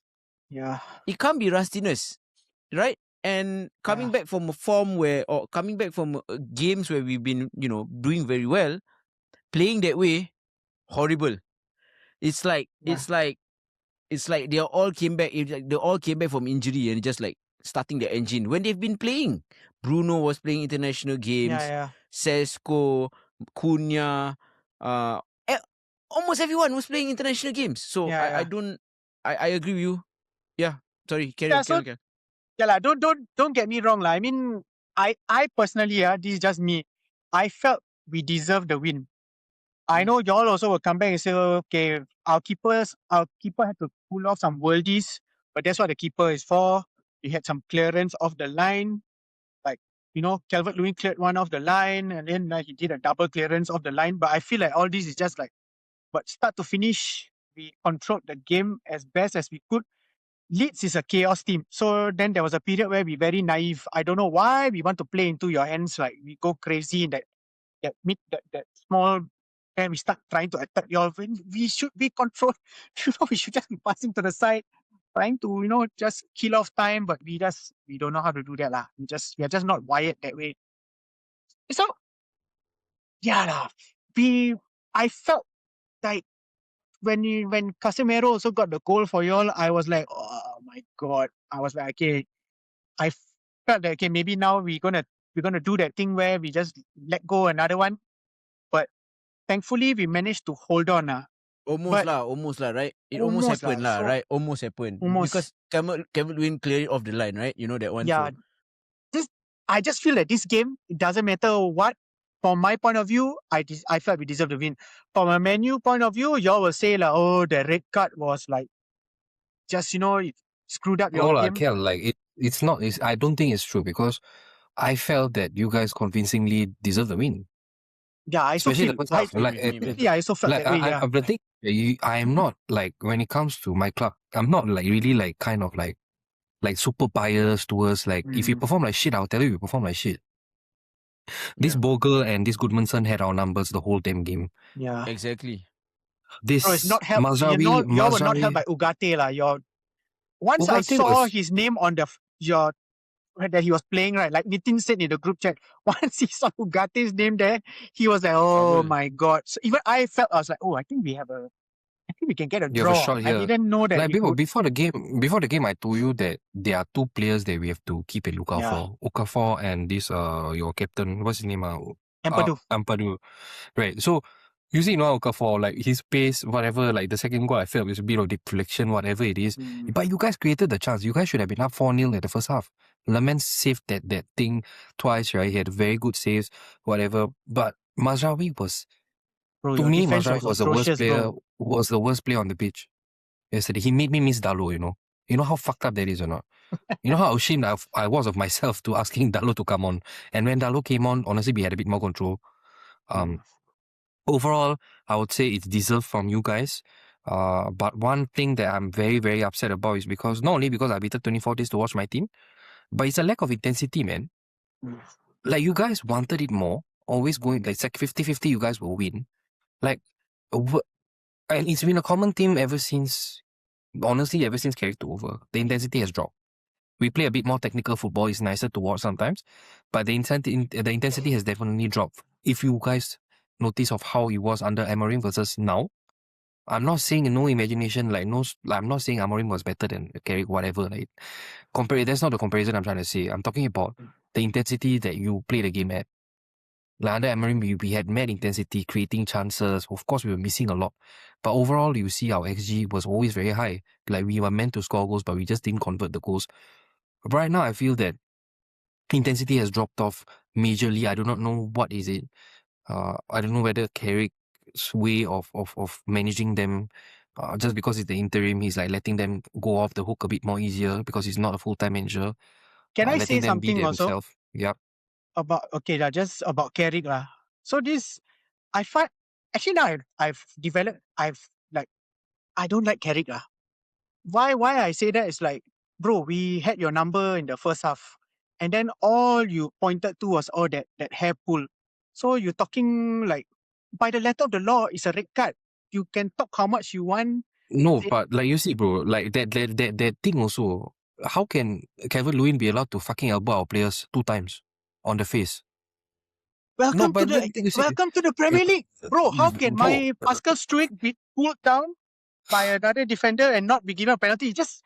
Yeah. It can't be rustiness, right? And coming back from a form or coming back from games where we've been, doing very well, playing that way, horrible. It's like they all came back. They all came back from injury and just like starting the engine when they've been playing. Bruno was playing international games. Sesko, Cunha, almost everyone was playing international games. So I agree with you. Yeah, sorry, carry on. Yeah, don't get me wrong. I mean, I personally, this is just me. I felt we deserved the win. I know y'all also will come back and say, okay, our keeper had to pull off some worldies, but that's what the keeper is for. He had some clearance off the line. Like, Calvert-Lewin cleared one off the line, and then he did a double clearance off the line. But I feel like all this is just like, but start to finish, we controlled the game as best as we could. Leeds is a chaos team. So then there was a period where we very naive. I don't know why we want to play into your hands. Like we go crazy in that small, and we start trying to attack y'all. When we should be controlled. We should just be passing to the side, trying to, just kill off time. But we don't know how to do that. We are just not wired that way. So yeah, I felt like when Casemiro also got the goal for y'all, I was like, oh my god. I was like, okay, I felt that okay, maybe now we're gonna do that thing where we just let go another one. But thankfully we managed to hold on. Almost lah, right? It almost happened lah, right? Almost happened. Because Calvert-Lewin cleared it off the line, right? You know that one. Yeah. I just feel that this game, it doesn't matter what. From my point of view, I felt we deserve to win. From a Man U point of view, y'all will say oh, the red card was like just it screwed up your game. Kel, it's not. I don't think it's true because I felt that you guys convincingly deserve the win. Yeah, I also feel. I also felt that way. The thing, I am not when it comes to my club, I'm not really kind of like super biased towards if you perform like shit, I'll tell you perform like shit. This Bogle and this Goodmanson had our numbers the whole damn game. Yeah, exactly. This it's not helped. You were not helped by Ugarte lah. Once Ugarte I saw his name on that he was playing, right? Like Nitin said in the group chat, once he saw Ugate's name there, he was like, oh my god. So even I was like, oh, I think we can get a draw. I didn't know that. Before the game, I told you that there are two players that we have to keep a lookout for. Okafor and this your captain, what's his name? Ampadu. Right. So you see Okafor, his pace, whatever, the second goal I felt was a bit of deflection, whatever it is. But you guys created the chance. You guys should have been up 4-0 at the first half. Lamine saved that thing twice, right? He had very good saves, whatever. But Mazraoui was the worst player on the pitch yesterday. He made me miss Dalo, You know how fucked up that is or not? You know how ashamed I was of myself to asking Dalo to come on. And when Dalo came on, honestly, we had a bit more control. Overall, I would say it's deserved from you guys. But one thing that I'm very, very upset about is not only because I waited 24 days to watch my team, but it's a lack of intensity, man. You guys wanted it more. Always going, it's like 50-50, you guys will win. And it's been a common theme ever since Carrick took over. The intensity has dropped. We play a bit more technical football. It's nicer to watch sometimes. But the intensity has definitely dropped. If you guys notice of how it was under Amorim versus now, I'm not saying no imagination, I'm not saying Amorim was better than Carrick, whatever. That's not the comparison I'm trying to say. I'm talking about the intensity that you play the game at. Under Amorim, we had mad intensity, creating chances. Of course, we were missing a lot. But overall, you see our XG was always very high. We were meant to score goals, but we just didn't convert the goals. But right now, I feel that intensity has dropped off majorly. I do not know what is it. I don't know whether Carrick's way of managing them, just because it's the interim, he's like letting them go off the hook a bit more easier because he's not a full-time manager. Can I say Letting them be something also themselves. Yep. about just about Carrick lah? So this I find actually now I've developed I don't like Carrick lah. Why I say that is like, bro, we had your number in the first half, and then all you pointed to was that hair pull. So you're talking like by the letter of the law, it's a red card. You can talk how much you want. No, but like you see, bro, like that thing also. How can Kevin Lewin be allowed to fucking elbow our players 2 times on the face? Welcome to the Premier League, bro. How can my Pascal Struijk be pulled down by another defender and not be given a penalty? Just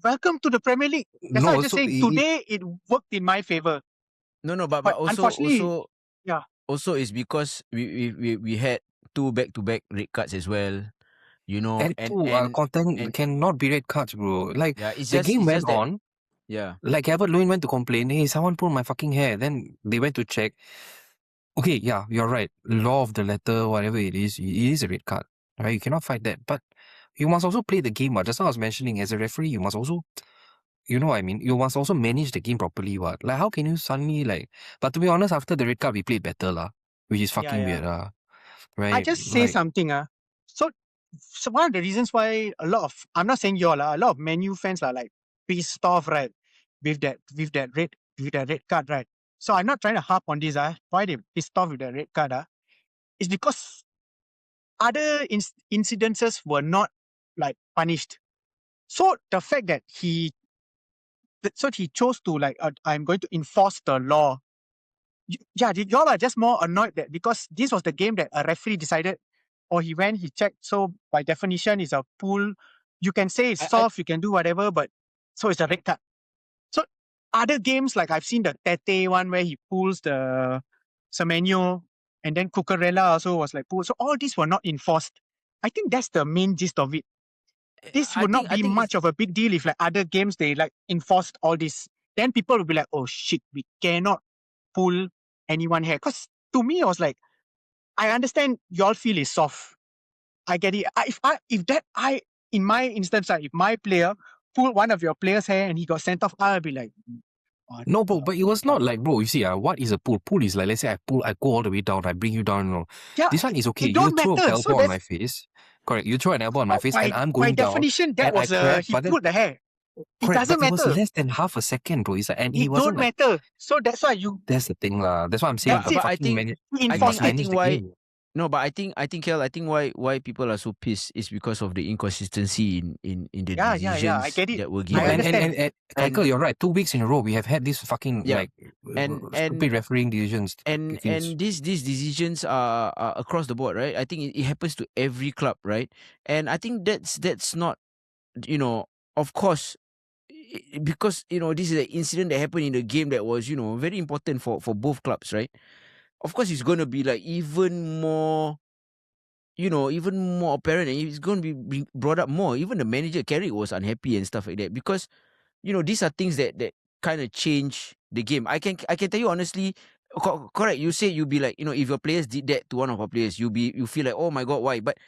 welcome to the Premier League. That's why I just saying today it worked in my favor. No, but also also it's because we had 2 back-to-back red cards as well. You know, and cannot be red cards, bro. Like the game went on. Yeah. Like Kevin Lewin went to complain, hey, someone pulled my fucking hair. Then they went to check. Okay, yeah, you're right. Law of the letter, whatever it is a red card. Right? You cannot fight that. But you must also play the game. Just like I was mentioning, as a referee, you must also, you know what I mean? You must also manage the game properly. What? Like, how can you suddenly, like... But to be honest, after the red card, we played better, which is fucking weird. Right? I just say something. So one of the reasons why I'm not saying y'all, a lot of Man U fans are like pissed off, right? With that red card, right? So I'm not trying to harp on this, why they pissed off with the red card, it's because other incidences were not like punished. So the fact that he chose to like, I'm going to enforce the law. Y'all are just more annoyed that because this was the game that a referee decided, or he checked. So by definition, it's a pull. You can say it's soft, you can do whatever, but so it's a red card. So other games, like I've seen the Tete one where he pulls the Semenyo, and then Cucurella also was like pulled. So all these were not enforced. I think that's the main gist of it. This would not be much of a big deal if like other games they like enforced all this. Then people will be like, oh shit, we cannot pull anyone hair. Because to me, I was like, I understand y'all feel is soft. I get it. In my instance, if my player pulled one of your players' hair and he got sent off, I'll be like, no, bro, but it was not like, bro, you see, what is a pull? Pull is like, let's say I go all the way down, I bring you down, you know. Yeah, this one is okay. You throw an elbow on my face. Correct. You throw an elbow on my face and I'm going down. By definition, that was he pulled the hair. It doesn't matter. It was less than half a second, bro. And it don't matter. So that's why That's the thing, lah. That's what I'm saying. But I think why. No, but I think why people are so pissed is because of the inconsistency in the decisions I get it. that were given. And Michael, you're right. 2 weeks in a row, we have had this fucking stupid refereeing decisions. And these decisions are across the board, right? I think it happens to every club, right? And I think that's not, you know, of course, because this is an incident that happened in the game that was very important for both clubs, right? Of course, it's going to be like even more apparent, and it's going to be brought up more. Even the manager, Carrick, was unhappy and stuff like that because, these are things that kind of change the game. I can tell you honestly, correct. You say you'll be like, if your players did that to one of our players, you feel like, oh my God, why? But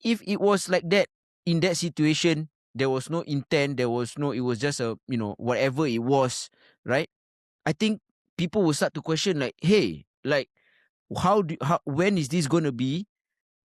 if it was like that in that situation, there was no intent, it was just a, whatever it was, right? I think people will start to question like, hey, like, when is this going to be?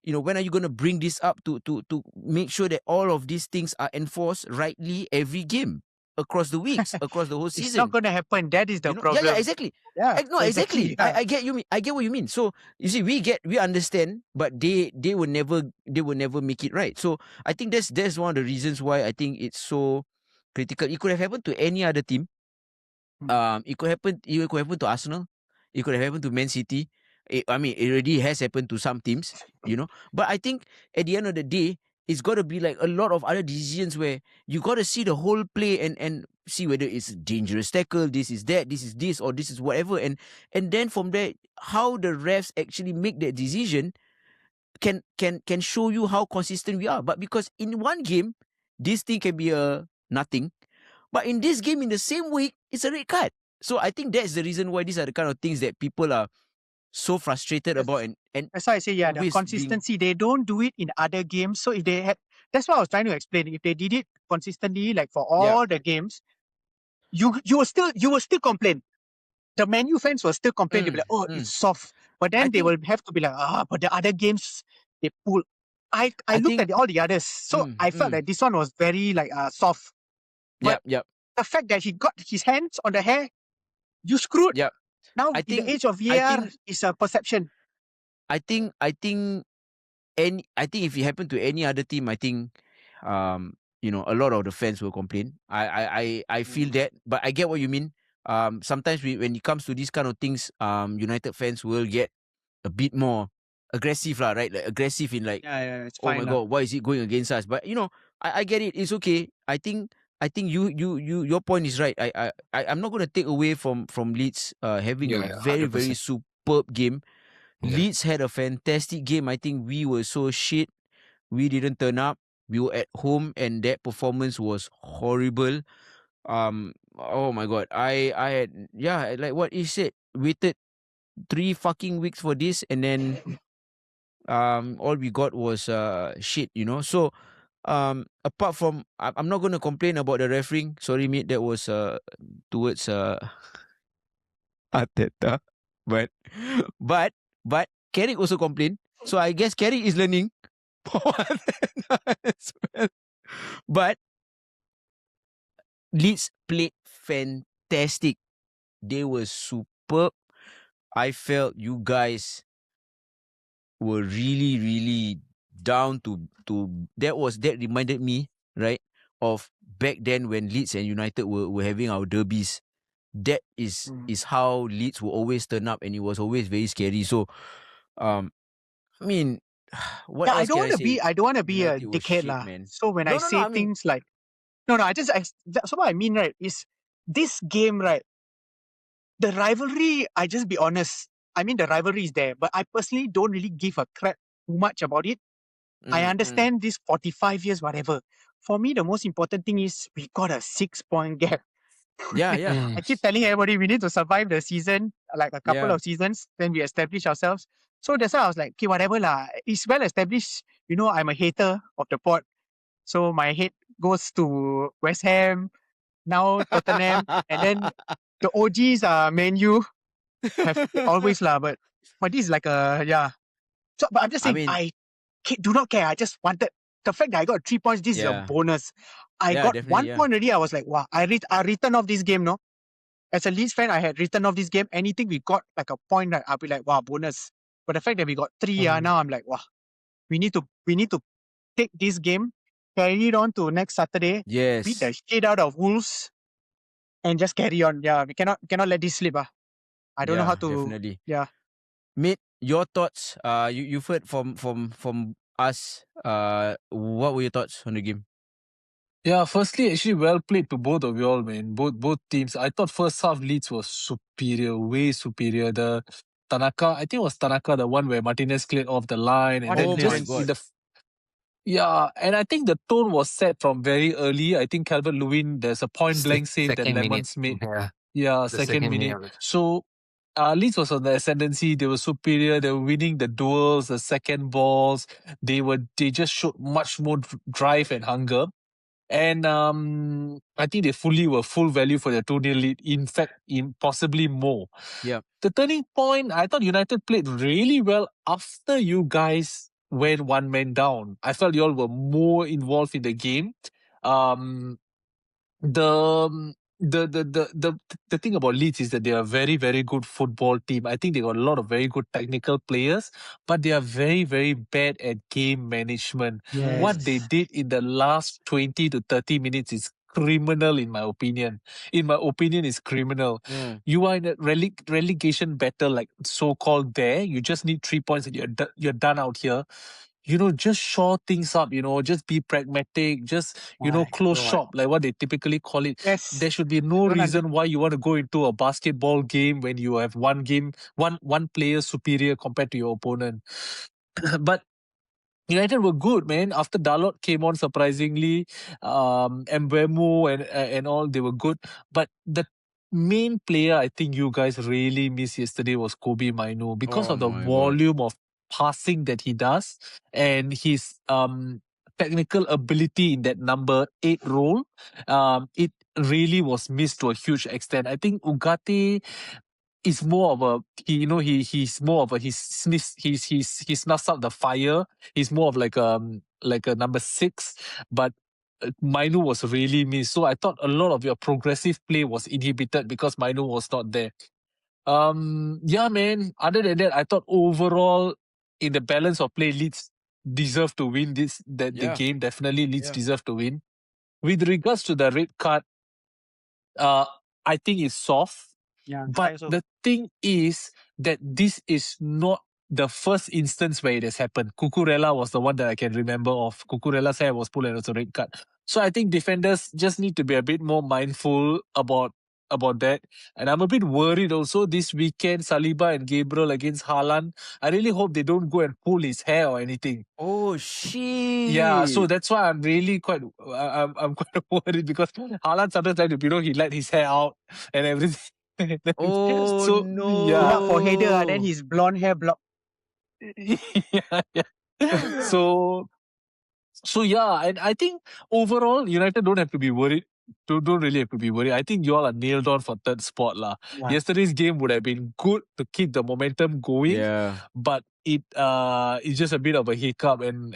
When are you going to bring this up to make sure that all of these things are enforced rightly every game across the weeks, across the whole season? It's not going to happen. That is the problem. Yeah, exactly. Yeah, exactly. Yeah. I get you. I get what you mean. So you see, we understand, but they will never make it right. So I think that's one of the reasons why I think it's so critical. It could have happened to any other team. It could happen to Arsenal. It could have happened to Man City. It already has happened to some teams, But I think at the end of the day, it's got to be like a lot of other decisions where you got to see the whole play and see whether it's a dangerous tackle, this is that, this is this, or this is whatever. And then from there, how the refs actually make that decision can show you how consistent we are. But because in one game, this thing can be a nothing. But in this game, in the same week, it's a red card. So I think that's the reason why these are the kind of things that people are so frustrated about and that's why I say, yeah, the always consistency. They don't do it in other games. So if they had, that's what I was trying to explain. If they did it consistently, like for all the games, you will still complain. The Man U fans will still complain. They'll be like, oh, it's soft. But then they will have to be like, but the other games they pull. I looked think at all the others, so I felt that this one was very like soft. But yep. the fact that he got his hands on the hair, you screwed. Yep. Now I in the think- age of VAR, it's a perception. I think if it happened to any other team, I think a lot of the fans will complain. I feel that, but I get what you mean. Sometimes when it comes to these kind of things, United fans will get a bit more aggressive, lah, right? Like aggressive in like, It's oh my god, why is it going against us? But I get it. It's okay. I think your point is right. I'm not going to take away from Leeds having a very 100%. very superb game. Yeah. Leeds had a fantastic game. I think we were so shit. We didn't turn up. We were at home, and that performance was horrible. Oh my god. I had, like what he said, waited 3 fucking weeks for this, and then all we got was shit. So apart from, I'm not gonna complain about the refereeing. Sorry, mate. That was towards Arteta, but Carrick also complained. So I guess Carrick is learning. As well. But Leeds played fantastic. They were superb. I felt you guys were really, really down to that reminded me, right, of back then when Leeds and United were having our derbies. That is how Leeds will always turn up, and it was always very scary. So I mean, what else I don't can I say? I don't want to be United a was dickhead, shit, lah. man. So when No, I no, no, say I mean- things like, that's what I mean, right? Is this game, right? The rivalry, I just be honest. I mean, the rivalry is there, but I personally don't really give a crap too much about it. I understand this 45 years, whatever. For me, the most important thing is we got a 6-point gap. Yeah. I keep telling everybody we need to survive the season, like a couple Yeah. of seasons, then we establish ourselves. So that's why I was like, okay, whatever lah. It's well established. I'm a hater of the pod. So my hate goes to West Ham, now Tottenham, and then the OGs are Man U. Have always lah, but this is like So, but I'm just saying, I do not care. I just wanted the fact that I got 3 points. This is a Yeah. bonus. I Yeah, got definitely, 1 yeah. point already. I was like, wow, I written off this game, no? As a Leeds fan, I had written off this game. Anything we got like a point, I'll be like, wow, bonus. But the fact that we got 3, now I'm like, wow, we need to take this game, carry it on to next Saturday, Yes. beat the shit out of Wolves, and just carry on. Yeah, we cannot let this slip. I don't know how to. Definitely. Yeah. Mate, your thoughts? You've heard from us. What were your thoughts on the game? Yeah, firstly, actually, well played to both of y'all, man. Both teams. I thought first half Leeds was superior, way superior. The Tanaka, I think it was Tanaka, the one where Martinez cleared off the line, and What then Oh just my in God. and I think the tone was set from very early. I think Calvert-Lewin, there's a point blank save that Second minute. Lemons made. Yeah. Yeah, The second second minute. minute. So Leeds was on the ascendancy. They were superior. They were winning the duels, the second balls. They just showed much more drive and hunger. And I think they were full value for their 2-0 lead. In fact, possibly more. Yeah. The turning point, I thought United played really well after you guys went one man down. I felt you all were more involved in the game. The the thing about Leeds is that they are a very, very good football team. I think they got a lot of very good technical players, but they are very, very bad at game management. Yes. What they did in the last 20 to 30 minutes is criminal, in my opinion. In my opinion, is criminal. You are in a relegation battle, like so-called there. You just need 3 points and you're done out here. Just shore things up, just be pragmatic, just, close shop, like what they typically call it. Yes. There should be no reason why you want to go into a basketball game when you have one player superior compared to your opponent. But United were good, man. After Dalot came on, surprisingly, Mbeumo and all, they were good. But the main player I think you guys really missed yesterday was Kobe Mainu because Oh of the my God. volume of passing that he does and his technical ability in that number 8 role. It really was missed to a huge extent. I think Ugarte is more of a he's more of a he snuffs out the fire. He's more of like a number 6, but Mainu was really missed. So I thought a lot of your progressive play was inhibited because Mainu was not there. Yeah, man. Other than that, I thought overall in the balance of play, Leeds deserve to win the Yeah. game. Definitely Leeds Yeah. deserve to win. With regards to the red card, I think it's soft. Yeah, But the thing is that this is not the first instance where it has happened. Cucurella was the one that I can remember of. Cucurella's hair was pulled and it was a red card. So I think defenders just need to be a bit more mindful about that. And I'm a bit worried also this weekend, Saliba and Gabriel against Haaland. I really hope they don't go and pull his hair or anything. Oh shit. Yeah, so that's why I'm really quite I'm quite worried because Haaland sometimes like to, he let his hair out and everything. Oh So no. yeah. block for header, then his blonde hair block. yeah. So yeah, and I think overall United don't have to be worried. Don't really have to be worried. I think you all are nailed on for third spot lah. Yeah. Yesterday's game would have been good to keep the momentum going, Yeah. but it's just a bit of a hiccup and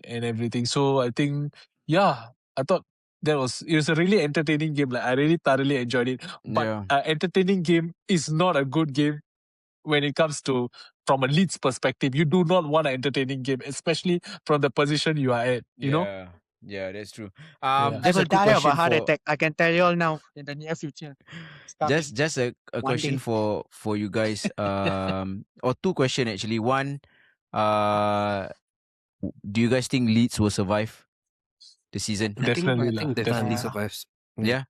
everything. So I think I thought it was a really entertaining game. Like I really thoroughly enjoyed it. But Yeah. entertaining game is not a good game when it comes to from a Leeds perspective. You do not want an entertaining game, especially from the position you are at. You know. Yeah, that's true. Yeah. I Just will a quick die of a question heart for attack. I can tell you all now in the near future. It's coming. just a One question day. for you guys. Or two questions actually. One, do you guys think Leeds will survive the season? Definitely, I think definitely Yeah. survives. Yeah.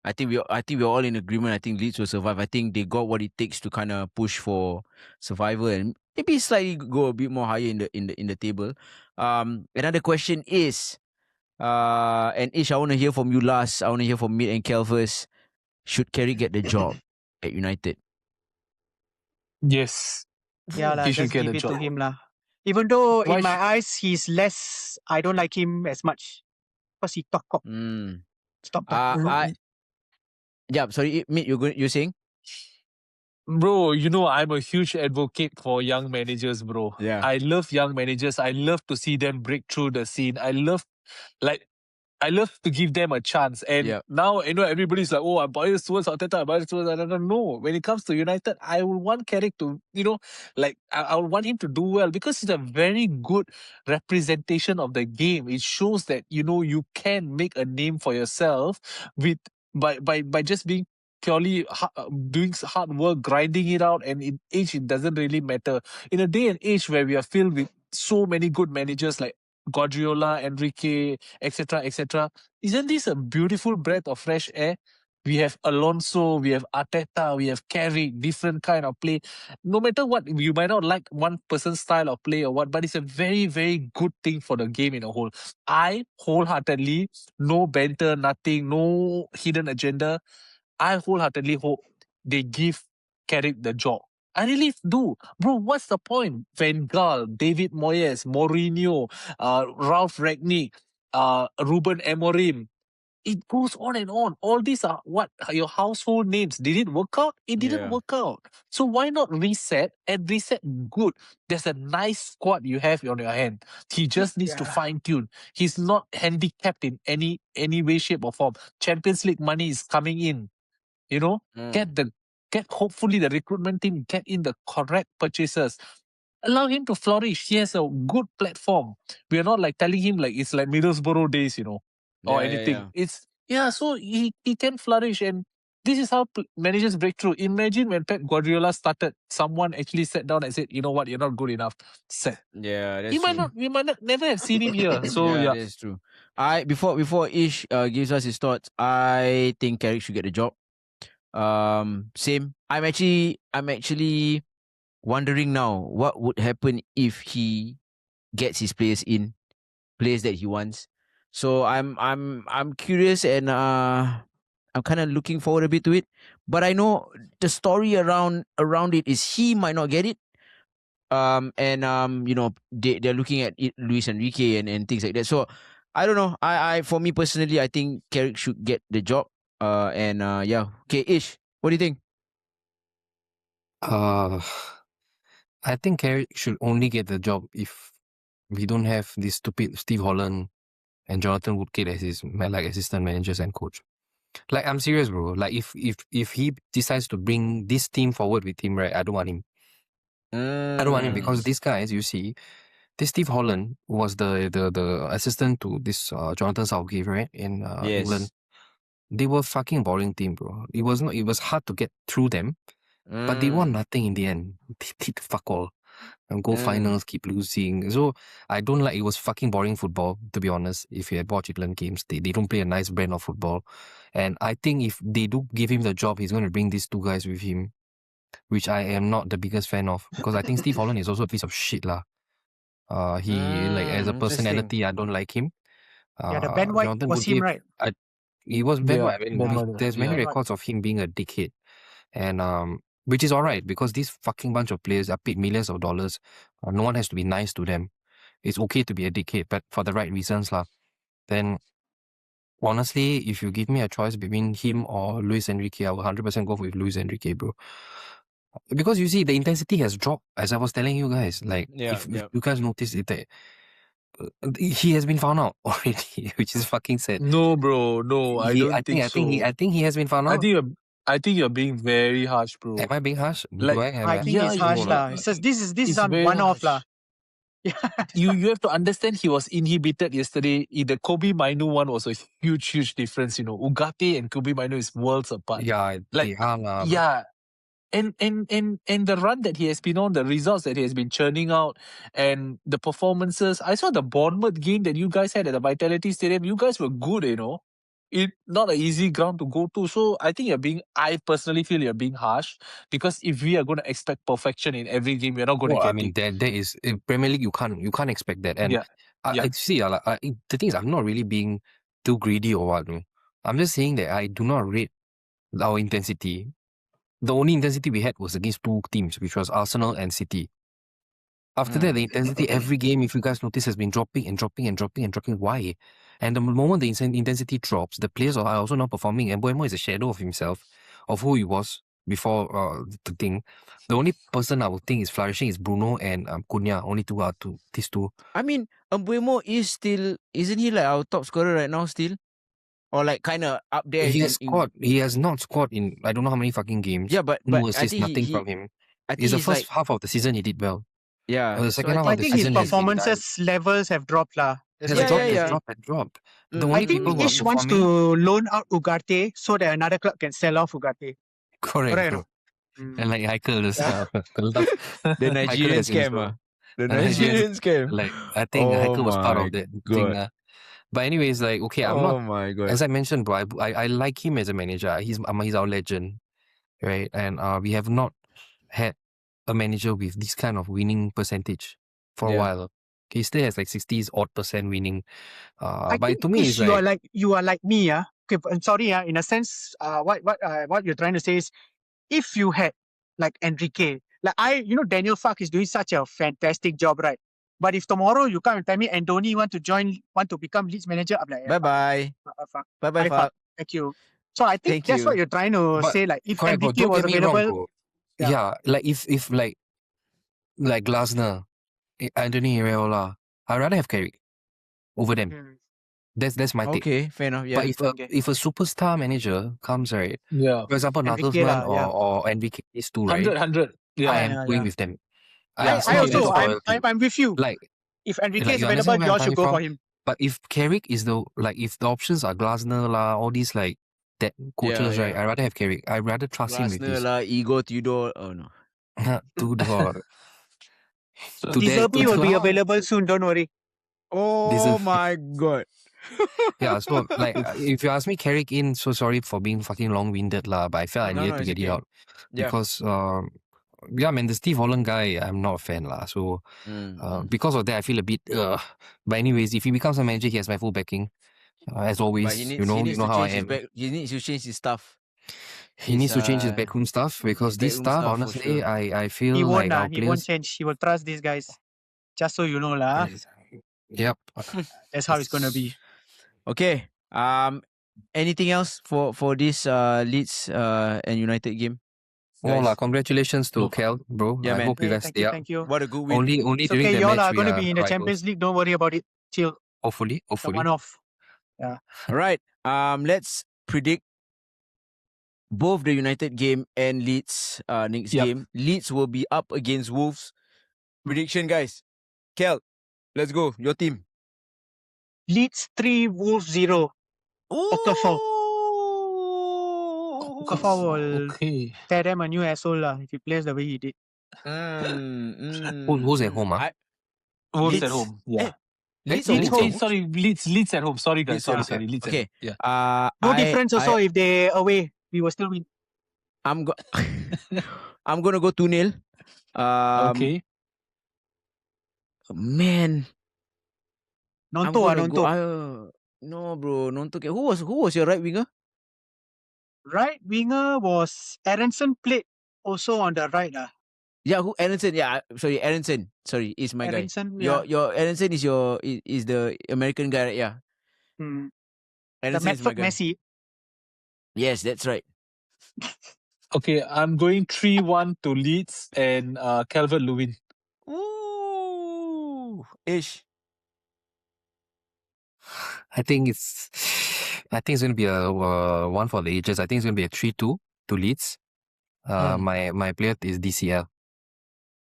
I think we're all in agreement. I think Leeds will survive. I think they got what it takes to kind of push for survival and maybe slightly go a bit more higher in the table. Another question is, and Ish, I want to hear from you last. I want to hear from Mid and Kel first. Should Kerry get the job at United? Yes. Yeah, lah, He should just get give a it to job. him lah. Even though Why in my eyes he's less, I don't like him as much because he talk cock. Stop talk. Yeah. Sorry, Mid, you're saying? Bro, I'm a huge advocate for young managers, bro. Yeah. I love young managers. I love to see them break through the scene. I love to give them a chance. And now, everybody's like, oh, I'm biased towards Arteta, I'm biased towards Arteta. No, when it comes to United, I will want Carrick to, I would want him to do well because it's a very good representation of the game. It shows that, you can make a name for yourself by just being purely doing hard work, grinding it out, and in age, it doesn't really matter. In a day and age where we are filled with so many good managers like Guardiola, Enrique, etc., isn't this a beautiful breath of fresh air? We have Alonso, we have Arteta, we have Carrick, different kind of play. No matter what, you might not like one person's style of play or what, but it's a very, very good thing for the game in a whole. I wholeheartedly, no banter, nothing, no hidden agenda. I wholeheartedly hope they give Carrick the job. I really do. Bro, what's the point? Van Gaal, David Moyes, Mourinho, Ralph Rangnick, Ruben Amorim. It goes on and on. All these are your household names. Did it work out? It didn't work out. So why not reset and reset good? There's a nice squad you have on your hand. He just needs to fine tune. He's not handicapped in any way, shape, or form. Champions League money is coming in. Get hopefully the recruitment team get in the correct purchases. Allow him to flourish. He has a good platform. We are not like telling him like it's like Middlesbrough days, or anything. It's so he can flourish, and this is how managers break through. Imagine when Pep Guardiola started, someone actually sat down and said, "You know what? You're not good enough." Yeah, that's we might true. not never have seen him here. So yeah. That's true. Before Ish gives us his thoughts, I think Carrick should get the job. Same. I'm actually wondering now what would happen if he gets his players that he wants. So I'm curious, and I'm kind of looking forward a bit to it. But I know the story around it is he might not get it. They're looking at Luis Enrique and things like that. So I don't know. I for me personally, I think Carrick should get the job. Okay, Ish, what do you think? I think Carrick should only get the job if we don't have this stupid Steve Holland and Jonathan Woodgate as his assistant managers and coach. Like, I'm serious, bro. Like, if he decides to bring this team forward with him, right, I don't want him. I don't want him because these guys, you see, this Steve Holland was the assistant to this Jonathan Southgate, right, in England. They were fucking boring team, bro. It was hard to get through them, but they won nothing in the end. They did fuck all. And go finals, keep losing. So I don't like, it was fucking boring football, to be honest. If you watch England games, they don't play a nice brand of football. And I think if they do give him the job, he's going to bring these two guys with him, which I am not the biggest fan of, because I think Steve Holland is also a piece of shit lah. As a personality, I don't like him. The Ben White was him, right? He was Ben White. There's many records of him being a dickhead. And which is alright, because these fucking bunch of players are paid millions of dollars. No one has to be nice to them. It's okay to be a dickhead, but for the right reasons lah. Then, honestly, if you give me a choice between him or Luis Enrique, I will 100% go with Luis Enrique, bro. Because you see, the intensity has dropped, as I was telling you guys. Like, if you guys notice it, he has been found out already, which is fucking sad. No, bro. No, I think he has been found out. I think you're being very harsh, bro. Am I being harsh? I think it's harsh lah. It says this is one off lah. You have to understand he was inhibited yesterday. The Kobe Mainu one was a huge difference. Ugarte and Kobe Mainu is worlds apart. Yeah, And the run that he has been on, the results that he has been churning out, and the performances. I saw the Bournemouth game that you guys had at the Vitality Stadium. You guys were good, It's not an easy ground to go to. So I think I personally feel you're being harsh, because if we are going to expect perfection in every game, we're not going to get it. There is in Premier League, you can't expect that. And I see, the thing is, I'm not really being too greedy or what. I'm just saying that I do not rate our intensity. The only intensity we had was against two teams, which was Arsenal and City. After that, the intensity every game, if you guys notice, has been dropping and dropping and dropping and dropping. Why? And the moment the intensity drops, the players are also not performing. And Mbeumo is a shadow of himself, of who he was before the thing. The only person I would think is flourishing is Bruno and Cunha. Only these two. I mean, Mbeumo is still, isn't he like our top scorer right now still? Or like kind of up there? He has not scored in I don't know how many fucking games. Yeah, but no assist, nothing from him. It's the first half of the season he did well. Yeah. The second half I of the think season his performances levels have dropped lah. Dropped. I think Ish wants to loan out Ugarte so that another club can sell off Ugarte. Correct. Bro. And like Heikel, the Nigerian scam. The Nigerian scam. Like, I think Heikel was part of that thing. But anyways, like, okay, I'm not. My God. As I mentioned, bro, I like him as a manager. He's our legend, right? And we have not had a manager with this kind of winning percentage for a while. He still has like 60s odd % winning. But to me, it's you are like me, yeah. Okay, I'm sorry, yeah. In a sense, what you're trying to say is, if you had like Enrique, like Daniel Fark is doing such a fantastic job, right? But if tomorrow you come and tell me Andoni want to become Leeds manager, I'm like, bye-bye. Bye-bye, Fark. Thank you. So I think that's what you're trying to say. Like, if Enrique was available, like if like Glasner, Anthony Areola, I'd rather have Carrick over them. That's my take. Okay, fair enough. Yeah. But if a superstar manager comes, right? Yeah. For example, Nagelsmann or Enrique, these two, right? 100. Yeah. I am going with them. I'm with you. Like, if Enrique is available, you all should go for him. But if Carrick is if the options are Glasner all these like that coaches, right? I'd rather have Carrick. I'd rather trust him with this. Glasner Igor Tudor. Oh no. Tudor. Deserby will be available soon. Don't worry. Oh my God. Yeah, so like if you ask me, Carrick in, so sorry for being fucking long-winded lah, but I felt I needed to get it out. Because the Steve Holland guy, I'm not a fan lah. So because of that, I feel a bit but anyways, if he becomes a manager, he has my full backing. As But always, he you know needs to how I change his am. back. He needs to change his stuff. He needs to change his backroom stuff because this backroom stuff, stuff, for honestly, sure. I feel He won't, like our he won't players. change. He will trust these guys. Just so you know, lah. Yep. That's how it's gonna be. Okay. Anything else for this Leeds and United game? No Guys? lah, congratulations to No. Kel, bro. Yeah, I man. hope you Hey, guys thank stay you, up. thank you. What a good win. Only It's during okay, the y'all match are we gonna are be in the rivals. Champions League. Don't worry about it. Chill. Hopefully. The one-off. All right. Let's predict both the United game and Leeds next game. Leeds will be up against Wolves. Prediction, guys. Kel, let's go. Your team. Leeds 3, Wolves 0. Okafor. Okafor will tear them a new asshole lah if he plays the way he did. Who's at home? Wolves at home. Yeah. Leeds Leeds home. Sorry, Leeds at home. Sorry, guys. Leeds, Sorry. Leeds okay. at home. Yeah. No difference also if they away. We will still win. I'm gonna go 2-0. Okay. Man. Nonto. No, bro. Nonto. Who was your right winger? Right winger was Aronson played also on the right. Yeah, who Aronson? Yeah, sorry, Aronson. Sorry, is my Aronson, guy. yeah. Your Aronson is the American guy, right? Yeah. The Aronson is my Medford guy. Messi. Yes, that's right. Okay, I'm going 3-1 to Leeds and Calvert-Lewin. Ooh, Ish. I think it's going to be a one for the ages. I think it's going to be a 3-2 to Leeds. My player is DCL.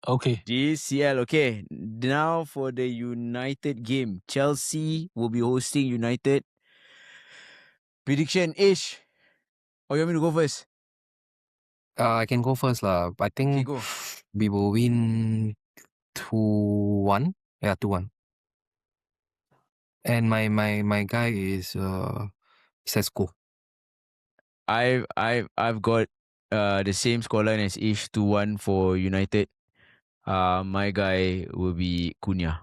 Okay. DCL. Okay. Now for the United game. Chelsea will be hosting United. Prediction, Ish. Or you want me to go first? I can go first lah. I think go. we will win 2-1. Yeah, 2-1. And my guy is Sesko. I've got the same scoreline as Ish, 2-1 for United. My guy will be Cunha.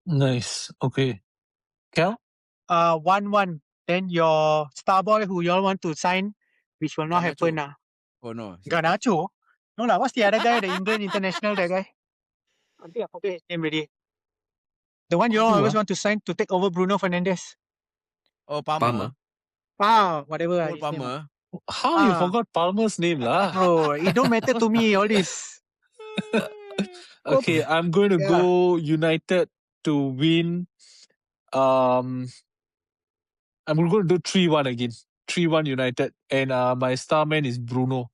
Nice. Okay. Cal? 1-1. Then your star boy who y'all want to sign, which will not happen now. Oh no. Garnacho? No lah. What's the other guy? The England international, that guy? I think I forget his name already. The one you all always want to sign to take over Bruno Fernandes. Oh, Palmer. Whatever. Cole Palmer. How you forgot Palmer's name lah? Bro, it don't matter to me, all this. Okay, I'm going to go United to win. I'm going to do 3-1 again. 3-1 United. And my star man is Bruno.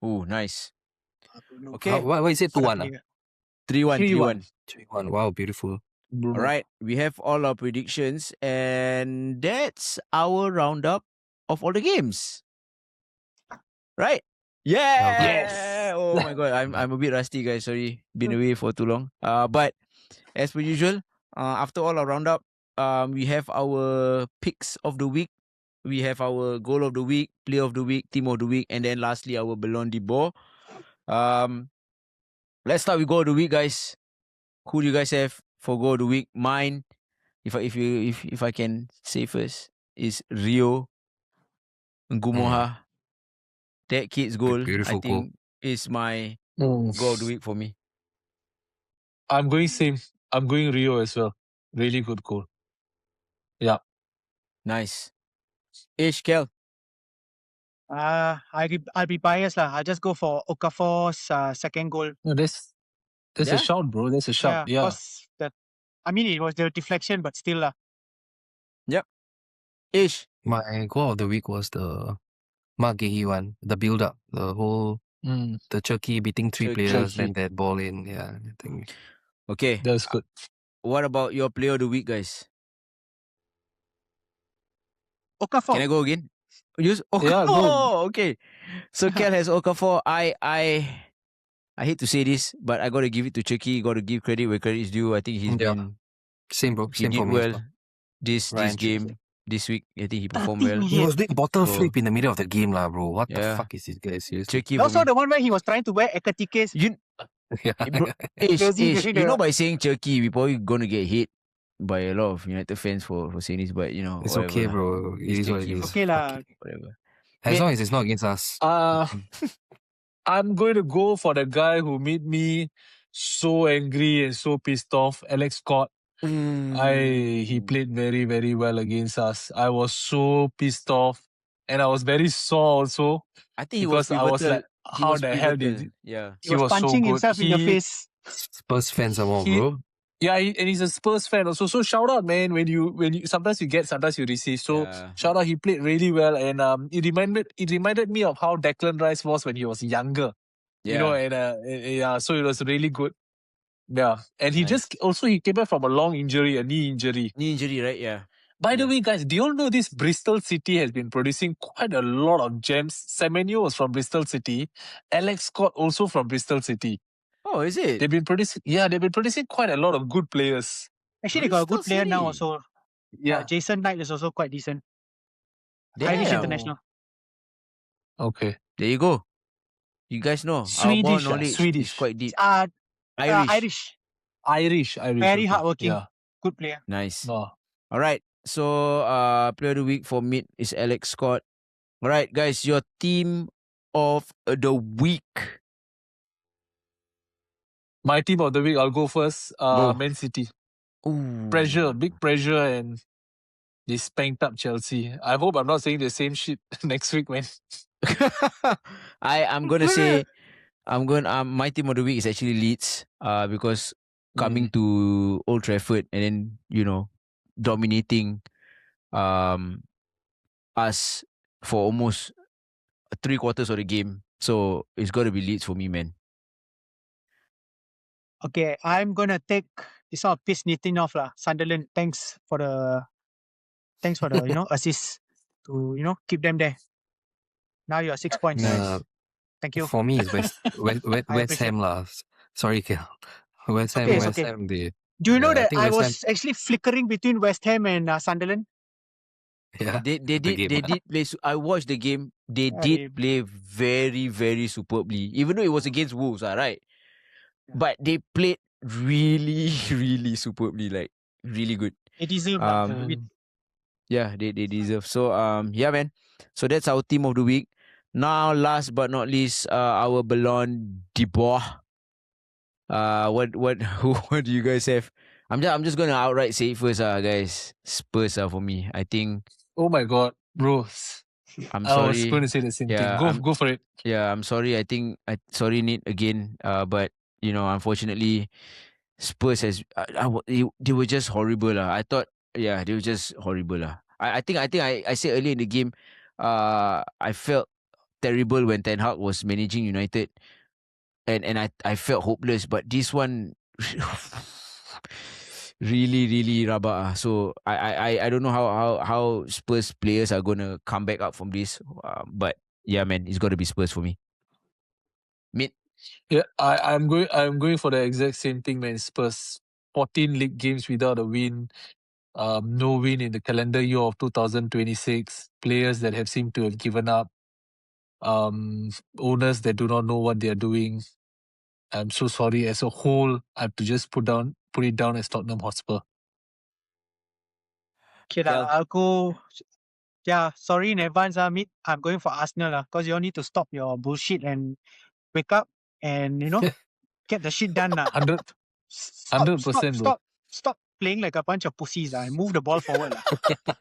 Oh, nice. Okay. Why is it 2-1? 3-1. 3-1. Wow, beautiful. Bruno. All right. We have all our predictions. And that's our roundup of all the games. Right? Yeah. Yes. Oh my god. I'm a bit rusty, guys. Sorry. Been away for too long. But as per usual, after all our roundup, we have our picks of the week. We have our goal of the week, play of the week, team of the week, and then lastly our Ballon d'Or. Let's start with goal of the week, guys. Who do you guys have for goal of the week? Mine, if I can say first, is Rio Ngumoha. That kid's goal, Beautiful I think, is my goal of the week for me. I'm going same. I'm going Rio as well. Really good goal. Yeah. Nice. Ish, Kel. I'll be biased lah. I'll just go for Okafor's second goal. No, that's a shout, bro. That's a shout. Yeah. Because it was the deflection, but still lah. Yep. Ish. My goal of the week was the Mark Gahey one. The build up, the whole the Turkey beating three players, then that ball in. Yeah, I think. Okay. That's good. What about your player of the week, guys? Okafor. Can I go again? Use Okafor. Yeah, go. Okay. So Kel has Okafor. I hate to say this, but I gotta give it to Chucky. Gotta give credit where credit is due. I think he's been same, bro. he Same did for me. well this game. This week, I think he performed well. He was doing bottle flip in the middle of the game, lah, bro. What the fuck is this guy? Seriously. Chucky. Also, the one where he was trying to wear Ekatike's. Bro, Ish, you know, by saying Chucky, we probably gonna get hit by a lot of United fans for saying this, but It's whatever okay, lah. bro. It is what it is. Okay lah. Whatever. As long as it's not against us. I'm going to go for the guy who made me so angry and so pissed off, Alex Scott. He played very, very well against us. I was so pissed off, and I was very sore also. I think he was because I was pivotal. like, how the hell did Yeah. He was punching so good. himself in the face. Spurs fans are more, he- bro. Yeah, and he's a Spurs fan also. So shout out, man. When you sometimes you get, sometimes you receive. So Yeah. shout out, he played really well, and it reminded me of how Declan Rice was when he was younger. Yeah. So it was really good. Yeah, and he Nice. he came back from a long injury, a knee injury. Knee injury, right? Yeah. By the Yeah. way, guys, do you all know this Bristol City has been producing quite a lot of gems? Semenyo was from Bristol City. Alex Scott also from Bristol City. Oh, is it? They've been producing quite a lot of good players. Actually, they got a good Bristol player now City. also. Yeah. Jason Knight is also quite decent. Damn. Irish international. Okay. There you go. You guys know. Our Swedish, ball knowledge Swedish. is quite deep. Irish. Irish. Very okay. hardworking. Yeah. Good player. Nice. Oh. All right. So, player of the week for mid is Alex Scott. All right, guys, your team of the week. My team of the week, I'll go first. Go. Man City. Ooh. Big pressure, and they spanked up Chelsea. I hope I'm not saying the same shit next week, man. I'm gonna say my team of the week is actually Leeds. Because coming to Old Trafford and then dominating us for almost 3/4 of the game. So it's got to be Leeds for me, man. Okay, I'm gonna take this one piss Nitin off lah. Sunderland, thanks for the assist to keep them there. Now you are 6 points. Nice. Thank you. For me, it's West appreciate Ham lah. Sorry, Kel. West Ham. Okay, it's West okay. Ham. They, Do you know I that think I West was actually flickering between West Ham and Sunderland? yeah. They did play. I watched the game. They Yeah, did play very, very superbly. Even though it was against Wolves, right? Yeah. But they played really, really superbly. Like really good. It deserved Yeah, they deserve. So yeah, man. So that's our team of the week. Now, last but not least, our Ballon d'Or. What do you guys have? I'm just gonna outright say it first, guys. Spurs for me. I think. Oh my god, bro. I'm I was sorry. going to say the same Yeah, thing. Go for it. Yeah, I'm sorry. Sorry, Nate, again. But unfortunately, Spurs they were just horrible. I thought, yeah, they were just horrible. I think I said earlier in the game, I felt terrible when Ten Hag was managing United, and I felt hopeless. But this one, really, really rabak. So I don't know how Spurs players are gonna come back up from this. But yeah, man, it's got to be Spurs for me. Yeah, I'm going for the exact same thing, man. Spurs 14 league games without a win. No win in the calendar year of 2026. Players that have seemed to have given up. Owners that do not know what they are doing. I'm so sorry. As a whole, I have to just put it down as Tottenham Hotspur. Okay, I'll go. Yeah, sorry in advance, Meet. I'm going for Arsenal, because you all need to stop your bullshit and wake up and get the shit done, 100%, bro. Stop playing like a bunch of pussies, and move the ball forward,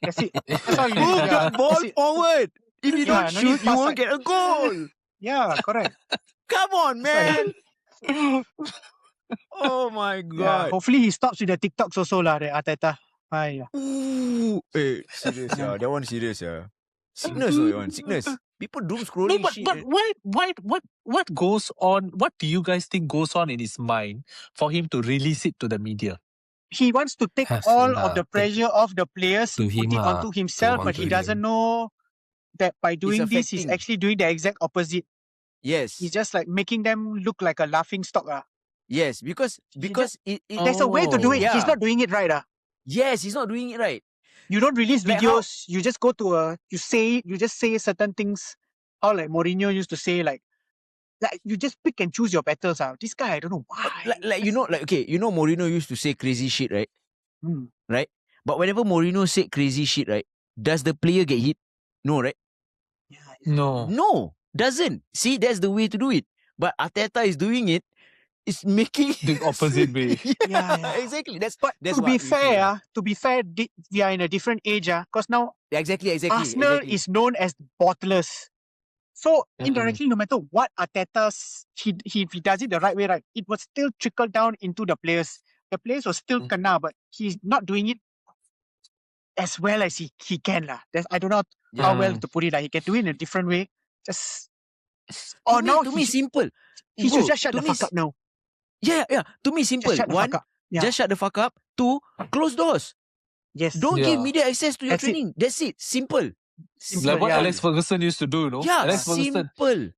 That's it. That's all you Move need. the ball forward. If you don't Yeah, no need shoot, you pass won't it. get a goal. Yeah, correct. Come on, man. Oh my Yeah, god. hopefully he stops with the TikToks also, the Arteta. Ooh, serious, yeah. That one serious, yeah. Sickness, that one. Sickness. People doom scrolling No, shit. but what goes on? What do you guys think goes on in his mind for him to release it to the media? He wants to take Has all lah, of the take pressure off the players, to put him it lah, onto himself, but onto he doesn't him. know that by doing this, he's affecting. actually doing the exact opposite. Yes. He's just like making them look like a laughing stock. Yes, because There's a way to do it. Yeah. He's not doing it right. Yes, he's not doing it right. You don't release Like videos. You just go to you just say certain things. How like Mourinho used to say, like you just pick and choose your battles. This guy, I don't know why. Okay, Mourinho used to say crazy shit, right? right? But whenever Mourinho said crazy shit, right, does the player get hit? No, right? No. No, doesn't. See, that's the way to do it. But Arteta is doing it. It's making The opposite way. Yeah. exactly. That's But that's to what be we feel, fair, we are in a different age, because now Exactly. Arsenal is known as bottlers. So Mm-mm. indirectly, no matter what Arteta's if he does it the right way, right, it will still trickle down into the players. The players will still kena, but he's not doing it as well as he can lah. I don't know how well to put it. Like, he can do it in a different way. Just to me, simple. he Bro, should just shut to the me, fuck up now. Yeah. To me, simple. Just shut the One, fuck up. Yeah. just shut the fuck up. Two, close doors. Yes. Don't give Yeah. media access to your That's it. training. That's it. Simple. Like what yeah. Alex Ferguson used to do, you know? Yeah, Alex Ferguson, simple.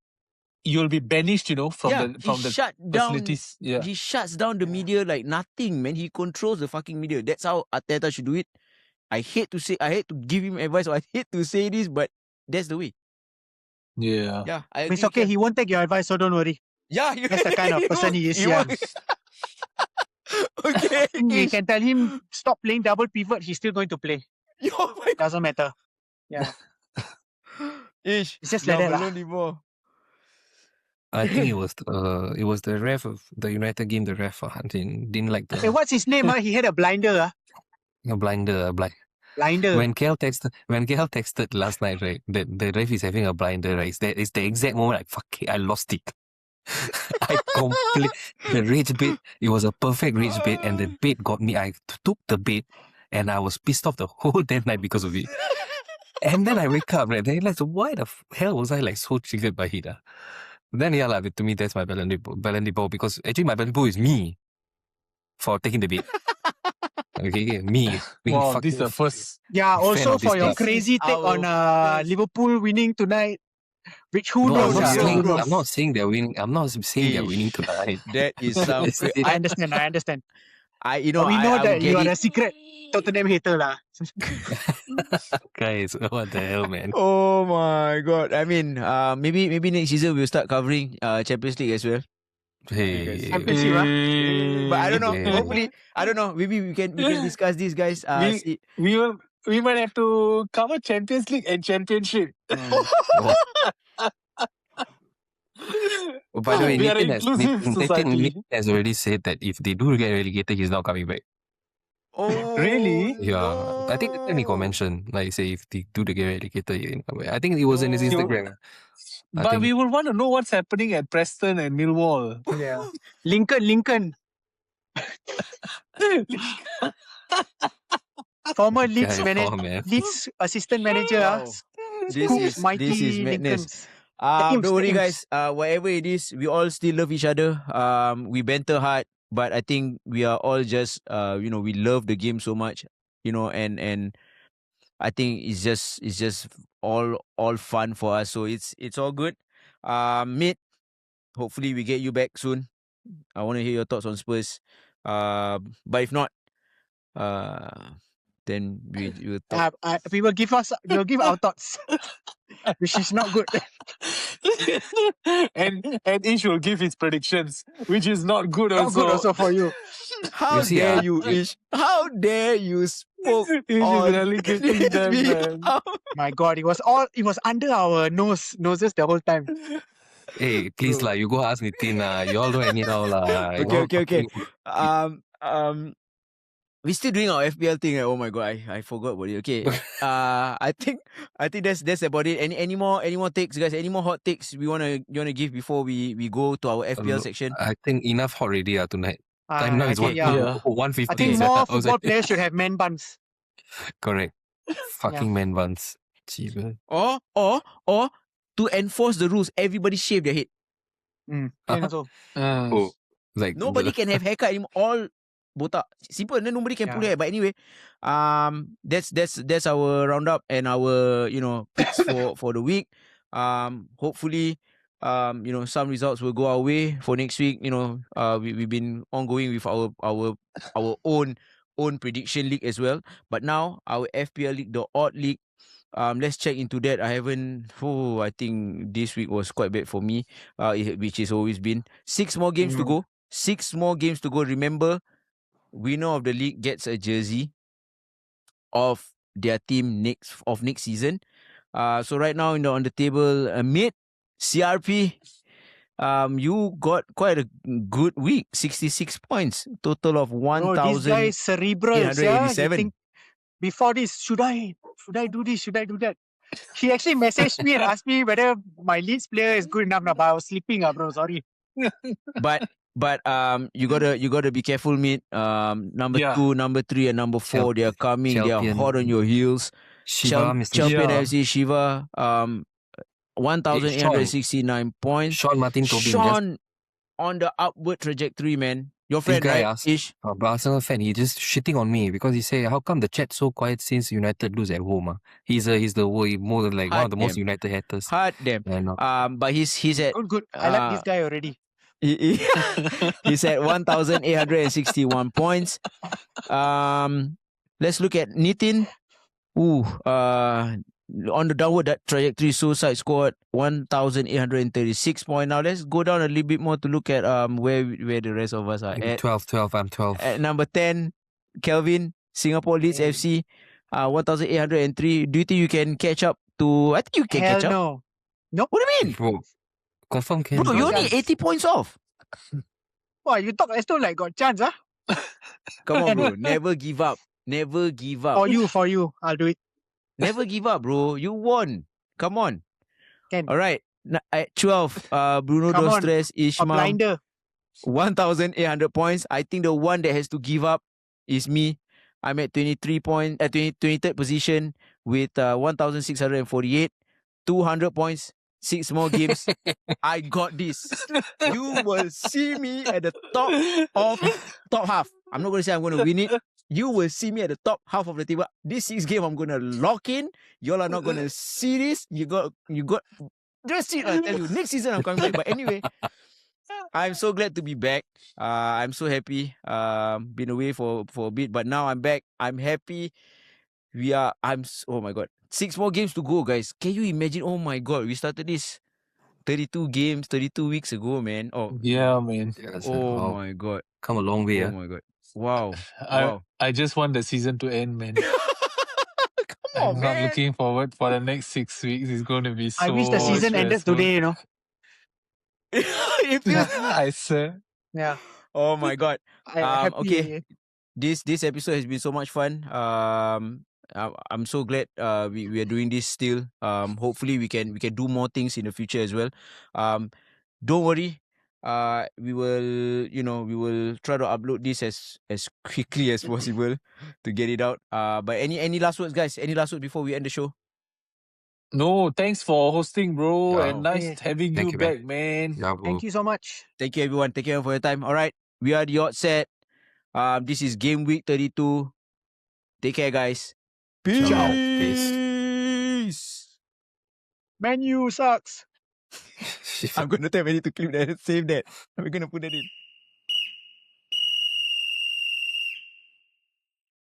you'll be banished, you know, from the shut down. facilities. Yeah. He shuts down the media like nothing, man. He controls the fucking media. That's how Arteta should do it. I hate to give him advice, or I hate to say this, but that's the way. Yeah. Yeah, I agree. It's okay. He won't take your advice, so don't worry. Yeah, That's the kind of person he is. Yeah. Okay. You can tell him stop playing double pivot. He's still going to play. Oh my God. Doesn't matter. Yeah. Ish. It's just like that lah. I think it was the ref of the United game. The ref didn't like Hey, the what's his name? He had a blinder. blinder. Blinder. When KL texted last night, right, that the ref is having a blinder, right? It's the exact moment like fuck it, I lost it. I the rage bait. It was a perfect rage bait, and the bait got me. I took the bait, and I was pissed off the whole damn night because of it. And then I wake up, right? Then I realized, why the hell was I like so triggered by it? Then yeah, to me that's my Ballon d'Or, because actually my Ballon d'Or is me for taking the bait. Okay, me. Wow, this is the first. Yeah, also of this for your thing. crazy take on Liverpool winning tonight. Which who No, knows? I'm not saying they're winning. I'm not saying they're winning tonight. That is some. I understand. We know that you are it. a secret Tottenham hater lah. Guys, what the hell, man? Oh my God! I mean, maybe next season we'll start covering Champions League as well. Hey, Championship, But I don't know. Yeah. Hopefully, I don't know. Maybe we can discuss this, guys. We might have to cover Champions League and Championship. Oh, by the way, We are Nathan inclusive society. has already said that if they do get relegated, he's not coming back. Oh, Really? Yeah, I think he mentioned, like, say, if they do get relegated, I think it was in his Instagram. But we will want to know what's happening at Preston and Millwall. Yeah. Lincoln. Former Leeds Leeds assistant manager. Wow. This is madness. Lincolns. Don't worry, guys. Whatever it is, we all still love each other. We banter hard, but I think we are all just we love the game so much, and I think it's just all fun for us. So it's all good. Mate, hopefully we get you back soon. I want to hear your thoughts on Spurs. But if not, then we will talk. We will give our thoughts, which is not good. and Ish will give his predictions, which is not good Not also. good also for you. How You see, dare you, Ish? How dare you spoke Ish is on relegating this them, video? man. My God, it was under our noses the whole time. Hey, please lah, you go ask Nitin lah. You all don't anyhow lah. Okay. We're still doing our FPL thing. Oh my God, I forgot about it. Okay. I think that's about it. Any more takes, guys? Any more hot takes you wanna give before we go to our FPL section? I think enough already tonight. Time now is okay, 1:50. I think more football players should have man buns. Correct. Fucking man buns. Jeez. Or to enforce the rules, everybody shave their head. Also. Oh, like Nobody can have haircut anymore. All botak. Simple. Then nobody can pull hair. But anyway, that's our roundup and our picks for the week. Hopefully, some results will go our way for next week. We've been ongoing with our own prediction league as well. But now our FPL league, the odd league. Let's check into that. I think this week was quite bad for me, which has always been. 6 more games to go. 6 more games to go. Remember, winner of the league gets a jersey. of their team next season. So right now on the table, mid CRP, you got quite a good week, 66 points, total of Bro, this guy is cerebral. Yeah, he 1,887. think before this, should I do this? Should I do that? He actually messaged me and asked me whether my Leeds player is good enough now, but I was sleeping, bro. Sorry. But you gotta be careful, mate. Number 2, number 3, and number 4, they are coming. They are Champion. hot on your heels. Shiva, Mr. Champion Yeah. FC Shiva. 1,869 points. Sean Martin Tobin. Sean on the upward trajectory, man. Your friend, guy right? asked- Ish. Arsenal fan, he just shitting on me because he say, how come the chat so quiet since United lose at home? He's the more like one of the most Damn. United haters. Hard damn. But he's at Good. I like this guy already. he's at 1,861 points. Let's look at Nitin. On the downward trajectory, Suicide Squad 1,836 points. Now let's go down a little bit more to look at where the rest of us are at. 12. I'm 12. At number 10, Kelvin, Singapore Leeds FC, 1,803. Do you think you can catch up to? I think you can Hell catch up. no. Nope. What do you mean? Bro, confirm can. Bro, you're only 80 points off. Wow, you talk as though like got chance, huh? Come on, bro. Never give up. Never give up. For you. I'll do it. Never give up, bro. You won. Come on. Can. All right. At 12, Bruno Come on. Dostres, A Ishmael, blinder. 1,800 points. I think the one that has to give up is me. I'm at 23rd position with 1,648. 200 points. 6 more games. I got this. You will see me at the top half. I'm not going to say I'm going to win it. You will see me at the top half of the table. This 6 game, I'm going to lock in. Y'all are not going to see this. You got. Just see, I tell you, next season I'm coming back. But anyway, I'm so glad to be back. I'm so happy. Been away for a bit, but now I'm back. I'm happy. Oh my God. 6 more games to go, guys. Can you imagine? Oh my God, we started this 32 games, 32 weeks ago, man. Oh, Yeah, man. oh my God. Come a long way. Oh my God. Wow. Wow. I just want the season to end, man. Come on, I'm man. not looking forward for the next 6 weeks. It's going to be so I wish the season ended stressful. today, It feels. I swear. Yeah. Oh my God. Happy. Okay. This episode has been so much fun. I'm so glad we are doing this still. Hopefully we can do more things in the future as well. Don't worry. We will try to upload this as quickly as possible to get it out. But any last words, guys? Any last words before we end the show? No, thanks for hosting, bro. Yeah. And nice having Thank you you, back, man. Yeah, bro. Thank you so much. Thank you, everyone. Thank you for your time. All right. We are the Oddset. This is game week 32. Take care, guys. Peace. Ciao. Peace. Man U sucks. I'm going to tell Manny to clip that. Save that. We're going to put that in.